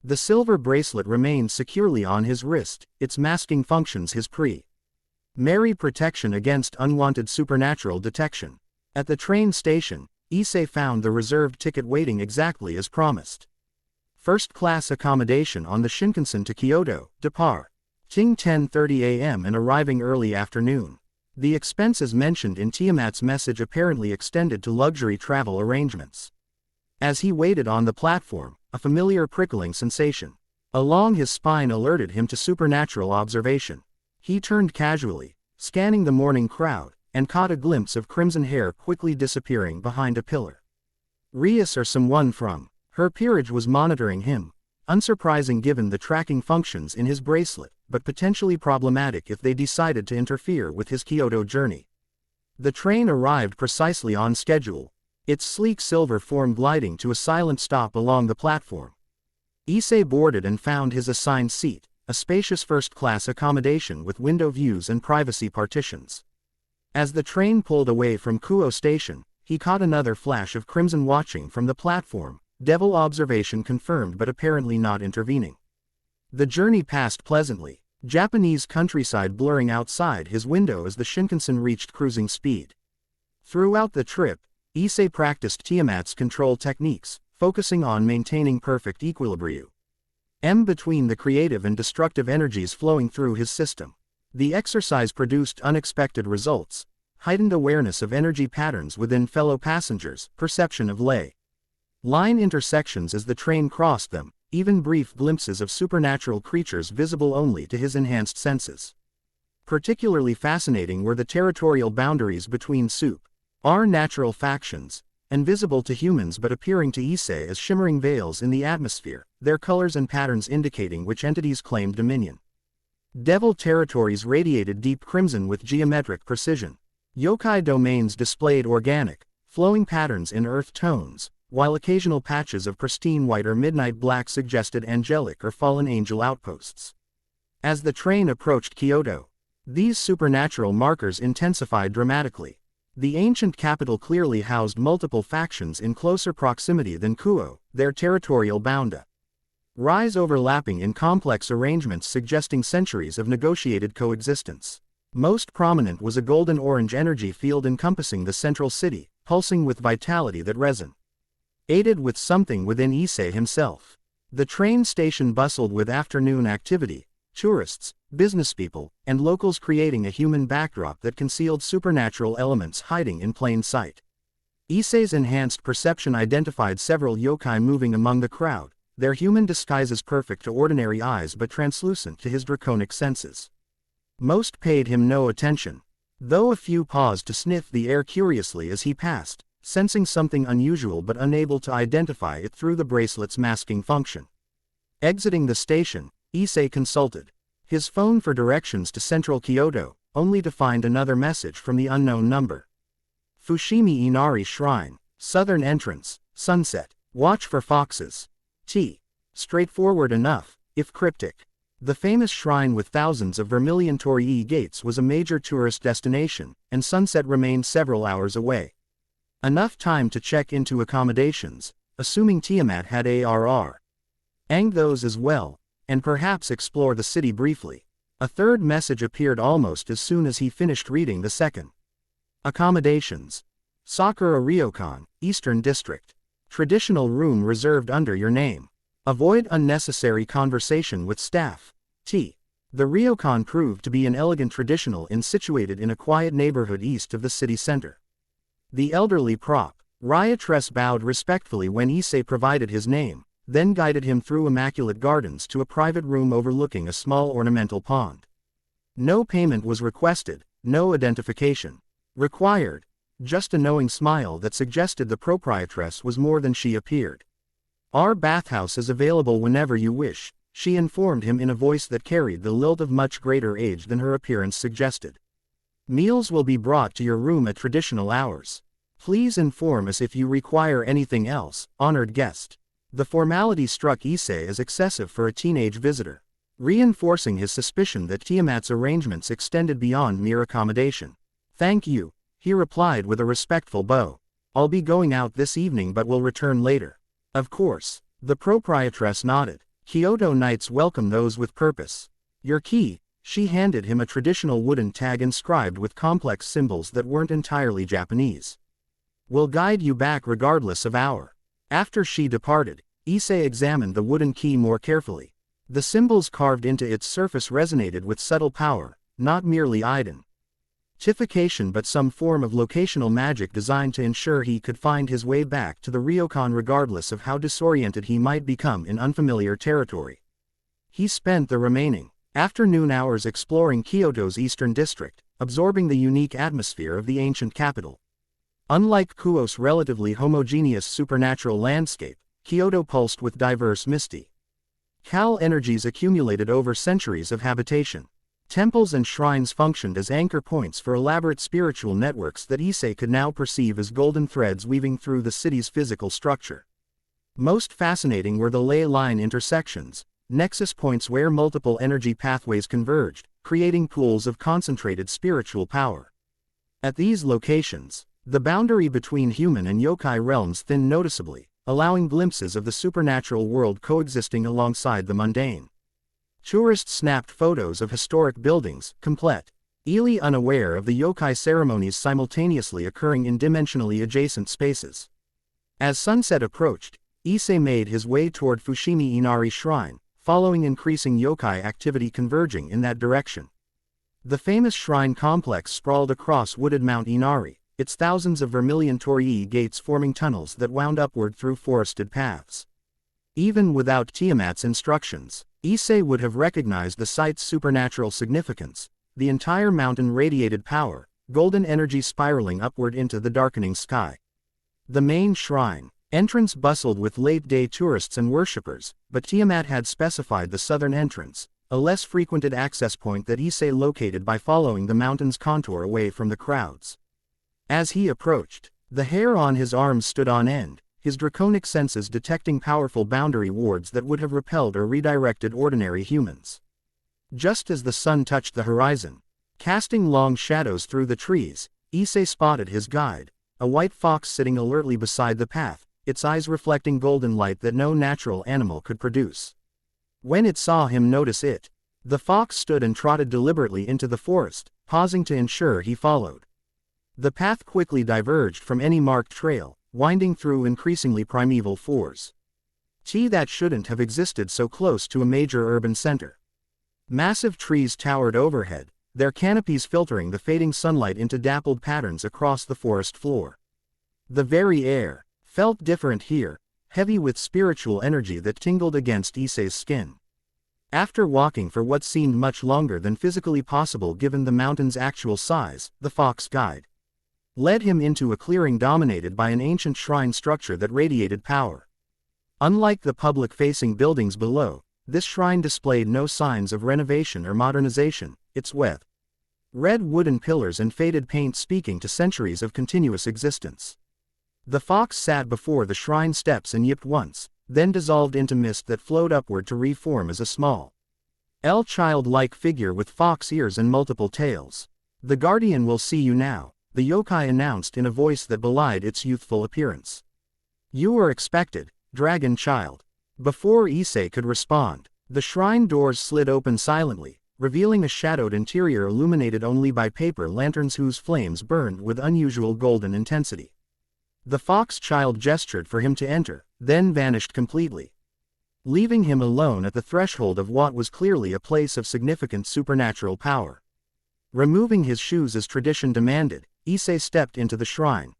The silver bracelet remained securely on his wrist, its masking functions his primary protection against unwanted supernatural detection. At the train station, Issei found the reserved ticket waiting exactly as promised. First-class accommodation on the Shinkansen to Kyoto, departing 10:30 a.m. and arriving early afternoon. The expenses mentioned in Tiamat's message apparently extended to luxury travel arrangements. As he waited on the platform, a familiar prickling sensation along his spine alerted him to supernatural observation. He turned casually, scanning the morning crowd, and caught a glimpse of crimson hair quickly disappearing behind a pillar. Rias or someone from her peerage was monitoring him, unsurprising given the tracking functions in his bracelet, but potentially problematic if they decided to interfere with his Kyoto journey. The train arrived precisely on schedule. its sleek silver form gliding to a silent stop along the platform. Issei boarded and found his assigned seat, a spacious first-class accommodation with window views and privacy partitions. As the train pulled away from Kuo Station, he caught another flash of crimson watching from the platform, devil observation confirmed but apparently not intervening. The journey passed pleasantly, Japanese countryside blurring outside his window as the Shinkansen reached cruising speed. Throughout the trip, Issei practiced Tiamat's control techniques, focusing on maintaining perfect equilibrium between the creative and destructive energies flowing through his system. The exercise produced unexpected results, heightened awareness of energy patterns within fellow passengers, perception of line intersections as the train crossed them, even brief glimpses of supernatural creatures visible only to his enhanced senses. Particularly fascinating were the territorial boundaries between natural factions, and visible to humans but appearing to Issei as shimmering veils in the atmosphere, their colors and patterns indicating which entities claimed dominion. Devil territories radiated deep crimson with geometric precision. Yokai domains displayed organic, flowing patterns in earth tones, while occasional patches of pristine white or midnight black suggested angelic or fallen angel outposts. As the train approached Kyoto, these supernatural markers intensified dramatically. The ancient capital clearly housed multiple factions in closer proximity than Kuo, their territorial boundaries overlapping in complex arrangements suggesting centuries of negotiated coexistence. Most prominent was a golden-orange energy field encompassing the central city, pulsing with vitality that resonated with something within Issei himself. The train station bustled with afternoon activity, tourists, businesspeople, and locals creating a human backdrop that concealed supernatural elements hiding in plain sight. Issei's enhanced perception identified several yokai moving among the crowd, their human disguises perfect to ordinary eyes but translucent to his draconic senses. Most paid him no attention, though a few paused to sniff the air curiously as he passed, sensing something unusual but unable to identify it through the bracelet's masking function. Exiting the station, Issei consulted his phone for directions to central Kyoto, only to find another message from the unknown number. Fushimi Inari Shrine, southern entrance, sunset, watch for foxes. Straightforward enough, if cryptic. The famous shrine with thousands of vermilion torii gates was a major tourist destination, and sunset remained several hours away. Enough time to check into accommodations, assuming Tiamat had arranged those as well, and perhaps explore the city briefly. A third message appeared almost as soon as he finished reading the second. Accommodations. Sakura Ryokan, Eastern District. Traditional room reserved under your name. Avoid unnecessary conversation with staff. The Ryokan proved to be an elegant traditional inn situated in a quiet neighborhood east of the city center. The elderly proprietress bowed respectfully when Issei provided his name, then guided him through immaculate gardens to a private room overlooking a small ornamental pond. No payment was requested, no identification required, just a knowing smile that suggested the proprietress was more than she appeared. Our bathhouse is available whenever you wish, she informed him in a voice that carried the lilt of much greater age than her appearance suggested. Meals will be brought to your room at traditional hours. Please inform us if you require anything else, honored guest. The formality struck Issei as excessive for a teenage visitor, reinforcing his suspicion that Tiamat's arrangements extended beyond mere accommodation. Thank you, he replied with a respectful bow. I'll be going out this evening but will return later. Of course, the proprietress nodded. Kyoto nights welcome those with purpose. Your key, she handed him a traditional wooden tag inscribed with complex symbols that weren't entirely Japanese. Will guide you back regardless of hour. After she departed, Issei examined the wooden key more carefully. The symbols carved into its surface resonated with subtle power, not merely identification but some form of locational magic designed to ensure he could find his way back to the Ryokan regardless of how disoriented he might become in unfamiliar territory. He spent the remaining afternoon hours exploring Kyoto's eastern district, absorbing the unique atmosphere of the ancient capital. Unlike Kuo's relatively homogeneous supernatural landscape, Kyoto pulsed with diverse mystical energies accumulated over centuries of habitation. Temples and shrines functioned as anchor points for elaborate spiritual networks that Issei could now perceive as golden threads weaving through the city's physical structure. Most fascinating were the ley line intersections, nexus points where multiple energy pathways converged, creating pools of concentrated spiritual power. At these locations, the boundary between human and yokai realms thinned noticeably, allowing glimpses of the supernatural world coexisting alongside the mundane. Tourists snapped photos of historic buildings, completely unaware of the yokai ceremonies simultaneously occurring in dimensionally adjacent spaces. As sunset approached, Issei made his way toward Fushimi Inari Shrine, following increasing yokai activity converging in that direction. The famous shrine complex sprawled across wooded Mount Inari, its thousands of vermilion torii gates forming tunnels that wound upward through forested paths. Even without Tiamat's instructions, Issei would have recognized the site's supernatural significance. The entire mountain radiated power, golden energy spiraling upward into the darkening sky. The main shrine entrance bustled with late-day tourists and worshippers, but Tiamat had specified the southern entrance, a less frequented access point that Issei located by following the mountain's contour away from the crowds. As he approached, the hair on his arms stood on end, his draconic senses detecting powerful boundary wards that would have repelled or redirected ordinary humans. Just as the sun touched the horizon, casting long shadows through the trees, Issei spotted his guide, a white fox sitting alertly beside the path, its eyes reflecting golden light that no natural animal could produce. When it saw him notice it, the fox stood and trotted deliberately into the forest, pausing to ensure he followed. The path quickly diverged from any marked trail, winding through increasingly primeval forests that shouldn't have existed so close to a major urban center. Massive trees towered overhead, their canopies filtering the fading sunlight into dappled patterns across the forest floor. The very air felt different here, heavy with spiritual energy that tingled against Issei's skin. After walking for what seemed much longer than physically possible given the mountain's actual size, the fox guide led him into a clearing dominated by an ancient shrine structure that radiated power. Unlike the public-facing buildings below, this shrine displayed no signs of renovation or modernization, its red wooden pillars and faded paint speaking to centuries of continuous existence. The fox sat before the shrine steps and yipped once, then dissolved into mist that flowed upward to reform as a small, childlike figure with fox ears and multiple tails. "The guardian will see you now," the yokai announced in a voice that belied its youthful appearance. "You are expected, dragon child." Before Issei could respond, the shrine doors slid open silently, revealing a shadowed interior illuminated only by paper lanterns whose flames burned with unusual golden intensity. The fox child gestured for him to enter, then vanished completely, leaving him alone at the threshold of what was clearly a place of significant supernatural power. Removing his shoes as tradition demanded, Issei stepped into the shrine,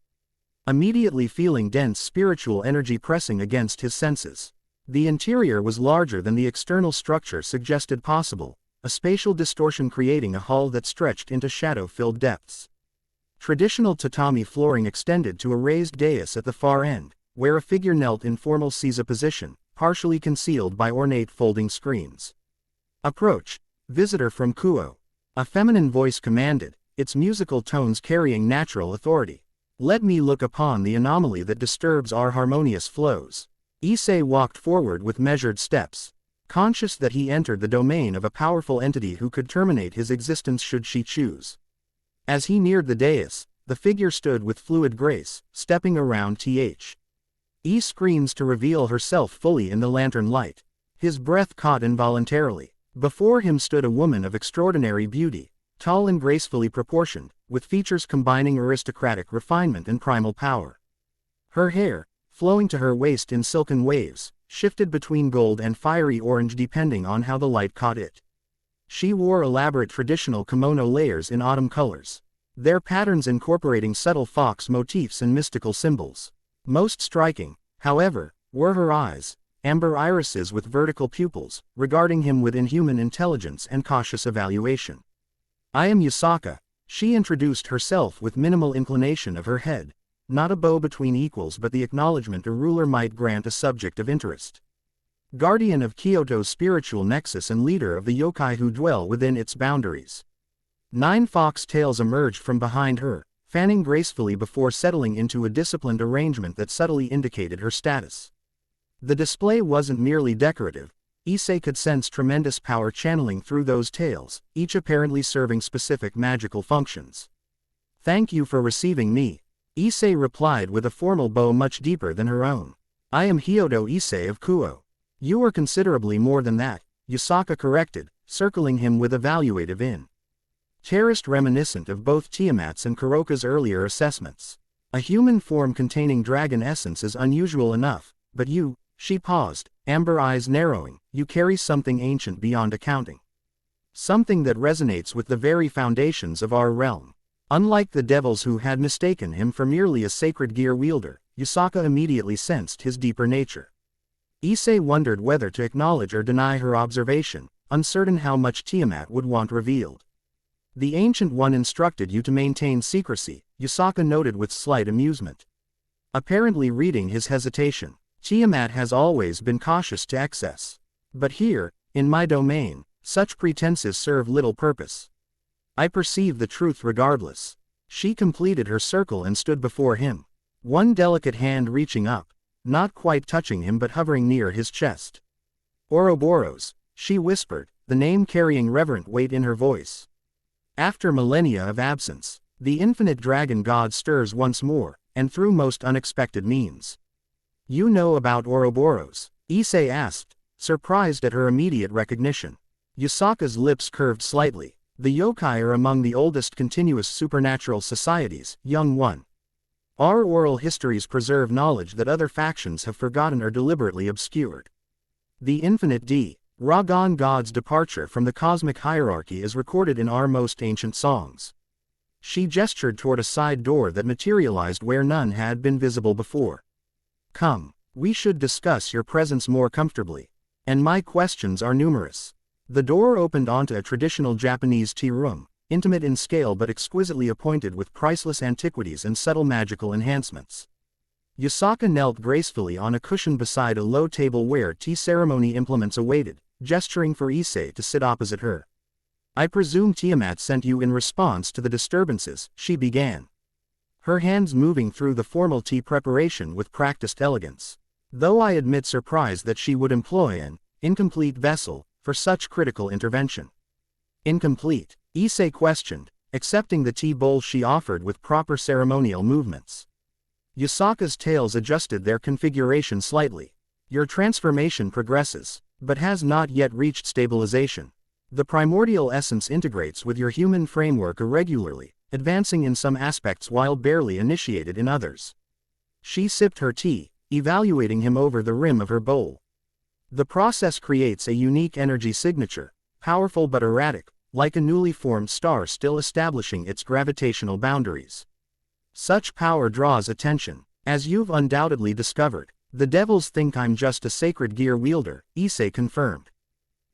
immediately feeling dense spiritual energy pressing against his senses. The interior was larger than the external structure suggested possible, a spatial distortion creating a hall that stretched into shadow-filled depths. Traditional tatami flooring extended to a raised dais at the far end, where a figure knelt in formal seiza position, partially concealed by ornate folding screens. "Approach, visitor from Kuo," a feminine voice commanded, its musical tones carrying natural authority. "Let me look upon the anomaly that disturbs our harmonious flows." Issei walked forward with measured steps, conscious that he entered the domain of a powerful entity who could terminate his existence should she choose. As he neared the dais, the figure stood with fluid grace, stepping around screens to reveal herself fully in the lantern light. His breath caught involuntarily. Before him stood a woman of extraordinary beauty, tall and gracefully proportioned, with features combining aristocratic refinement and primal power. Her hair, flowing to her waist in silken waves, shifted between gold and fiery orange depending on how the light caught it. She wore elaborate traditional kimono layers in autumn colors, their patterns incorporating subtle fox motifs and mystical symbols. Most striking, however, were her eyes, amber irises with vertical pupils, regarding him with inhuman intelligence and cautious evaluation. "I am Yasaka," she introduced herself with minimal inclination of her head, not a bow between equals but the acknowledgement a ruler might grant a subject of interest. guardian of Kyoto's spiritual nexus and leader of the yokai who dwell within its boundaries. 9 fox tails emerged from behind her, fanning gracefully before settling into a disciplined arrangement that subtly indicated her status. The display wasn't merely decorative. Issei could sense tremendous power channeling through those tails, each apparently serving specific magical functions. "Thank you for receiving me," Issei replied with a formal bow much deeper than her own. "I am Hyodo Issei of Kuo." "You are considerably more than that," Yusaka corrected, circling him with evaluative interest reminiscent of both Tiamat's and Kuroka's earlier assessments. "A human form containing dragon essence is unusual enough, but you," she paused, amber eyes narrowing, "you carry something ancient beyond accounting. Something that resonates with the very foundations of our realm." Unlike the devils who had mistaken him for merely a sacred gear wielder, Yusaka immediately sensed his deeper nature. Issei wondered whether to acknowledge or deny her observation, uncertain how much Tiamat would want revealed. "The Ancient One instructed you to maintain secrecy," Yusaka noted with slight amusement. Apparently reading his hesitation, "Tiamat has always been cautious to excess. But here, in my domain, such pretenses serve little purpose. I perceive the truth regardless." She completed her circle and stood before him, one delicate hand reaching up, not quite touching him but hovering near his chest. "Ouroboros," she whispered, the name carrying reverent weight in her voice. After millennia of absence, the infinite dragon god stirs once more, and through most unexpected means. "You know about Ouroboros?" Issei asked, surprised at her immediate recognition. Yusaka's lips curved slightly. "The yokai are among the oldest continuous supernatural societies, young one. Our oral histories preserve knowledge that other factions have forgotten or deliberately obscured. The infinite Dragon god's departure from the cosmic hierarchy is recorded in our most ancient songs." She gestured toward a side door that materialized where none had been visible before. "Come, we should discuss your presence more comfortably. And my questions are numerous." The door opened onto a traditional Japanese tea room, intimate in scale but exquisitely appointed with priceless antiquities and subtle magical enhancements. Yusaka knelt gracefully on a cushion beside a low table where tea ceremony implements awaited, gesturing for Issei to sit opposite her. "I presume Tiamat sent you in response to the disturbances," she began, her hands moving through the formal tea preparation with practiced elegance. "Though I admit surprise that she would employ an incomplete vessel for such critical intervention." "Incomplete?" Issei questioned, accepting the tea bowl she offered with proper ceremonial movements. Yusaka's tails adjusted their configuration slightly. "Your transformation progresses, but has not yet reached stabilization. The primordial essence integrates with your human framework irregularly, advancing in some aspects while barely initiated in others." She sipped her tea, evaluating him over the rim of her bowl. "The process creates a unique energy signature, powerful but erratic, like a newly formed star still establishing its gravitational boundaries. Such power draws attention, as you've undoubtedly discovered. The devils think I'm just a sacred gear wielder," Issei confirmed.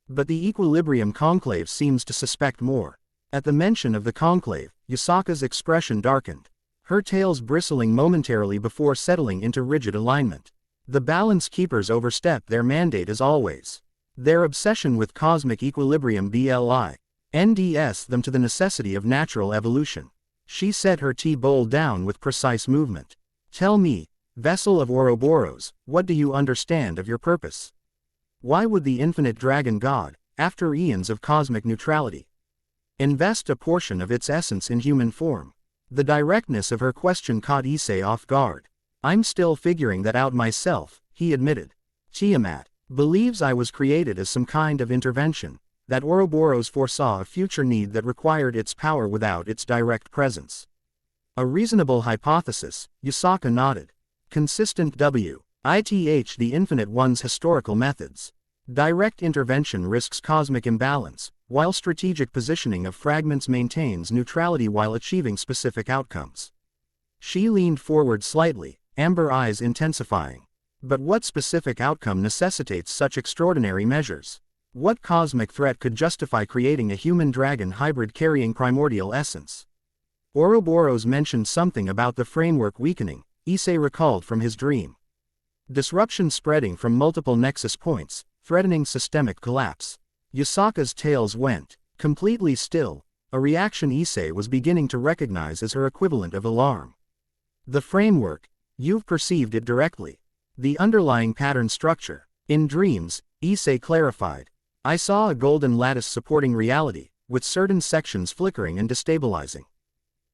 "But the Equilibrium Conclave seems to suspect more." At the mention of the conclave, Yusaka's expression darkened, her tails bristling momentarily before settling into rigid alignment. "The Balance Keepers overstep their mandate as always. Their obsession with cosmic equilibrium blinds them to the necessity of natural evolution." She set her tea bowl down with precise movement. "Tell me, vessel of Ouroboros, what do you understand of your purpose? Why would the infinite dragon god, after eons of cosmic neutrality, invest a portion of its essence in human form?" The directness of her question caught Issei off guard. "I'm still figuring that out myself," he admitted. "Tiamat believes I was created as some kind of intervention, that Ouroboros foresaw a future need that required its power without its direct presence." "A reasonable hypothesis," Yusaka nodded. "Consistent with the Infinite One's historical methods. Direct intervention risks cosmic imbalance, while strategic positioning of fragments maintains neutrality while achieving specific outcomes." She leaned forward slightly, amber eyes intensifying. "But what specific outcome necessitates such extraordinary measures? What cosmic threat could justify creating a human-dragon hybrid carrying primordial essence?" Ouroboros mentioned something about the framework weakening, Issei recalled from his dream. Disruption spreading from multiple nexus points, threatening systemic collapse. Yasaka's tails went completely still, a reaction Issei was beginning to recognize as her equivalent of alarm. The framework, you've perceived it directly. The underlying pattern structure. In dreams, Issei clarified. I saw a golden lattice supporting reality, with certain sections flickering and destabilizing.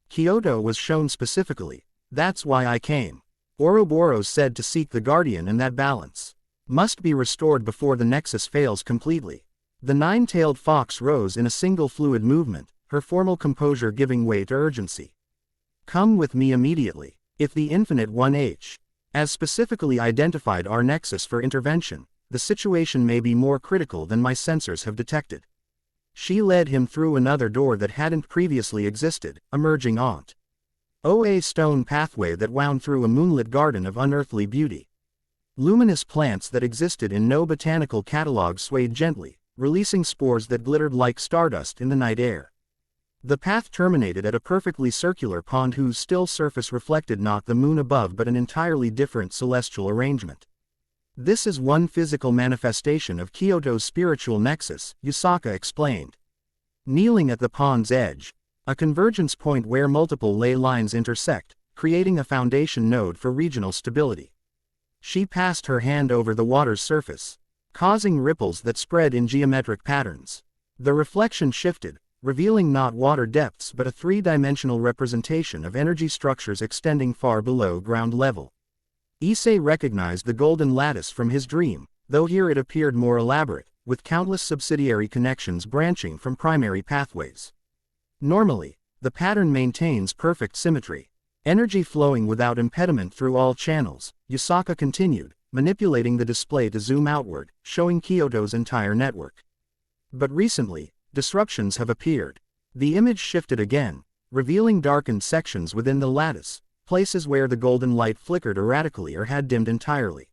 Kyoto was shown specifically. That's why I came. Ouroboros said to seek the guardian, and that balance must be restored before the nexus fails completely. The nine-tailed fox rose in a single fluid movement, her formal composure giving way to urgency. Come with me immediately. If the Infinite 1H has specifically identified our nexus for intervention, the situation may be more critical than my sensors have detected. She led him through another door that hadn't previously existed, emerging onto a stone pathway that wound through a moonlit garden of unearthly beauty. Luminous plants that existed in no botanical catalog swayed gently, releasing spores that glittered like stardust in the night air. The path terminated at a perfectly circular pond whose still surface reflected not the moon above but an entirely different celestial arrangement. This is one physical manifestation of Kyoto's spiritual nexus, Yasaka explained. Kneeling at the pond's edge, a convergence point where multiple ley lines intersect, creating a foundation node for regional stability. She passed her hand over the water's surface, causing ripples that spread in geometric patterns. The reflection shifted, revealing not water depths but a three-dimensional representation of energy structures extending far below ground level. Issei recognized the golden lattice from his dream, though here it appeared more elaborate, with countless subsidiary connections branching from primary pathways. Normally, the pattern maintains perfect symmetry, energy flowing without impediment through all channels. Yasaka continued, manipulating the display to zoom outward, showing Kyoto's entire network. But recently, disruptions have appeared. The image shifted again, revealing darkened sections within the lattice, places where the golden light flickered erratically or had dimmed entirely.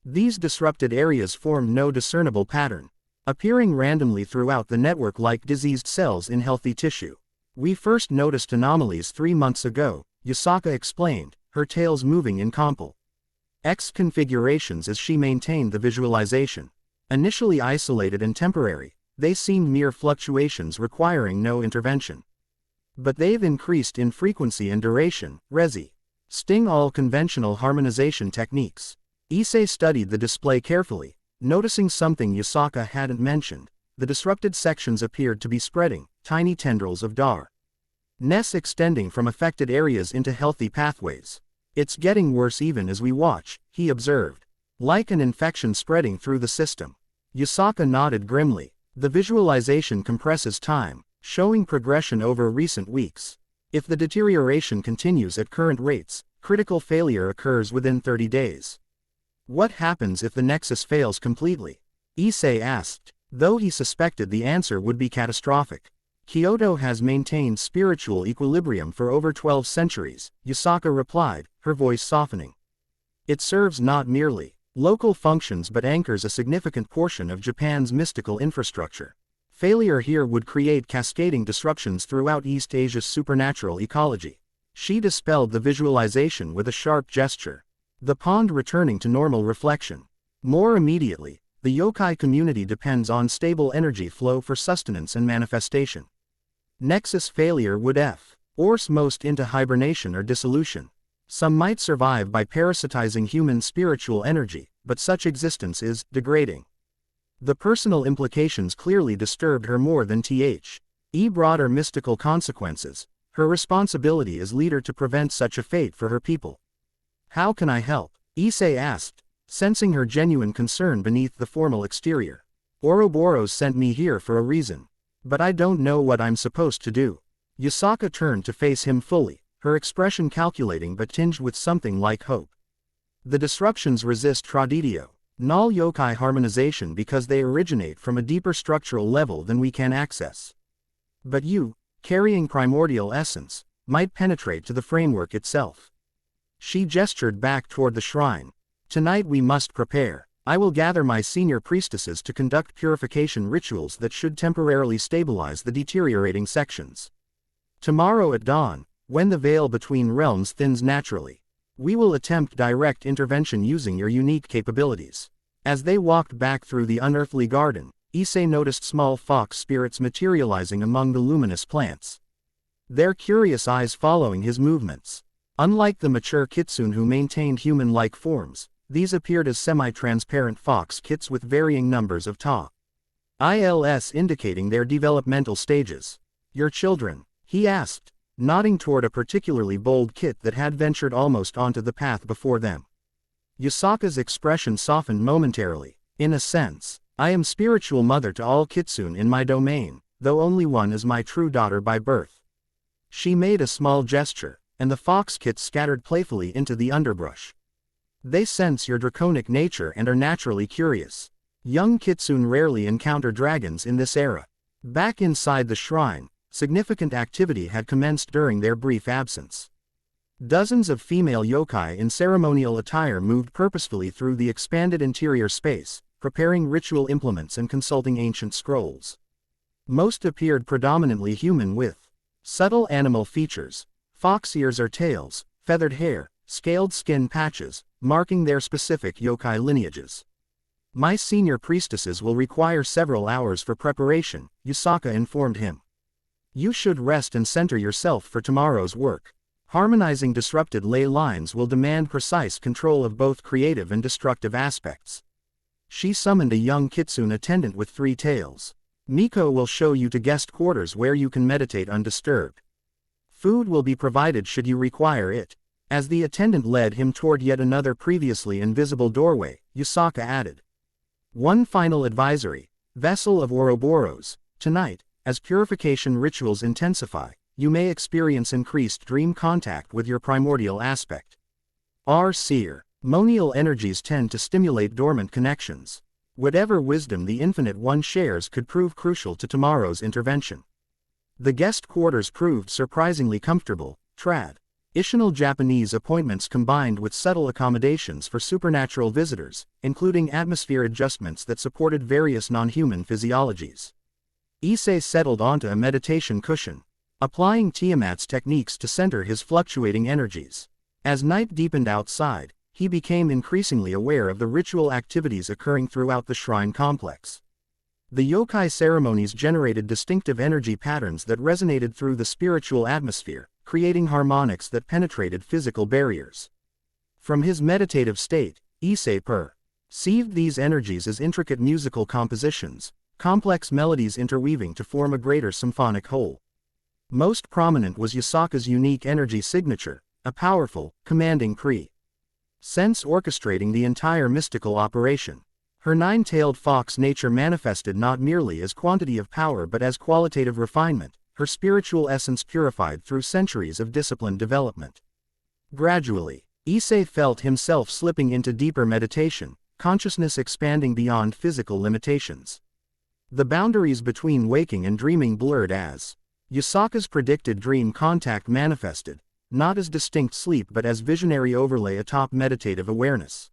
These disrupted areas formed no discernible pattern, appearing randomly throughout the network like diseased cells in healthy tissue. We first noticed anomalies 3 months ago, Yasaka explained, her tails moving in complex configurations as she maintained the visualization. Initially isolated and temporary, they seemed mere fluctuations requiring no intervention. But they've increased in frequency and duration, resisting all conventional harmonization techniques. Issei studied the display carefully, noticing something Yasaka hadn't mentioned. The disrupted sections appeared to be spreading, tiny tendrils of darkness extending from affected areas into healthy pathways. It's getting worse even as we watch, he observed. Like an infection spreading through the system. Yasaka nodded grimly. The visualization compresses time, showing progression over recent weeks. If the deterioration continues at current rates, critical failure occurs within 30 days. What happens if the nexus fails completely? Issei asked, though he suspected the answer would be catastrophic. Kyoto has maintained spiritual equilibrium for over 12 centuries, Yasaka replied, her voice softening. It serves not merely local functions but anchors a significant portion of Japan's mystical infrastructure. Failure here would create cascading disruptions throughout East Asia's supernatural ecology. She dispelled the visualization with a sharp gesture. The pond returning to normal reflection. More immediately, the yokai community depends on stable energy flow for sustenance and manifestation. Nexus failure would force most into hibernation or dissolution. Some might survive by parasitizing human spiritual energy, but such existence is degrading. The personal implications clearly disturbed her more than broader mystical consequences, her responsibility as leader to prevent such a fate for her people. How can I help? Issei asked, sensing her genuine concern beneath the formal exterior. Ouroboros sent me here for a reason. But I don't know what I'm supposed to do. Yasaka turned to face him fully, her expression calculating but tinged with something like hope. The disruptions resist traditio, null yokai harmonization because they originate from a deeper structural level than we can access. But you, carrying primordial essence, might penetrate to the framework itself. She gestured back toward the shrine. Tonight we must prepare. I will gather my senior priestesses to conduct purification rituals that should temporarily stabilize the deteriorating sections. Tomorrow at dawn, when the veil between realms thins naturally, We will attempt direct intervention using your unique capabilities. As they walked back through the unearthly garden, Issei noticed small fox spirits materializing among the luminous plants. Their curious eyes following his movements. Unlike the mature kitsune who maintained human-like forms, these appeared as semi-transparent fox kits with varying numbers of ILS indicating their developmental stages. Your children? He asked, nodding toward a particularly bold kit that had ventured almost onto the path before them. Yasaka's expression softened momentarily. In a sense, I am spiritual mother to all kitsune in my domain, though only one is my true daughter by birth. She made a small gesture, and the fox kits scattered playfully into the underbrush. They sense your draconic nature and are naturally curious. Young kitsune rarely encounter dragons in this era. Back inside the shrine, significant activity had commenced during their brief absence. Dozens of female yokai in ceremonial attire moved purposefully through the expanded interior space, preparing ritual implements and consulting ancient scrolls. Most appeared predominantly human with subtle animal features, fox ears or tails, feathered hair, scaled skin patches, marking their specific yokai lineages. My senior priestesses will require several hours for preparation, Yasaka informed him. You should rest and center yourself for tomorrow's work. Harmonizing disrupted ley lines will demand precise control of both creative and destructive aspects. She summoned a young kitsune attendant with 3 tails. Miko will show you to guest quarters where you can meditate undisturbed. Food will be provided should you require it. As the attendant led him toward yet another previously invisible doorway, Yasaka added. One final advisory, Vessel of Ouroboros, tonight, as purification rituals intensify, you may experience increased dream contact with your primordial aspect. Seer, monial energies tend to stimulate dormant connections. Whatever wisdom the Infinite One shares could prove crucial to tomorrow's intervention. The guest quarters proved surprisingly comfortable, traditional Japanese appointments combined with subtle accommodations for supernatural visitors, including atmosphere adjustments that supported various non-human physiologies. Issei settled onto a meditation cushion, applying Tiamat's techniques to center his fluctuating energies. As night deepened outside, he became increasingly aware of the ritual activities occurring throughout the shrine complex. The yokai ceremonies generated distinctive energy patterns that resonated through the spiritual atmosphere, creating harmonics that penetrated physical barriers. From his meditative state, Issei perceived these energies as intricate musical compositions, complex melodies interweaving to form a greater symphonic whole. Most prominent was Yasaka's unique energy signature, a powerful, commanding sense orchestrating the entire mystical operation. Her 9-tailed fox nature manifested not merely as quantity of power but as qualitative refinement, her spiritual essence purified through centuries of disciplined development. Gradually, Issei felt himself slipping into deeper meditation, consciousness expanding beyond physical limitations. The boundaries between waking and dreaming blurred as Yasaka's predicted dream contact manifested, not as distinct sleep but as visionary overlay atop meditative awareness.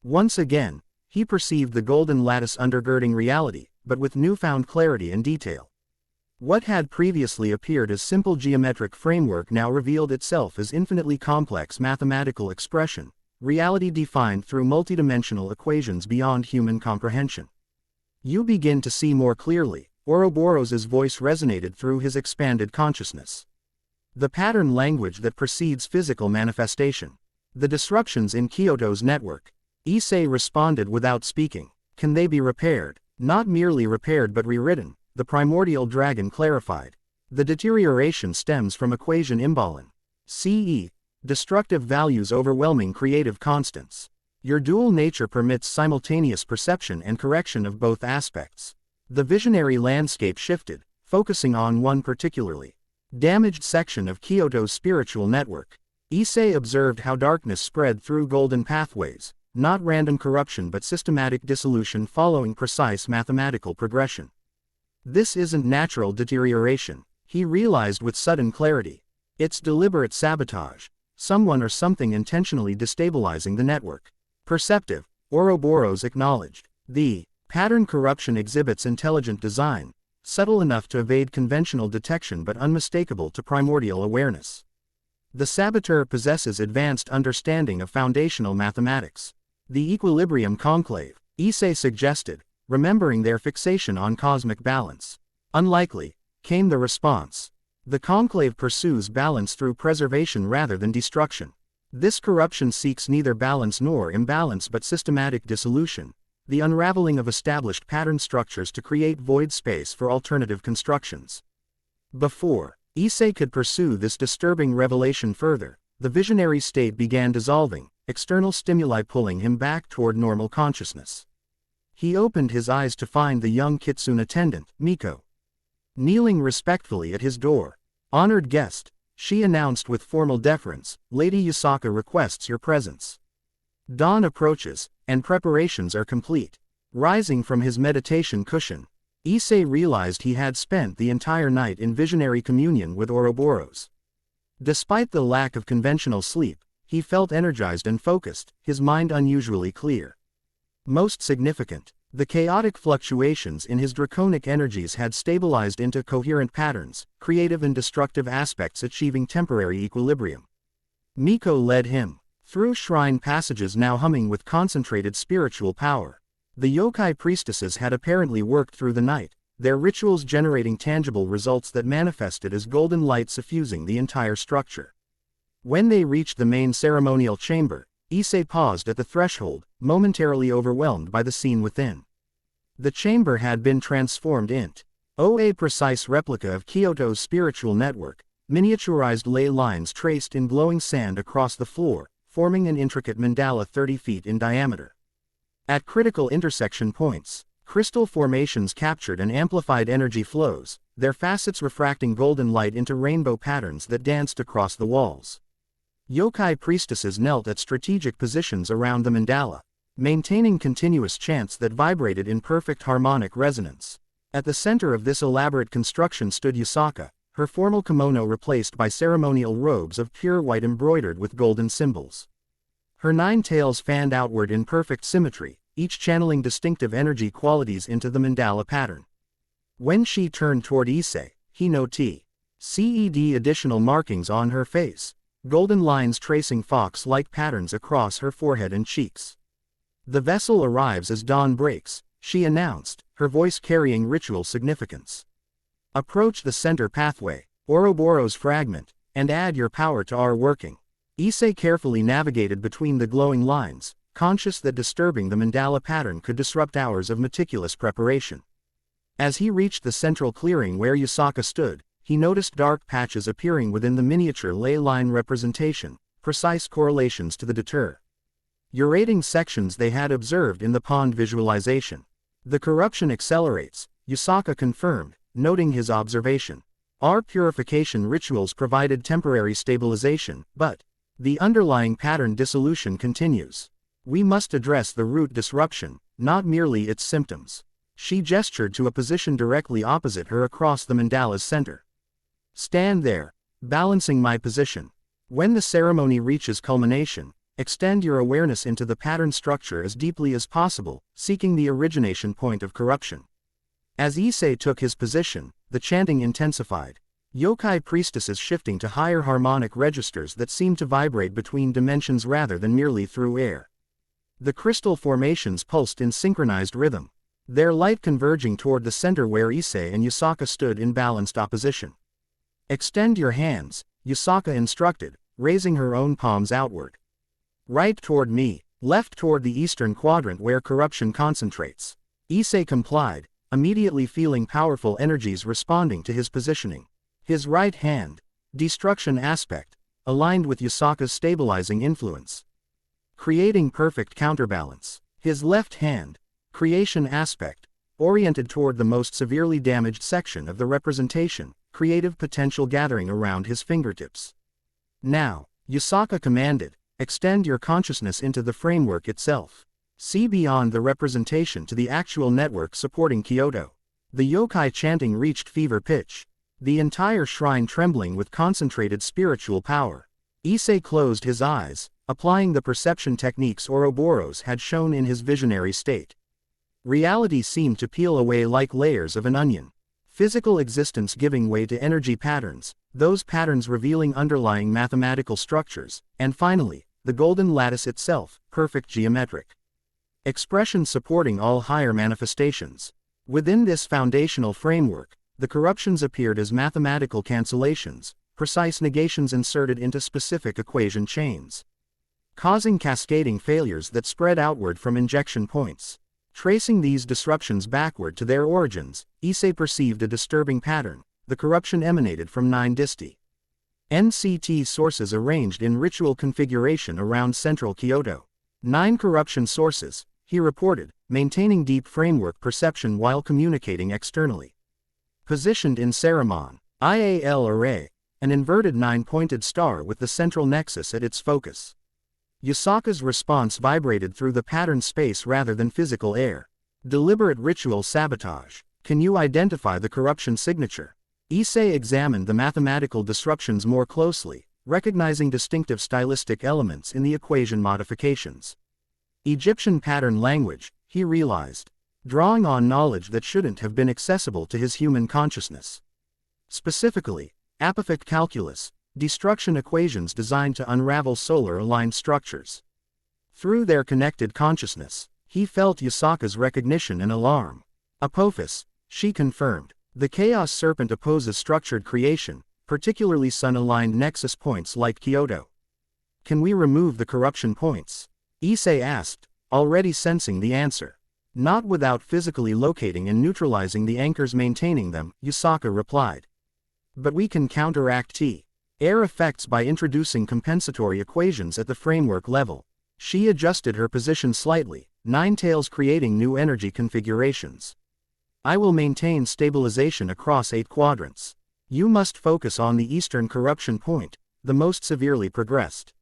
Once again, he perceived the golden lattice undergirding reality, but with newfound clarity and detail. What had previously appeared as simple geometric framework now revealed itself as infinitely complex mathematical expression, reality defined through multidimensional equations beyond human comprehension. You begin to see more clearly, Ouroboros' voice resonated through his expanded consciousness. The pattern language that precedes physical manifestation. The disruptions in Kyoto's network. Issei responded without speaking. Can they be repaired? Not merely repaired but rewritten, the primordial dragon clarified. The deterioration stems from equation imbalance. CE. Destructive values overwhelming creative constants. Your dual nature permits simultaneous perception and correction of both aspects. The visionary landscape shifted, focusing on one particularly damaged section of Kyoto's spiritual network. Issei observed how darkness spread through golden pathways, not random corruption but systematic dissolution following precise mathematical progression. This isn't natural deterioration, he realized with sudden clarity. It's deliberate sabotage, someone or something intentionally destabilizing the network. Perceptive, Ouroboros acknowledged. The pattern corruption exhibits intelligent design, subtle enough to evade conventional detection but unmistakable to primordial awareness. The saboteur possesses advanced understanding of foundational mathematics. The equilibrium conclave, Issei suggested, remembering their fixation on cosmic balance. Unlikely, came the response. The conclave pursues balance through preservation rather than destruction. This corruption seeks neither balance nor imbalance but systematic dissolution, the unraveling of established pattern structures to create void space for alternative constructions. Before Issei could pursue this disturbing revelation further, the visionary state began dissolving, external stimuli pulling him back toward normal consciousness. He opened his eyes to find the young kitsune attendant, Miko, kneeling respectfully at his door. "Honored guest," she announced with formal deference, "Lady Yusaka requests your presence." Dawn approaches, and preparations are complete. Rising from his meditation cushion, Issei realized he had spent the entire night in visionary communion with Ouroboros. Despite the lack of conventional sleep, he felt energized and focused, his mind unusually clear. Most significant, the chaotic fluctuations in his draconic energies had stabilized into coherent patterns, creative and destructive aspects achieving temporary equilibrium. Miko led him through shrine passages now humming with concentrated spiritual power. The yokai priestesses had apparently worked through the night, their rituals generating tangible results that manifested as golden light suffusing the entire structure. When they reached the main ceremonial chamber, Issei paused at the threshold, momentarily overwhelmed by the scene within. The chamber had been transformed into a precise replica of Kyoto's spiritual network, miniaturized ley lines traced in glowing sand across the floor, forming an intricate mandala 30 feet in diameter. At critical intersection points, crystal formations captured and amplified energy flows, their facets refracting golden light into rainbow patterns that danced across the walls. Yokai priestesses knelt at strategic positions around the mandala, maintaining continuous chants that vibrated in perfect harmonic resonance. At the center of this elaborate construction stood Yusaka, her formal kimono replaced by ceremonial robes of pure white embroidered with golden symbols. Her 9 tails fanned outward in perfect symmetry, each channeling distinctive energy qualities into the mandala pattern. When she turned toward Issei, he noted additional markings on her face, golden lines tracing fox-like patterns across her forehead and cheeks. "The vessel arrives as dawn breaks," she announced, her voice carrying ritual significance. "Approach the center pathway, Ouroboros fragment, and add your power to our working." Issei carefully navigated between the glowing lines, conscious that disturbing the mandala pattern could disrupt hours of meticulous preparation. As he reached the central clearing where Yusaka stood, he noticed dark patches appearing within the miniature ley line representation, precise correlations to the deteriorating sections they had observed in the pond visualization. "The corruption accelerates," Yusaka confirmed, noting his observation. "Our purification rituals provided temporary stabilization, but the underlying pattern dissolution continues. We must address the root disruption, not merely its symptoms." She gestured to a position directly opposite her across the mandala's center. "Stand there, balancing my position. When the ceremony reaches culmination, extend your awareness into the pattern structure as deeply as possible, seeking the origination point of corruption." As Issei took his position, the chanting intensified. Yokai priestesses shifting to higher harmonic registers that seemed to vibrate between dimensions rather than merely through air. The crystal formations pulsed in synchronized rhythm, their light converging toward the center where Issei and Yusaka stood in balanced opposition. "Extend your hands," Yusaka instructed, raising her own palms outward. "Right toward me, left toward the eastern quadrant where corruption concentrates." Issei complied, immediately feeling powerful energies responding to his positioning. His right hand, destruction aspect, aligned with Yusaka's stabilizing influence, creating perfect counterbalance. His left hand, creation aspect, oriented toward the most severely damaged section of the representation, creative potential gathering around his fingertips. "Now," Yusaka commanded, "extend your consciousness into the framework itself. See beyond the representation to the actual network supporting Kyoto." The yokai chanting reached fever pitch, the entire shrine trembling with concentrated spiritual power. Issei closed his eyes, applying the perception techniques Ouroboros had shown in his visionary state. Reality seemed to peel away like layers of an onion. Physical existence giving way to energy patterns, those patterns revealing underlying mathematical structures, and finally, the golden lattice itself, perfect geometric expression supporting all higher manifestations. Within this foundational framework, the corruptions appeared as mathematical cancellations, precise negations inserted into specific equation chains, causing cascading failures that spread outward from injection points. Tracing these disruptions backward to their origins, Issei perceived a disturbing pattern. The corruption emanated from 9 distinct NCT sources arranged in ritual configuration around central Kyoto. 9 corruption sources, he reported, maintaining deep framework perception while communicating externally. Positioned in Saramon, IAL array, an inverted 9-pointed star with the central nexus at its focus. Yasaka's response vibrated through the pattern space rather than physical air. Deliberate ritual sabotage. Can you identify the corruption signature? Issei examined the mathematical disruptions more closely, recognizing distinctive stylistic elements in the equation modifications. Egyptian pattern language, he realized, drawing on knowledge that shouldn't have been accessible to his human consciousness. Specifically, apophic calculus, destruction equations designed to unravel solar-aligned structures. Through their connected consciousness, he felt Yasaka's recognition and alarm. Apophis, she confirmed. The Chaos Serpent opposes structured creation, particularly sun-aligned nexus points like Kyoto. Can we remove the corruption points? Issei asked, already sensing the answer. Not without physically locating and neutralizing the anchors maintaining them, Yasaka replied. But we can counteract T-air effects by introducing compensatory equations at the framework level. She adjusted her position slightly, 9 tails creating new energy configurations. I will maintain stabilization across 8 quadrants. You must focus on the eastern corruption point, the most severely progressed.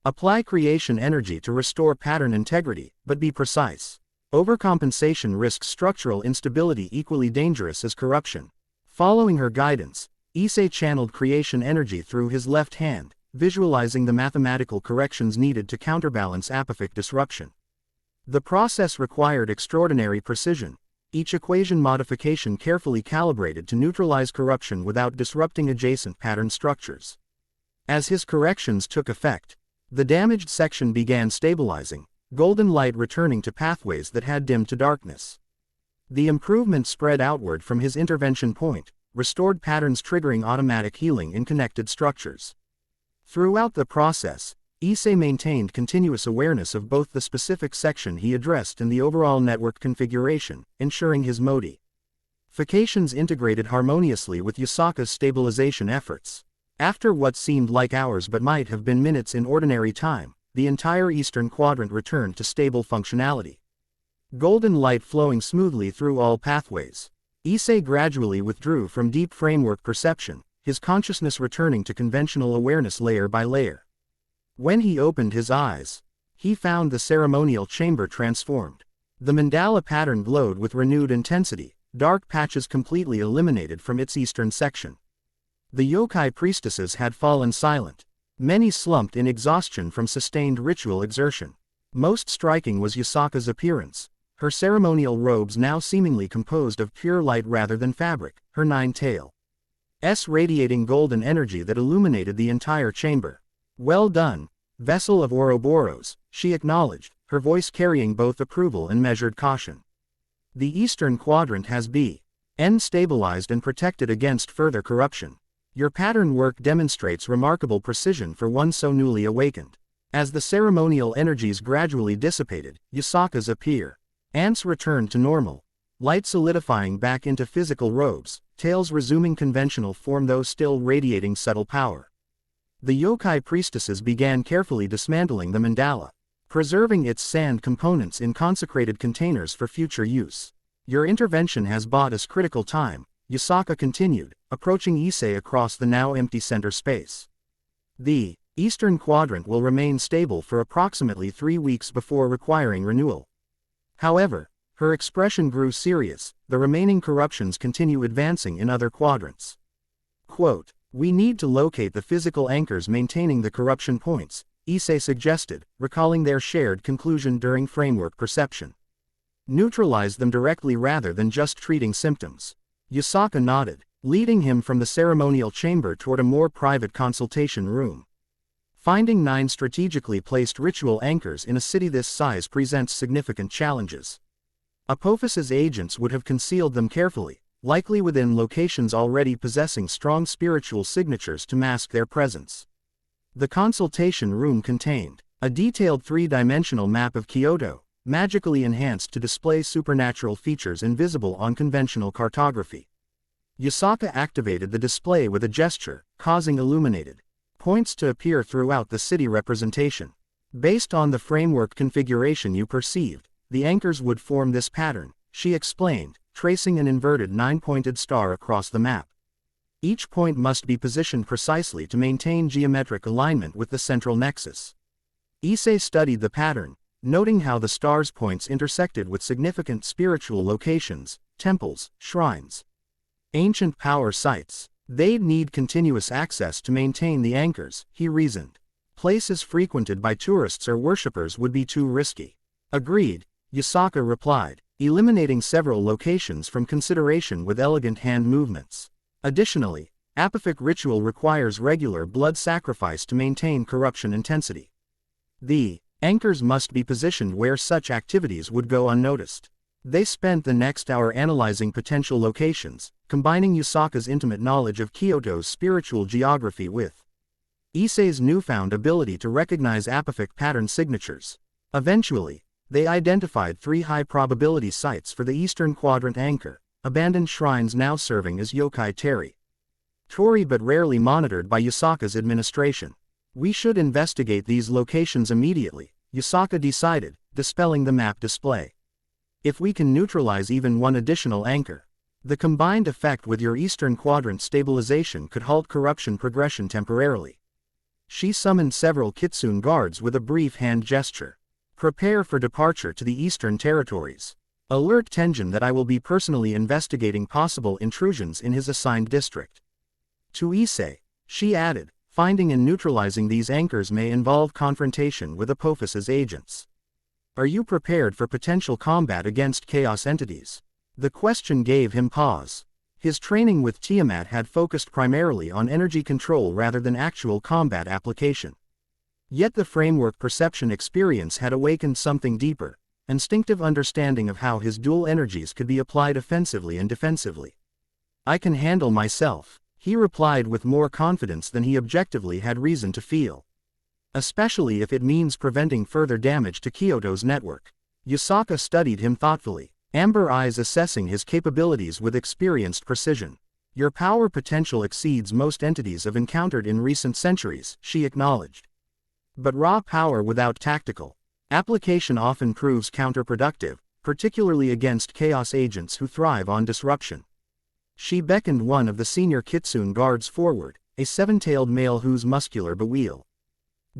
Apply creation energy to restore pattern integrity, but be precise. Overcompensation risks structural instability equally dangerous as corruption. Following her guidance, Issei channeled creation energy through his left hand, visualizing the mathematical corrections needed to counterbalance apophic disruption. The process required extraordinary precision, each equation modification carefully calibrated to neutralize corruption without disrupting adjacent pattern structures. As his corrections took effect, the damaged section began stabilizing, golden light returning to pathways that had dimmed to darkness. The improvement spread outward from his intervention point, restored patterns triggering automatic healing in connected structures. Throughout the process, Issei maintained continuous awareness of both the specific section he addressed and the overall network configuration, ensuring his modifications integrated harmoniously with Yasaka's stabilization efforts. After what seemed like hours but might have been minutes in ordinary time, the entire eastern quadrant returned to stable functionality. Golden light flowing smoothly through all pathways. Issei gradually withdrew from deep framework perception, his consciousness returning to conventional awareness layer by layer. When he opened his eyes, he found the ceremonial chamber transformed. The mandala pattern glowed with renewed intensity, dark patches completely eliminated from its eastern section. The yokai priestesses had fallen silent. Many slumped in exhaustion from sustained ritual exertion. Most striking was Yasaka's appearance, her ceremonial robes now seemingly composed of pure light rather than fabric, her 9 tails radiating golden energy that illuminated the entire chamber. Well done, vessel of Ouroboros, she acknowledged, her voice carrying both approval and measured caution. The eastern quadrant has been stabilized and protected against further corruption. Your pattern work demonstrates remarkable precision for one so newly awakened. As the ceremonial energies gradually dissipated, Yasaka's appearance returned to normal, light solidifying back into physical robes, tails resuming conventional form though still radiating subtle power. The yokai priestesses began carefully dismantling the mandala, preserving its sand components in consecrated containers for future use. Your intervention has bought us critical time, Yasaka continued, approaching Issei across the now empty center space. The eastern quadrant will remain stable for approximately 3 weeks before requiring renewal. However, her expression grew serious, the remaining corruptions continue advancing in other quadrants. Quote, we need to locate the physical anchors maintaining the corruption points, Issei suggested, recalling their shared conclusion during framework perception. Neutralize them directly rather than just treating symptoms. Yasaka nodded. leading him from the ceremonial chamber toward a more private consultation room. Finding 9 strategically placed ritual anchors in a city this size presents significant challenges. Apophis's agents would have concealed them carefully, likely within locations already possessing strong spiritual signatures to mask their presence. The consultation room contained a detailed 3-dimensional map of Kyoto, magically enhanced to display supernatural features invisible on conventional cartography. Yusaka activated the display with a gesture, causing illuminated points to appear throughout the city representation. Based on the framework configuration you perceived, the anchors would form this pattern, she explained, tracing an inverted 9-pointed star across the map. Each point must be positioned precisely to maintain geometric alignment with the central nexus. Issei studied the pattern, noting how the star's points intersected with significant spiritual locations, temples, shrines, ancient power sites. They'd need continuous access to maintain the anchors, he reasoned. Places frequented by tourists or worshippers would be too risky. Agreed, Yusaka replied, eliminating several locations from consideration with elegant hand movements. Additionally, apophic ritual requires regular blood sacrifice to maintain corruption intensity. The anchors must be positioned where such activities would go unnoticed. They spent the next hour analyzing potential locations, combining Yusaka's intimate knowledge of Kyoto's spiritual geography with Issei's newfound ability to recognize apophic pattern signatures. Eventually, they identified 3 high-probability sites for the Eastern Quadrant anchor, abandoned shrines now serving as yokai territory but rarely monitored by Yusaka's administration. We should investigate these locations immediately, Yusaka decided, dispelling the map display. If we can neutralize even one additional anchor, the combined effect with your Eastern Quadrant stabilization could halt corruption progression temporarily. She summoned several Kitsune guards with a brief hand gesture. Prepare for departure to the Eastern Territories. Alert Tenjin that I will be personally investigating possible intrusions in his assigned district. To Issei, she added, finding and neutralizing these anchors may involve confrontation with Apophis's agents. Are you prepared for potential combat against chaos entities? The question gave him pause. His training with Tiamat had focused primarily on energy control rather than actual combat application. Yet the framework perception experience had awakened something deeper, instinctive understanding of how his dual energies could be applied offensively and defensively. I can handle myself, he replied with more confidence than he objectively had reason to feel. Especially if it means preventing further damage to Kyoto's network. Yusaka studied him thoughtfully, amber eyes assessing his capabilities with experienced precision. Your power potential exceeds most entities I've encountered in recent centuries, she acknowledged. But raw power without tactical application often proves counterproductive, particularly against chaos agents who thrive on disruption. She beckoned one of the senior Kitsune guards forward, a 7-tailed male whose muscular bewheel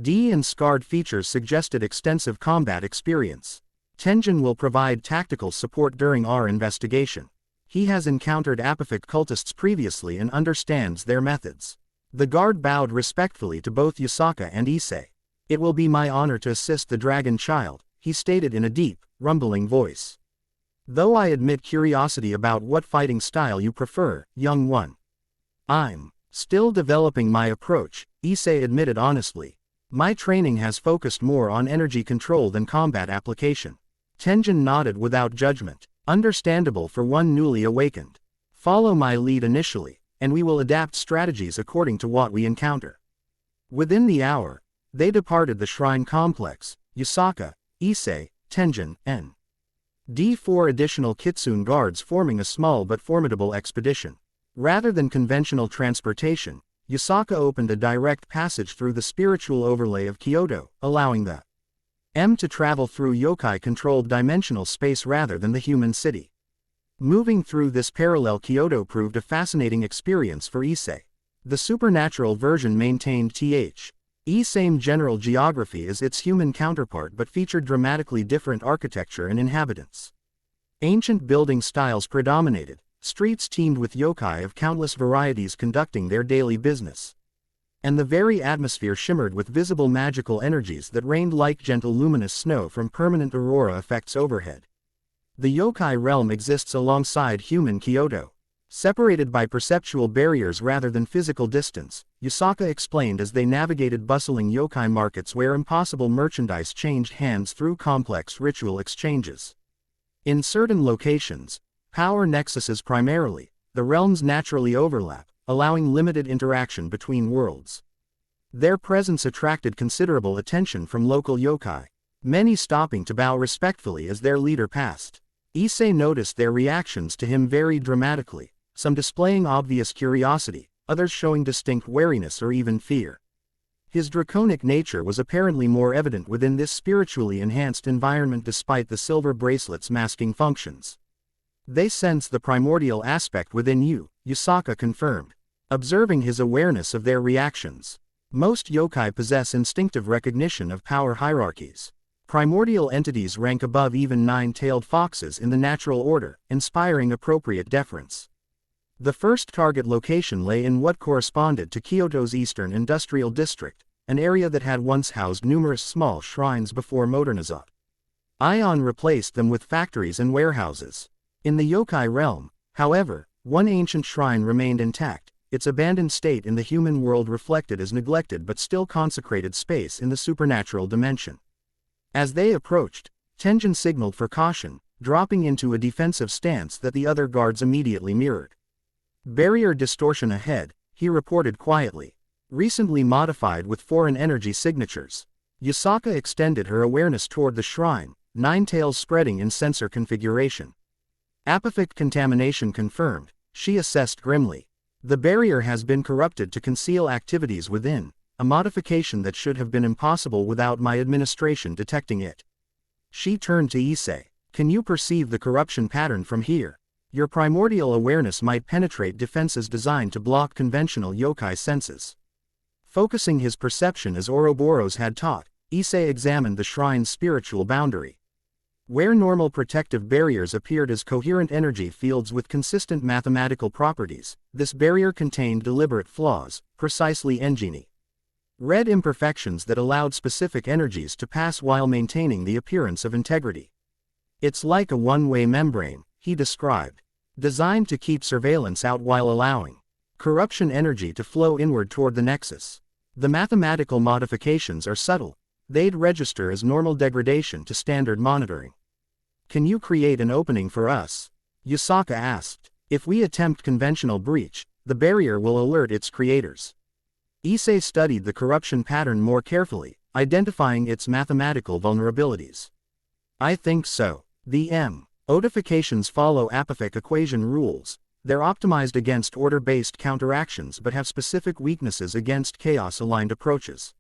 and scarred features suggested extensive combat experience. Tenjin will provide tactical support during our investigation. He has encountered apophic cultists previously and understands their methods. The guard bowed respectfully to both Yusaka and Issei. It will be my honor to assist the dragon child, he stated in a deep, rumbling voice. Though I admit curiosity about what fighting style you prefer, young one. I'm still developing my approach, Issei admitted honestly. My training has focused more on energy control than combat application. Tenjin nodded without judgment, understandable for one newly awakened. Follow my lead initially, and we will adapt strategies according to what we encounter. Within the hour, they departed the shrine complex, Yusaka, Issei, Tenjin, and 4 additional Kitsune guards forming a small but formidable expedition. Rather than conventional transportation, Yusaka opened a direct passage through the spiritual overlay of Kyoto, allowing the to travel through yokai-controlled dimensional space rather than the human city. Moving through this parallel Kyoto proved a fascinating experience for Issei. The supernatural version maintained same general geography as its human counterpart but featured dramatically different architecture and inhabitants. Ancient building styles predominated, streets teemed with yokai of countless varieties conducting their daily business. And the very atmosphere shimmered with visible magical energies that rained like gentle luminous snow from permanent aurora effects overhead. The yokai realm exists alongside human Kyoto. Separated by perceptual barriers rather than physical distance, Yusaka explained as they navigated bustling yokai markets where impossible merchandise changed hands through complex ritual exchanges. In certain locations, power nexuses primarily, the realms naturally overlap, allowing limited interaction between worlds. Their presence attracted considerable attention from local yokai, many stopping to bow respectfully as their leader passed. Issei noticed their reactions to him varied dramatically, some displaying obvious curiosity, others showing distinct wariness or even fear. His draconic nature was apparently more evident within this spiritually enhanced environment despite the silver bracelet's masking functions. They sense the primordial aspect within you, Yusaka confirmed, observing his awareness of their reactions. Most yokai possess instinctive recognition of power hierarchies. Primordial entities rank above even nine-tailed foxes in the natural order, inspiring appropriate deference. The first target location lay in what corresponded to Kyoto's Eastern Industrial District, an area that had once housed numerous small shrines before modernization. Ion replaced them with factories and warehouses. In the yokai realm, however, one ancient shrine remained intact, its abandoned state in the human world reflected as neglected but still consecrated space in the supernatural dimension. As they approached, Tenjin signaled for caution, dropping into a defensive stance that the other guards immediately mirrored. Barrier distortion ahead, he reported quietly. Recently modified with foreign energy signatures. Yusaka extended her awareness toward the shrine, nine tails spreading in sensor configuration. Apophic contamination confirmed, she assessed grimly. The barrier has been corrupted to conceal activities within, a modification that should have been impossible without my administration detecting it. She turned to Issei. Can you perceive the corruption pattern from here? Your primordial awareness might penetrate defenses designed to block conventional yokai senses. Focusing his perception as Ouroboros had taught, Issei examined the shrine's spiritual boundary. Where normal protective barriers appeared as coherent energy fields with consistent mathematical properties, this barrier contained deliberate flaws, precisely engine. Red imperfections that allowed specific energies to pass while maintaining the appearance of integrity. It's like a one-way membrane, he described, designed to keep surveillance out while allowing corruption energy to flow inward toward the nexus. The mathematical modifications are subtle, they'd register as normal degradation to standard monitoring. Can you create an opening for us? Yusaka asked. If we attempt conventional breach, the barrier will alert its creators. Issei studied the corruption pattern more carefully, identifying its mathematical vulnerabilities. I think so. The Modifications follow apophic equation rules. They're optimized against order-based counteractions but have specific weaknesses against chaos-aligned approaches.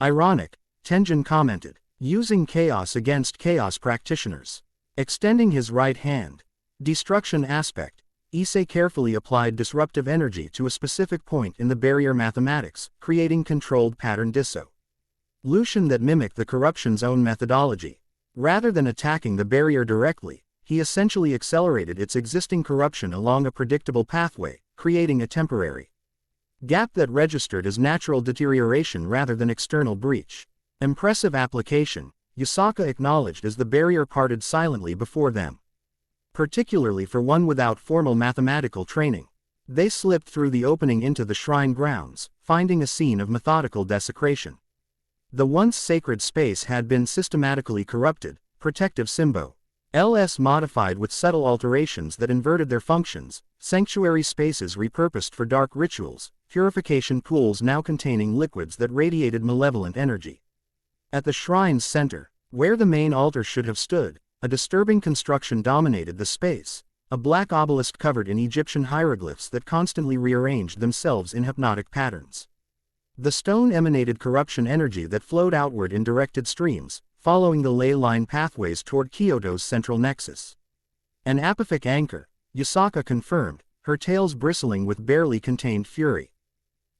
Ironic, Tenjin commented, using chaos against chaos practitioners. Extending his right hand. Destruction aspect. Issei carefully applied disruptive energy to a specific point in the barrier mathematics, creating controlled pattern dissolution that mimicked the corruption's own methodology. Rather than attacking the barrier directly, he essentially accelerated its existing corruption along a predictable pathway, creating a temporary gap that registered as natural deterioration rather than external breach. Impressive application, Yusaka acknowledged as the barrier parted silently before them. Particularly for one without formal mathematical training. They slipped through the opening into the shrine grounds, finding a scene of methodical desecration. The once sacred space had been systematically corrupted, protective symbols modified with subtle alterations that inverted their functions, sanctuary spaces repurposed for dark rituals, purification pools now containing liquids that radiated malevolent energy. At the shrine's center, where the main altar should have stood, a disturbing construction dominated the space, a black obelisk covered in Egyptian hieroglyphs that constantly rearranged themselves in hypnotic patterns. The stone emanated corruption energy that flowed outward in directed streams, following the ley line pathways toward Kyoto's central nexus. An apophic anchor, Yusaka confirmed, her tails bristling with barely contained fury.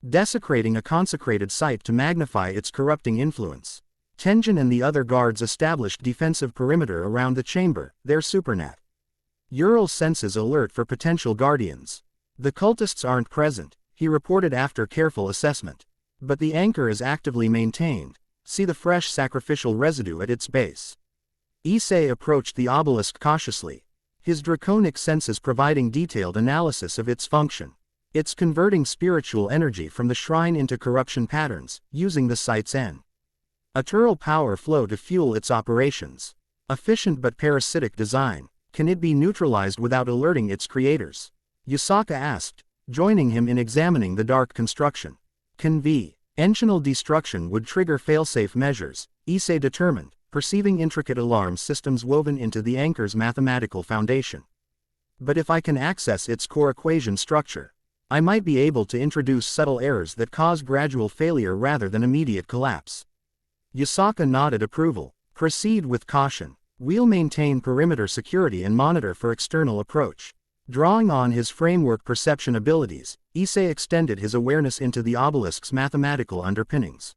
Desecrating a consecrated site to magnify its corrupting influence. Tenjin and the other guards established defensive perimeter around the chamber, their supernat. Ural's senses alert for potential guardians. The cultists aren't present, he reported after careful assessment. But the anchor is actively maintained. See the fresh sacrificial residue at its base. Issei approached the obelisk cautiously. his draconic senses providing detailed analysis of its function. It's converting spiritual energy from the shrine into corruption patterns, using the site's eternal power flow to fuel its operations. Efficient but parasitic design. Can it be neutralized without alerting its creators? Yusaka asked, joining him in examining the dark construction. Conventional destruction would trigger failsafe measures, Issei determined, perceiving intricate alarm systems woven into the anchor's mathematical foundation. But if I can access its core equation structure, I might be able to introduce subtle errors that cause gradual failure rather than immediate collapse. Yusaka nodded approval. Proceed with caution. We'll maintain perimeter security and monitor for external approach. Drawing on his framework perception abilities, Issei extended his awareness into the obelisk's mathematical underpinnings.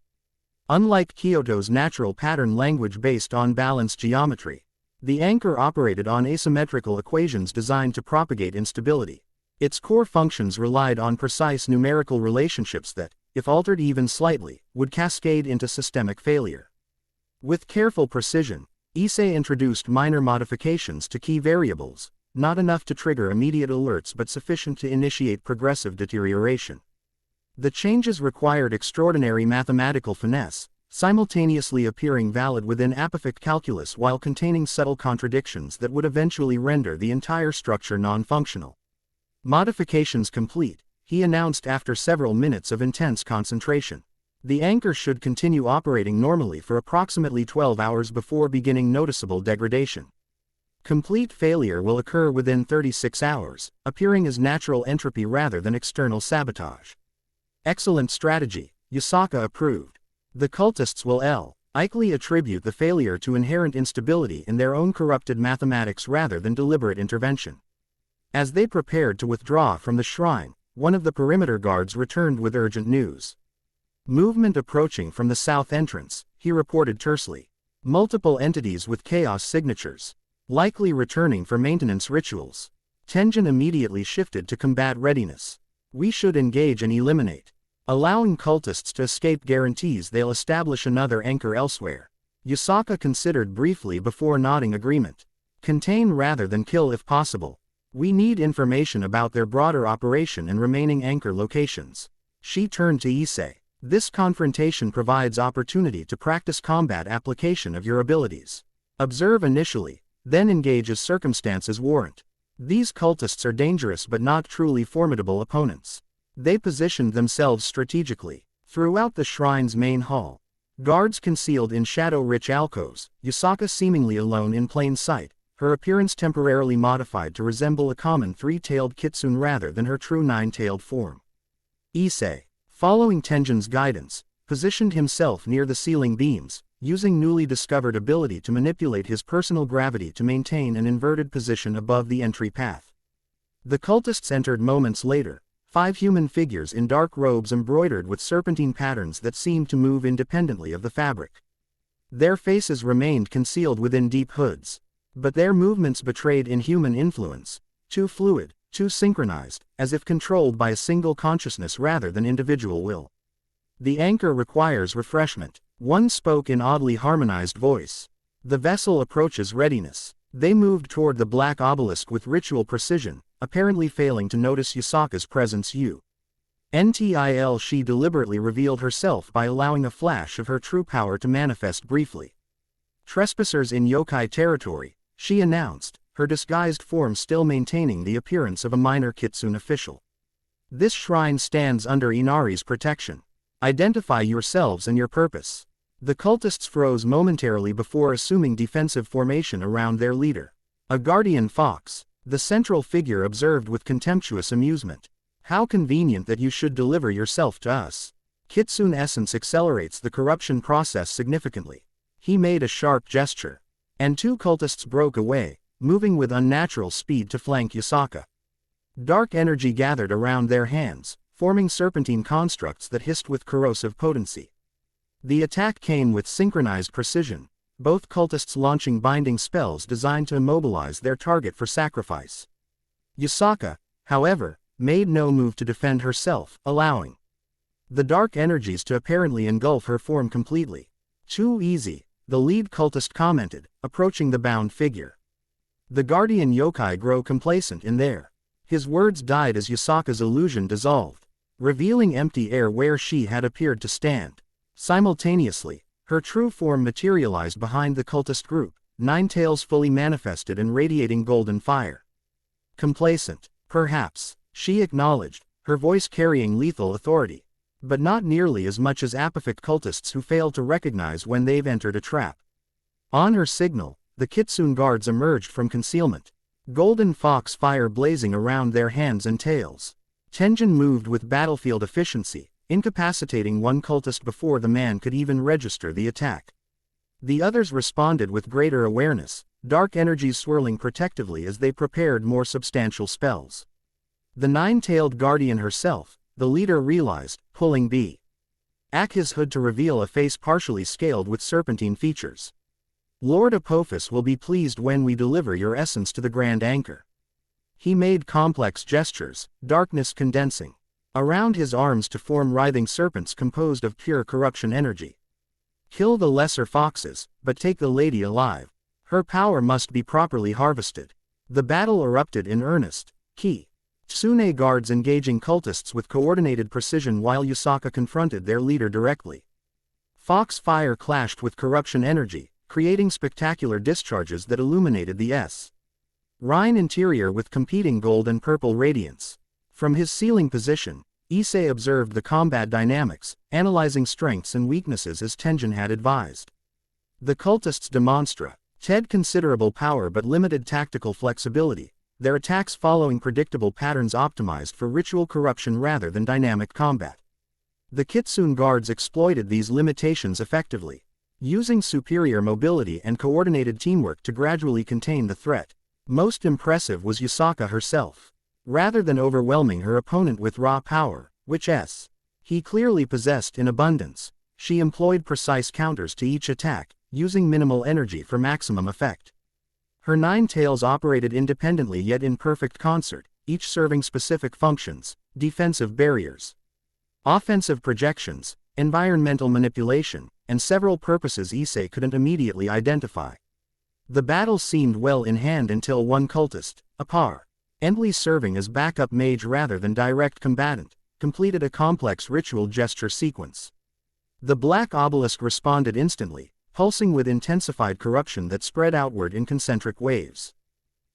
Unlike Kyoto's natural pattern language based on balanced geometry, the anchor operated on asymmetrical equations designed to propagate instability. Its core functions relied on precise numerical relationships that, if altered even slightly, would cascade into systemic failure. With careful precision, Issei introduced minor modifications to key variables, not enough to trigger immediate alerts but sufficient to initiate progressive deterioration. The changes required extraordinary mathematical finesse, simultaneously appearing valid within apophic calculus while containing subtle contradictions that would eventually render the entire structure non-functional. Modifications complete, he announced after several minutes of intense concentration. The anchor should continue operating normally for approximately 12 hours before beginning noticeable degradation. Complete failure will occur within 36 hours, appearing as natural entropy rather than external sabotage. Excellent strategy, Yusaka approved. The cultists will likely attribute the failure to inherent instability in their own corrupted mathematics rather than deliberate intervention. As they prepared to withdraw from the shrine, one of the perimeter guards returned with urgent news. Movement approaching from the south entrance, he reported tersely. Multiple entities with chaos signatures, likely returning for maintenance rituals. Tenjin immediately shifted to combat readiness. We should engage and eliminate. Allowing cultists to escape guarantees they'll establish another anchor elsewhere. Yusaka considered briefly before nodding agreement. Contain rather than kill if possible. We need information about their broader operation and remaining anchor locations. She turned to Issei. This confrontation provides opportunity to practice combat application of your abilities. Observe initially, then engage as circumstances warrant. These cultists are dangerous but not truly formidable opponents. They positioned themselves strategically throughout the shrine's main hall. Guards concealed in shadow-rich alcoves, Yusaka seemingly alone in plain sight, her appearance temporarily modified to resemble a common three-tailed kitsune rather than her true nine-tailed form. Issei, following Tenjin's guidance, positioned himself near the ceiling beams, using newly discovered ability to manipulate his personal gravity to maintain an inverted position above the entry path. The cultists entered moments later, 5 human figures in dark robes embroidered with serpentine patterns that seemed to move independently of the fabric. Their faces remained concealed within deep hoods, but their movements betrayed inhuman influence, too fluid, too synchronized, as if controlled by a single consciousness rather than individual will. The anchor requires refreshment, one spoke in oddly harmonized voice. The vessel approaches readiness. They moved toward the black obelisk with ritual precision, apparently failing to notice Yusaka's presence. She deliberately revealed herself by allowing a flash of her true power to manifest briefly. Trespassers in yokai territory, she announced, her disguised form still maintaining the appearance of a minor kitsune official. This shrine stands under Inari's protection. Identify yourselves and your purpose. The cultists froze momentarily before assuming defensive formation around their leader. A guardian fox, the central figure observed with contemptuous amusement. How convenient that you should deliver yourself to us. Kitsune essence accelerates the corruption process significantly. He made a sharp gesture. And 2 cultists broke away, moving with unnatural speed to flank Yusaka. Dark energy gathered around their hands, forming serpentine constructs that hissed with corrosive potency. The attack came with synchronized precision, both cultists launching binding spells designed to immobilize their target for sacrifice. Yusaka, however, made no move to defend herself, allowing the dark energies to apparently engulf her form completely. Too easy, the lead cultist commented, approaching the bound figure. The guardian yokai grow complacent in there. His words died as Yasaka's illusion dissolved, revealing empty air where she had appeared to stand. Simultaneously, her true form materialized behind the cultist group, 9 tails fully manifested and radiating golden fire. Complacent, perhaps, she acknowledged, her voice carrying lethal authority. But not nearly as much as apophic cultists who fail to recognize when they've entered a trap. On her signal, the Kitsune guards emerged from concealment, golden fox fire blazing around their hands and tails. Tenjin moved with battlefield efficiency, incapacitating one cultist before the man could even register the attack. The others responded with greater awareness, dark energies swirling protectively as they prepared more substantial spells. The 9-tailed guardian herself, the leader realized, pulling back his hood to reveal a face partially scaled with serpentine features. Lord Apophis will be pleased when we deliver your essence to the Grand Anchor. He made complex gestures, darkness condensing around his arms to form writhing serpents composed of pure corruption energy. Kill the lesser foxes, but take the lady alive. Her power must be properly harvested. The battle erupted in earnest, Kitsune guards engaging cultists with coordinated precision while Yasaka confronted their leader directly. Fox fire clashed with corruption energy, creating spectacular discharges that illuminated the Rhine interior with competing gold and purple radiance. From his ceiling position, Issei observed the combat dynamics, analyzing strengths and weaknesses as Tenjin had advised. The cultists demonstrated considerable power but limited tactical flexibility, their attacks following predictable patterns optimized for ritual corruption rather than dynamic combat. The Kitsune guards exploited these limitations effectively, using superior mobility and coordinated teamwork to gradually contain the threat. Most impressive was Yasaka herself. Rather than overwhelming her opponent with raw power, which he clearly possessed in abundance, she employed precise counters to each attack, using minimal energy for maximum effect. Her 9 tails operated independently yet in perfect concert, each serving specific functions: defensive barriers, offensive projections, environmental manipulation, and several purposes Issei couldn't immediately identify. The battle seemed well in hand until one cultist, apparently serving as backup mage rather than direct combatant, completed a complex ritual gesture sequence. The black obelisk responded instantly, pulsing with intensified corruption that spread outward in concentric waves.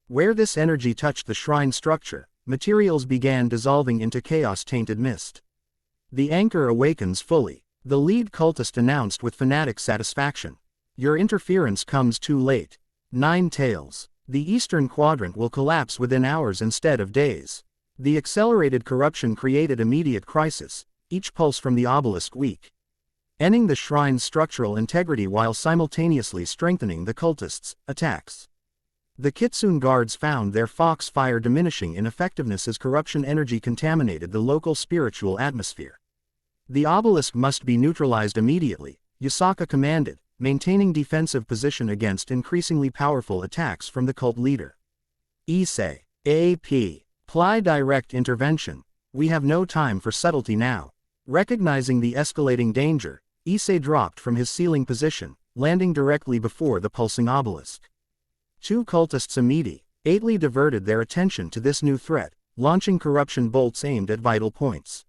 Where this energy touched the shrine structure, materials began dissolving into chaos-tainted mist. The anchor awakens fully, the lead cultist announced with fanatic satisfaction. Your interference comes too late. 9 tails. The eastern quadrant will collapse within hours instead of days. The accelerated corruption created immediate crisis, each pulse from the obelisk ending the shrine's structural integrity while simultaneously strengthening the cultists' attacks. The Kitsune guards found their fox fire diminishing in effectiveness as corruption energy contaminated the local spiritual atmosphere. The obelisk must be neutralized immediately, Yasaka commanded, maintaining defensive position against increasingly powerful attacks from the cult leader. Issei, apply direct intervention. We have no time for subtlety now. Recognizing the escalating danger, Issei dropped from his ceiling position, landing directly before the pulsing obelisk. 2 cultists immediately diverted their attention to this new threat, launching corruption bolts aimed at vital points.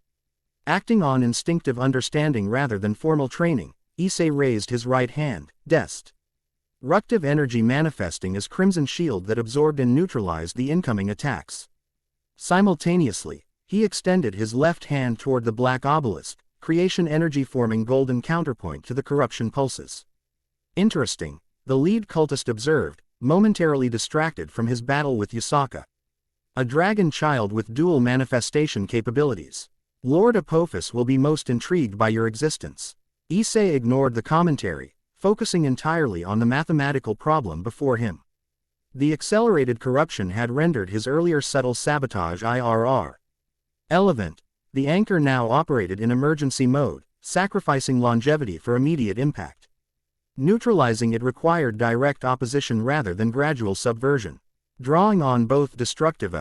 Acting on instinctive understanding rather than formal training, Issei raised his right hand, destructive energy manifesting as crimson shield that absorbed and neutralized the incoming attacks. Simultaneously, he extended his left hand toward the black obelisk, creation energy forming golden counterpoint to the corruption pulses. Interesting, the lead cultist observed, momentarily distracted from his battle with Yasaka. A dragon child with dual manifestation capabilities. Lord Apophis will be most intrigued by your existence. Issei ignored the commentary, focusing entirely on the mathematical problem before him. The accelerated corruption had rendered his earlier subtle sabotage irrelevant. The anchor now operated in emergency mode, sacrificing longevity for immediate impact. Neutralizing it required direct opposition rather than gradual subversion. Drawing on both destructive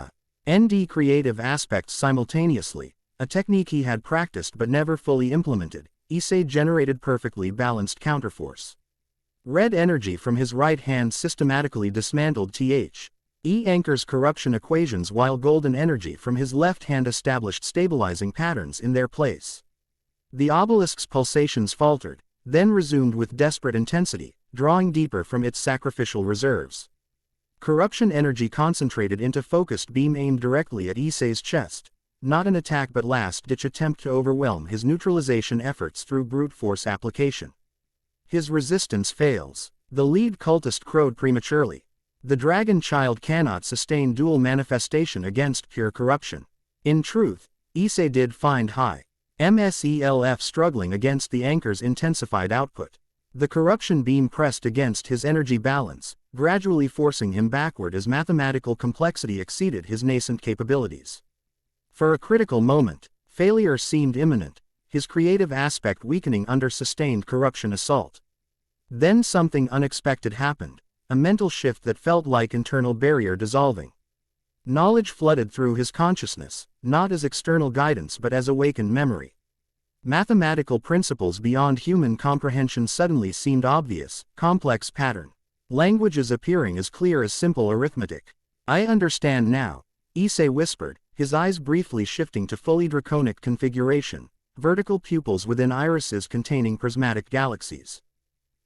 and creative aspects simultaneously, a technique he had practiced but never fully implemented, Issei generated perfectly balanced counterforce. Red energy from his right hand systematically dismantled E anchors corruption equations while golden energy from his left hand established stabilizing patterns in their place. The obelisk's pulsations faltered, then resumed with desperate intensity, drawing deeper from its sacrificial reserves. Corruption energy concentrated into focused beam aimed directly at Issei's chest, not an attack but last-ditch attempt to overwhelm his neutralization efforts through brute force application. His resistance fails. The lead cultist crowed prematurely. The dragon child cannot sustain dual manifestation against pure corruption. In truth, Issei did find high MSELF struggling against the anchor's intensified output. The corruption beam pressed against his energy balance, gradually forcing him backward as mathematical complexity exceeded his nascent capabilities. For a critical moment, failure seemed imminent, his creative aspect weakening under sustained corruption assault. Then something unexpected happened, a mental shift that felt like internal barrier dissolving. Knowledge flooded through his consciousness, not as external guidance but as awakened memory. Mathematical principles beyond human comprehension suddenly seemed obvious, complex pattern. Languages appearing as clear as simple arithmetic. I understand now, Issei whispered, his eyes briefly shifting to fully draconic configuration, vertical pupils within irises containing prismatic galaxies.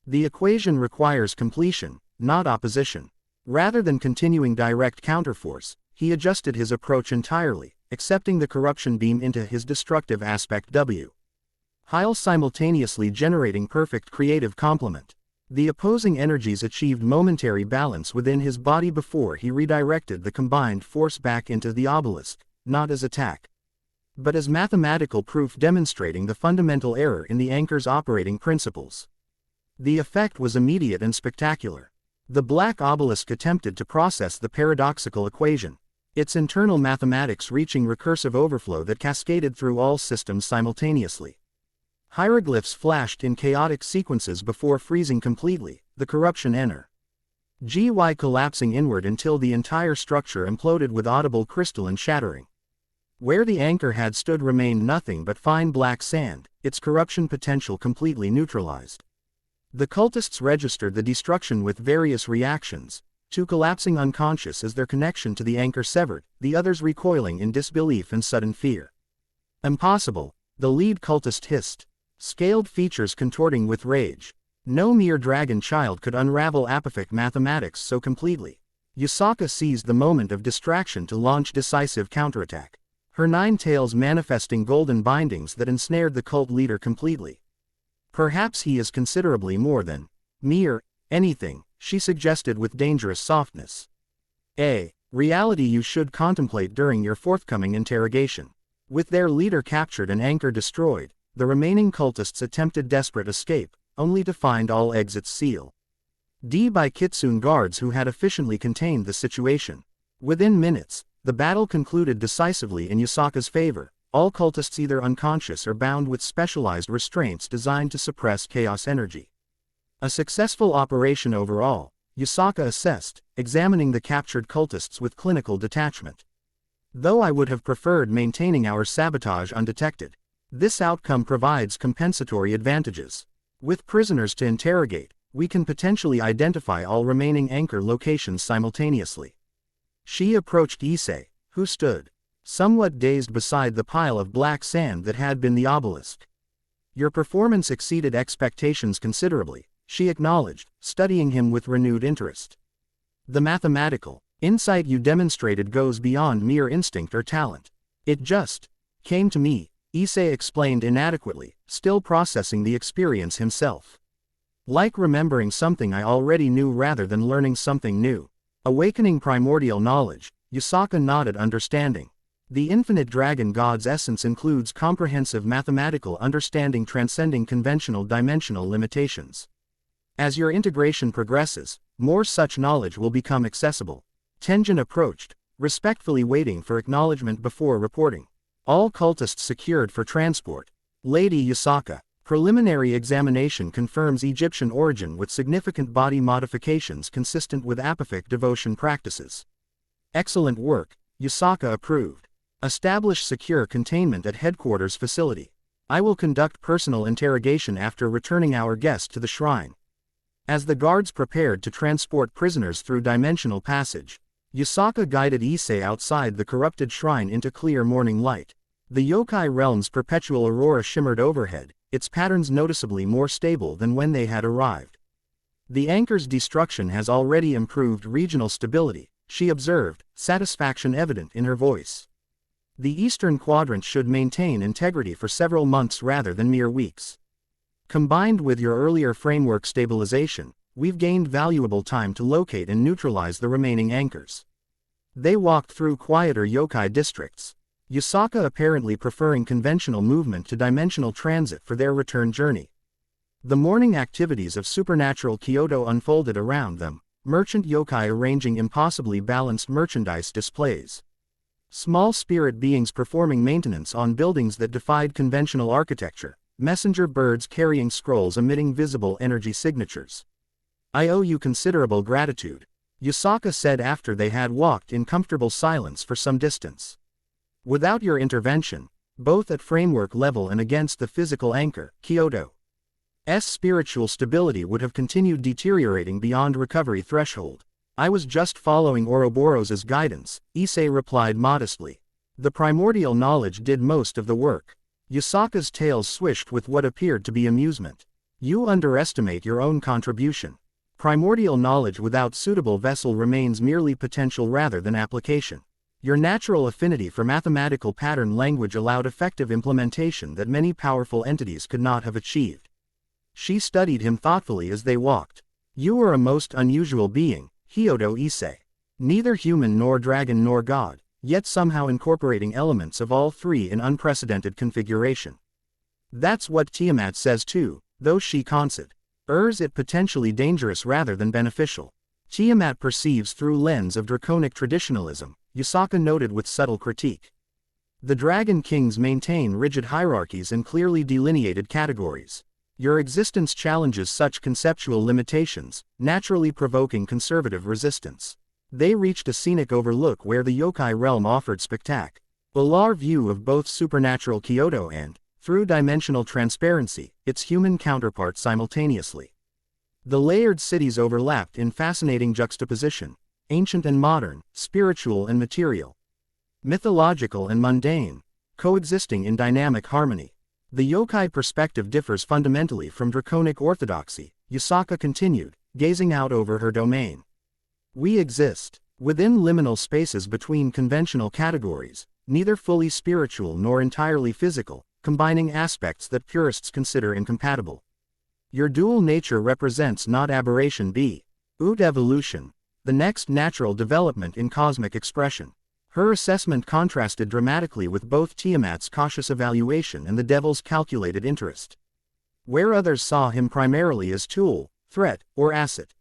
The equation requires completion, not opposition. Rather than continuing direct counterforce, he adjusted his approach entirely, accepting the corruption beam into his destructive aspect W. while simultaneously generating perfect creative complement. The opposing energies achieved momentary balance within his body before he redirected the combined force back into the obelisk, not as attack, but as mathematical proof demonstrating the fundamental error in the anchor's operating principles. The effect was immediate and spectacular. The black obelisk attempted to process the paradoxical equation, its internal mathematics reaching recursive overflow that cascaded through all systems simultaneously. Hieroglyphs flashed in chaotic sequences before freezing completely, the corruption energy collapsing inward until the entire structure imploded with audible crystalline shattering. Where the anchor had stood remained nothing but fine black sand, its corruption potential completely neutralized. The cultists registered the destruction with various reactions, two collapsing unconscious as their connection to the anchor severed, the others recoiling in disbelief and sudden fear. Impossible, the lead cultist hissed, scaled features contorting with rage. No mere dragon child could unravel apophic mathematics so completely. Yusaka seized the moment of distraction to launch decisive counterattack, her 9 tails manifesting golden bindings that ensnared the cult leader completely. Perhaps he is considerably more than mere anything, she suggested with dangerous softness. A reality you should contemplate during your forthcoming interrogation. With their leader captured and anchor destroyed, the remaining cultists attempted desperate escape, only to find all exits sealed by Kitsune guards who had efficiently contained the situation. Within minutes, the battle concluded decisively in Yusaka's favor, all cultists either unconscious or bound with specialized restraints designed to suppress chaos energy. A successful operation overall, Yusaka assessed, examining the captured cultists with clinical detachment. Though I would have preferred maintaining our sabotage undetected, this outcome provides compensatory advantages. With prisoners to interrogate, we can potentially identify all remaining anchor locations simultaneously. She approached Issei, who stood somewhat dazed beside the pile of black sand that had been the obelisk. Your performance exceeded expectations considerably, she acknowledged, studying him with renewed interest. The mathematical insight you demonstrated goes beyond mere instinct or talent. It just came to me, Issei explained inadequately, still processing the experience himself. Like remembering something I already knew rather than learning something new. Awakening primordial knowledge, Yusaka nodded understanding. The infinite dragon god's essence includes comprehensive mathematical understanding transcending conventional dimensional limitations. As your integration progresses, more such knowledge will become accessible. Tenjin approached, respectfully waiting for acknowledgement before reporting. All cultists secured for transport. Lady Yusaka, preliminary examination confirms Egyptian origin with significant body modifications consistent with apophic devotion practices. Excellent work, Yusaka approved. Establish secure containment at headquarters facility. I will conduct personal interrogation after returning our guest to the shrine. As the guards prepared to transport prisoners through dimensional passage, Yusaka guided Issei outside the corrupted shrine into clear morning light. The yokai realm's perpetual aurora shimmered overhead, its patterns noticeably more stable than when they had arrived. The anchor's destruction has already improved regional stability, she observed, satisfaction evident in her voice. The eastern quadrant should maintain integrity for several months rather than mere weeks. Combined with your earlier framework stabilization, we've gained valuable time to locate and neutralize the remaining anchors. They walked through quieter yokai districts, Yusaka apparently preferring conventional movement to dimensional transit for their return journey. The morning activities of supernatural Kyoto unfolded around them, merchant yokai arranging impossibly balanced merchandise displays. Small spirit beings performing maintenance on buildings that defied conventional architecture, messenger birds carrying scrolls emitting visible energy signatures. I owe you considerable gratitude, Yusaka said after they had walked in comfortable silence for some distance. Without your intervention, both at framework level and against the physical anchor, Kyoto's spiritual stability would have continued deteriorating beyond recovery threshold. I was just following Ouroboros's guidance, Issei replied modestly. The primordial knowledge did most of the work. Yusaka's tail swished with what appeared to be amusement. You underestimate your own contribution. Primordial knowledge without suitable vessel remains merely potential rather than application. Your natural affinity for mathematical pattern language allowed effective implementation that many powerful entities could not have achieved. She studied him thoughtfully as they walked. You are a most unusual being, Hyodo Issei. Neither human nor dragon nor god, yet somehow incorporating elements of all three in unprecedented configuration. That's what Tiamat says too, though she conceded. It potentially dangerous rather than beneficial. Tiamat perceives through lens of draconic traditionalism, Yusaka noted with subtle critique. The Dragon Kings maintain rigid hierarchies and clearly delineated categories. Your existence challenges such conceptual limitations, naturally provoking conservative resistance. They reached a scenic overlook where the yokai realm offered spectacular view of both supernatural Kyoto and, through dimensional transparency, its human counterpart simultaneously. The layered cities overlapped in fascinating juxtaposition, ancient and modern, spiritual and material, mythological and mundane, coexisting in dynamic harmony. The yokai perspective differs fundamentally from draconic orthodoxy, Yusaka continued, gazing out over her domain. We exist within liminal spaces between conventional categories, neither fully spiritual nor entirely physical, combining aspects that purists consider incompatible. Your dual nature represents not aberration but evolution, the next natural development in cosmic expression. Her assessment contrasted dramatically with both Tiamat's cautious evaluation and the devil's calculated interest. Where others saw him primarily as tool, threat, or asset,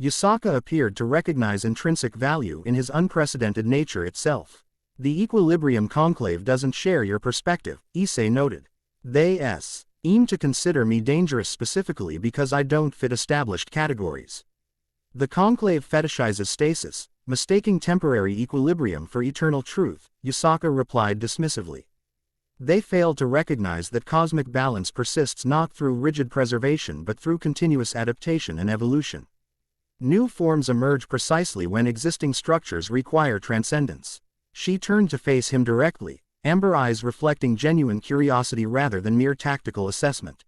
Yusaka appeared to recognize intrinsic value in his unprecedented nature itself. The Equilibrium Conclave doesn't share your perspective, Issei noted. They aim to consider me dangerous specifically because I don't fit established categories. The Conclave fetishizes stasis, mistaking temporary equilibrium for eternal truth, Yusaka replied dismissively. They fail to recognize that cosmic balance persists not through rigid preservation but through continuous adaptation and evolution. New forms emerge precisely when existing structures require transcendence. She turned to face him directly, amber eyes reflecting genuine curiosity rather than mere tactical assessment.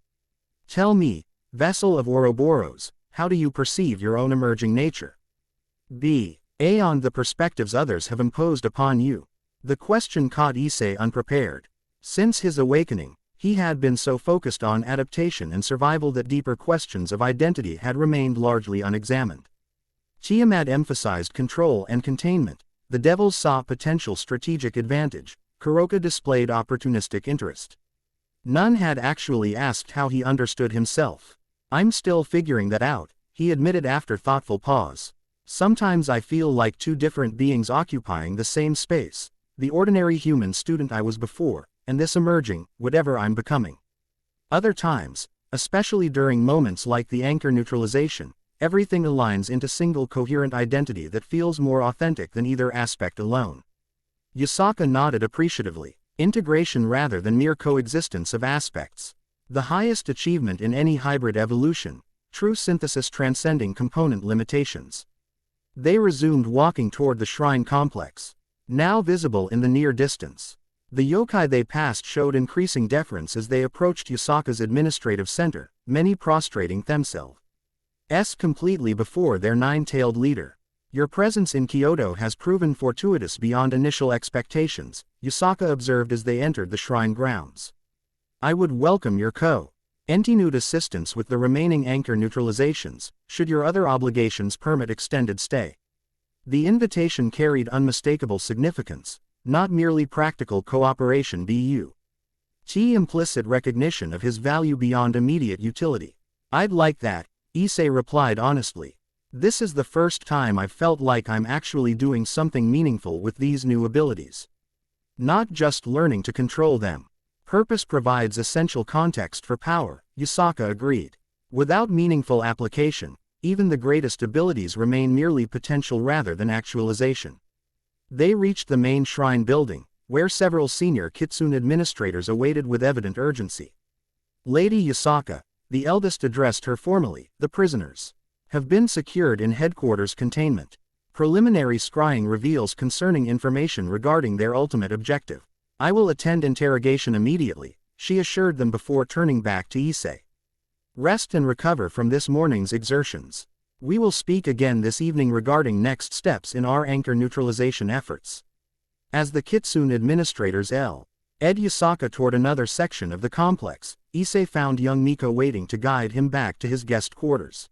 Tell me, vessel of Ouroboros, how do you perceive your own emerging nature? Beyond the perspectives others have imposed upon you. The question caught Issei unprepared. Since his awakening, he had been so focused on adaptation and survival that deeper questions of identity had remained largely unexamined. Tiamat emphasized control and containment. The devils saw potential strategic advantage. Kuroka displayed opportunistic interest. None had actually asked how he understood himself. I'm still figuring that out, he admitted after thoughtful pause. Sometimes I feel like two different beings occupying the same space, the ordinary human student I was before, and this emerging, whatever I'm becoming. Other times, especially during moments like the anchor neutralization, everything aligns into single coherent identity that feels more authentic than either aspect alone. Yusaka nodded appreciatively. Integration rather than mere coexistence of aspects. The highest achievement in any hybrid evolution, true synthesis transcending component limitations. They resumed walking toward the shrine complex, now visible in the near distance. The yokai they passed showed increasing deference as they approached Yasaka's administrative center, many prostrating themselves completely before their nine-tailed leader. Your presence in Kyoto has proven fortuitous beyond initial expectations, Yasaka observed as they entered the shrine grounds. I would welcome your continued assistance with the remaining anchor neutralizations, should your other obligations permit extended stay. The invitation carried unmistakable significance, not merely practical cooperation but implicit recognition of his value beyond immediate utility. I'd like that, Issei replied honestly. This is the first time I've felt like I'm actually doing something meaningful with these new abilities. Not just learning to control them. Purpose provides essential context for power, Yasaka agreed. Without meaningful application, even the greatest abilities remain merely potential rather than actualization. They reached the main shrine building, where several senior Kitsune administrators awaited with evident urgency. Lady Yasaka, the eldest addressed her formally, the prisoners have been secured in headquarters containment. Preliminary scrying reveals concerning information regarding their ultimate objective. I will attend interrogation immediately, she assured them before turning back to Issei. Rest and recover from this morning's exertions. We will speak again this evening regarding next steps in our anchor neutralization efforts. As the Kitsune administrators led Yasaka toward another section of the complex, Issei found young Miko waiting to guide him back to his guest quarters.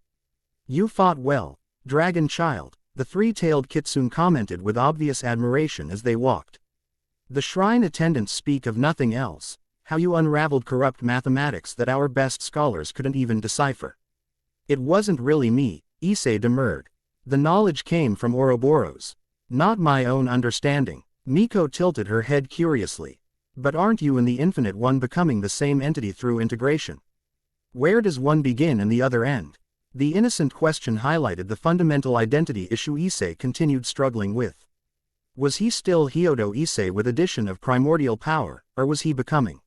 You fought well, dragon child, the three-tailed Kitsune commented with obvious admiration as they walked. The shrine attendants speak of nothing else, how you unraveled corrupt mathematics that our best scholars couldn't even decipher. It wasn't really me, Issei demurred. The knowledge came from Ouroboros. Not my own understanding. Miko tilted her head curiously. But aren't you and the Infinite One becoming the same entity through integration? Where does one begin and the other end? The innocent question highlighted the fundamental identity issue Issei continued struggling with. Was he still Hyodo Issei with addition of primordial power, or was he becoming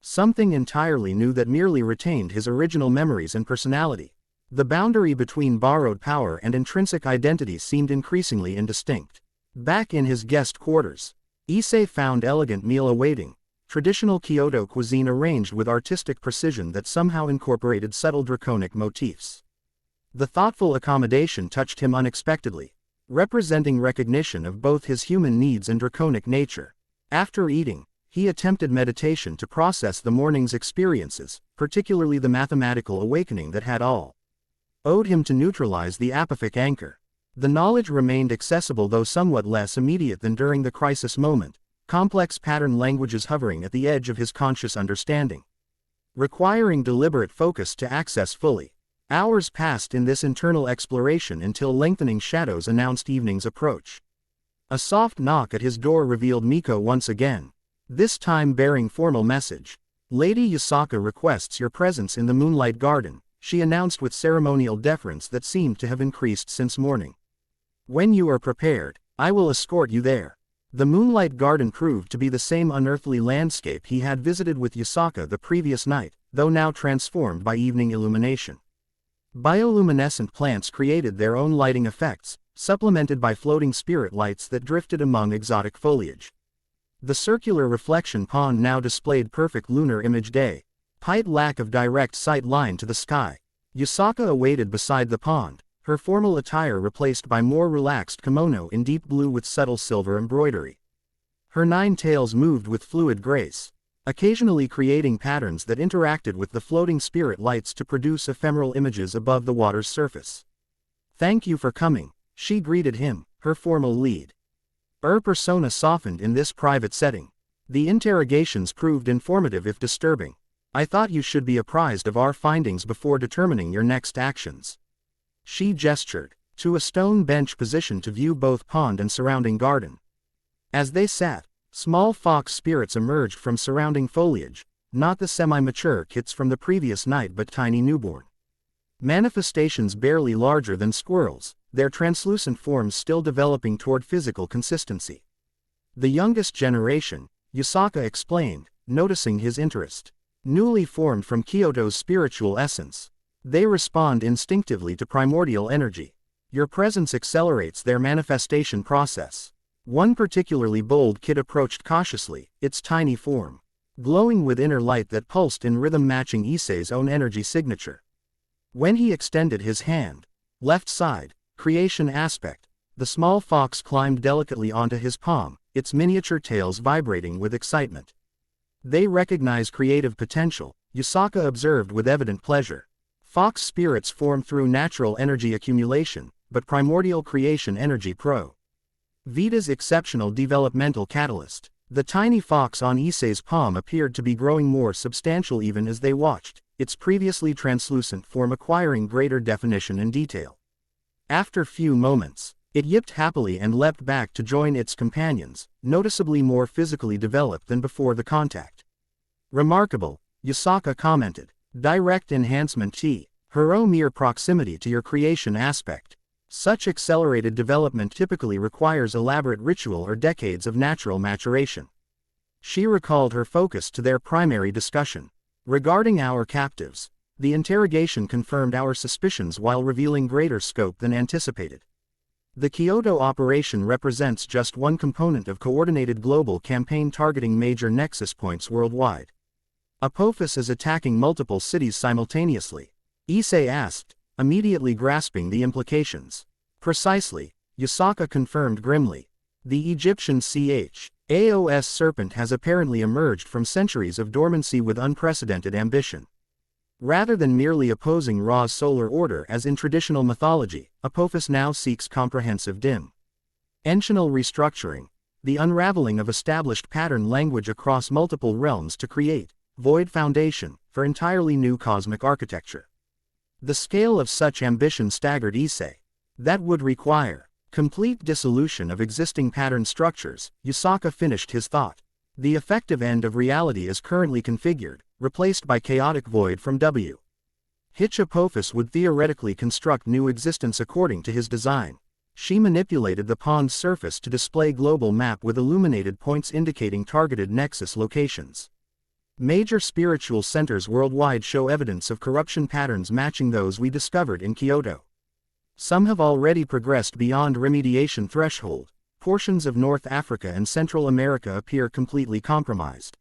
something entirely new that merely retained his original memories and personality? The boundary between borrowed power and intrinsic identity seemed increasingly indistinct. Back in his guest quarters, Issei found elegant meal awaiting, traditional Kyoto cuisine arranged with artistic precision that somehow incorporated subtle draconic motifs. The thoughtful accommodation touched him unexpectedly, representing recognition of both his human needs and draconic nature. After eating, he attempted meditation to process the morning's experiences, particularly the mathematical awakening that had owed him to neutralize the apophic anchor. The knowledge remained accessible though somewhat less immediate than during the crisis moment, complex pattern languages hovering at the edge of his conscious understanding, requiring deliberate focus to access fully. Hours passed in this internal exploration until lengthening shadows announced evening's approach. A soft knock at his door revealed Miko once again, this time bearing formal message. Lady Yasaka requests your presence in the Moonlight Garden, she announced with ceremonial deference that seemed to have increased since morning. When you are prepared, I will escort you there. The Moonlight Garden proved to be the same unearthly landscape he had visited with Yasaka the previous night, though now transformed by evening illumination. Bioluminescent plants created their own lighting effects, supplemented by floating spirit lights that drifted among exotic foliage. The circular reflection pond now displayed perfect lunar image day, despite lack of direct sight line to the sky. Yasaka awaited beside the pond, her formal attire replaced by more relaxed kimono in deep blue with subtle silver embroidery. Her nine tails moved with fluid grace, occasionally creating patterns that interacted with the floating spirit lights to produce ephemeral images above the water's surface. Thank you for coming, she greeted him, her formal lead. Her persona softened in this private setting. The interrogations proved informative if disturbing. I thought you should be apprised of our findings before determining your next actions. She gestured to a stone bench positioned to view both pond and surrounding garden. As they sat, small fox spirits emerged from surrounding foliage, not the semi-mature kits from the previous night but tiny newborn manifestations barely larger than squirrels, their translucent forms still developing toward physical consistency. The youngest generation, Yasaka explained, noticing his interest. Newly formed from Kyoto's spiritual essence. They respond instinctively to primordial energy. Your presence accelerates their manifestation process. One particularly bold kid approached cautiously, its tiny form glowing with inner light that pulsed in rhythm matching Issei's own energy signature. When he extended his hand, left side, creation aspect, the small fox climbed delicately onto his palm, its miniature tails vibrating with excitement. They recognize creative potential, Yusaka observed with evident pleasure. Fox spirits form through natural energy accumulation, but primordial creation energy Vita's exceptional developmental catalyst. The tiny fox on Issei's palm appeared to be growing more substantial even as they watched, its previously translucent form acquiring greater definition and detail. After few moments, it yipped happily and leapt back to join its companions, noticeably more physically developed than before the contact. Remarkable, Yusaka commented. Direct enhancement her mere proximity to your creation aspect. Such accelerated development typically requires elaborate ritual or decades of natural maturation. She recalled her focus to their primary discussion. Regarding our captives, the interrogation confirmed our suspicions while revealing greater scope than anticipated. The Kyoto operation represents just one component of coordinated global campaign targeting major nexus points worldwide. Apophis is attacking multiple cities simultaneously, Issei asked, immediately grasping the implications. Precisely, Yusaka confirmed grimly. The Egyptian Chaos serpent has apparently emerged from centuries of dormancy with unprecedented ambition. Rather than merely opposing Ra's solar order as in traditional mythology, Apophis now seeks comprehensive dimensional restructuring, the unraveling of established pattern language across multiple realms to create void foundation for entirely new cosmic architecture. The scale of such ambition staggered Issei. That would require complete dissolution of existing pattern structures, Yusaka finished his thought. The effective end of reality is currently configured, replaced by chaotic void from W. Hitch Apophis would theoretically construct new existence according to his design. She manipulated the pond's surface to display global map with illuminated points indicating targeted nexus locations. Major spiritual centers worldwide show evidence of corruption patterns matching those we discovered in Kyoto. Some have already progressed beyond remediation threshold. Portions of North Africa and Central America appear completely compromised.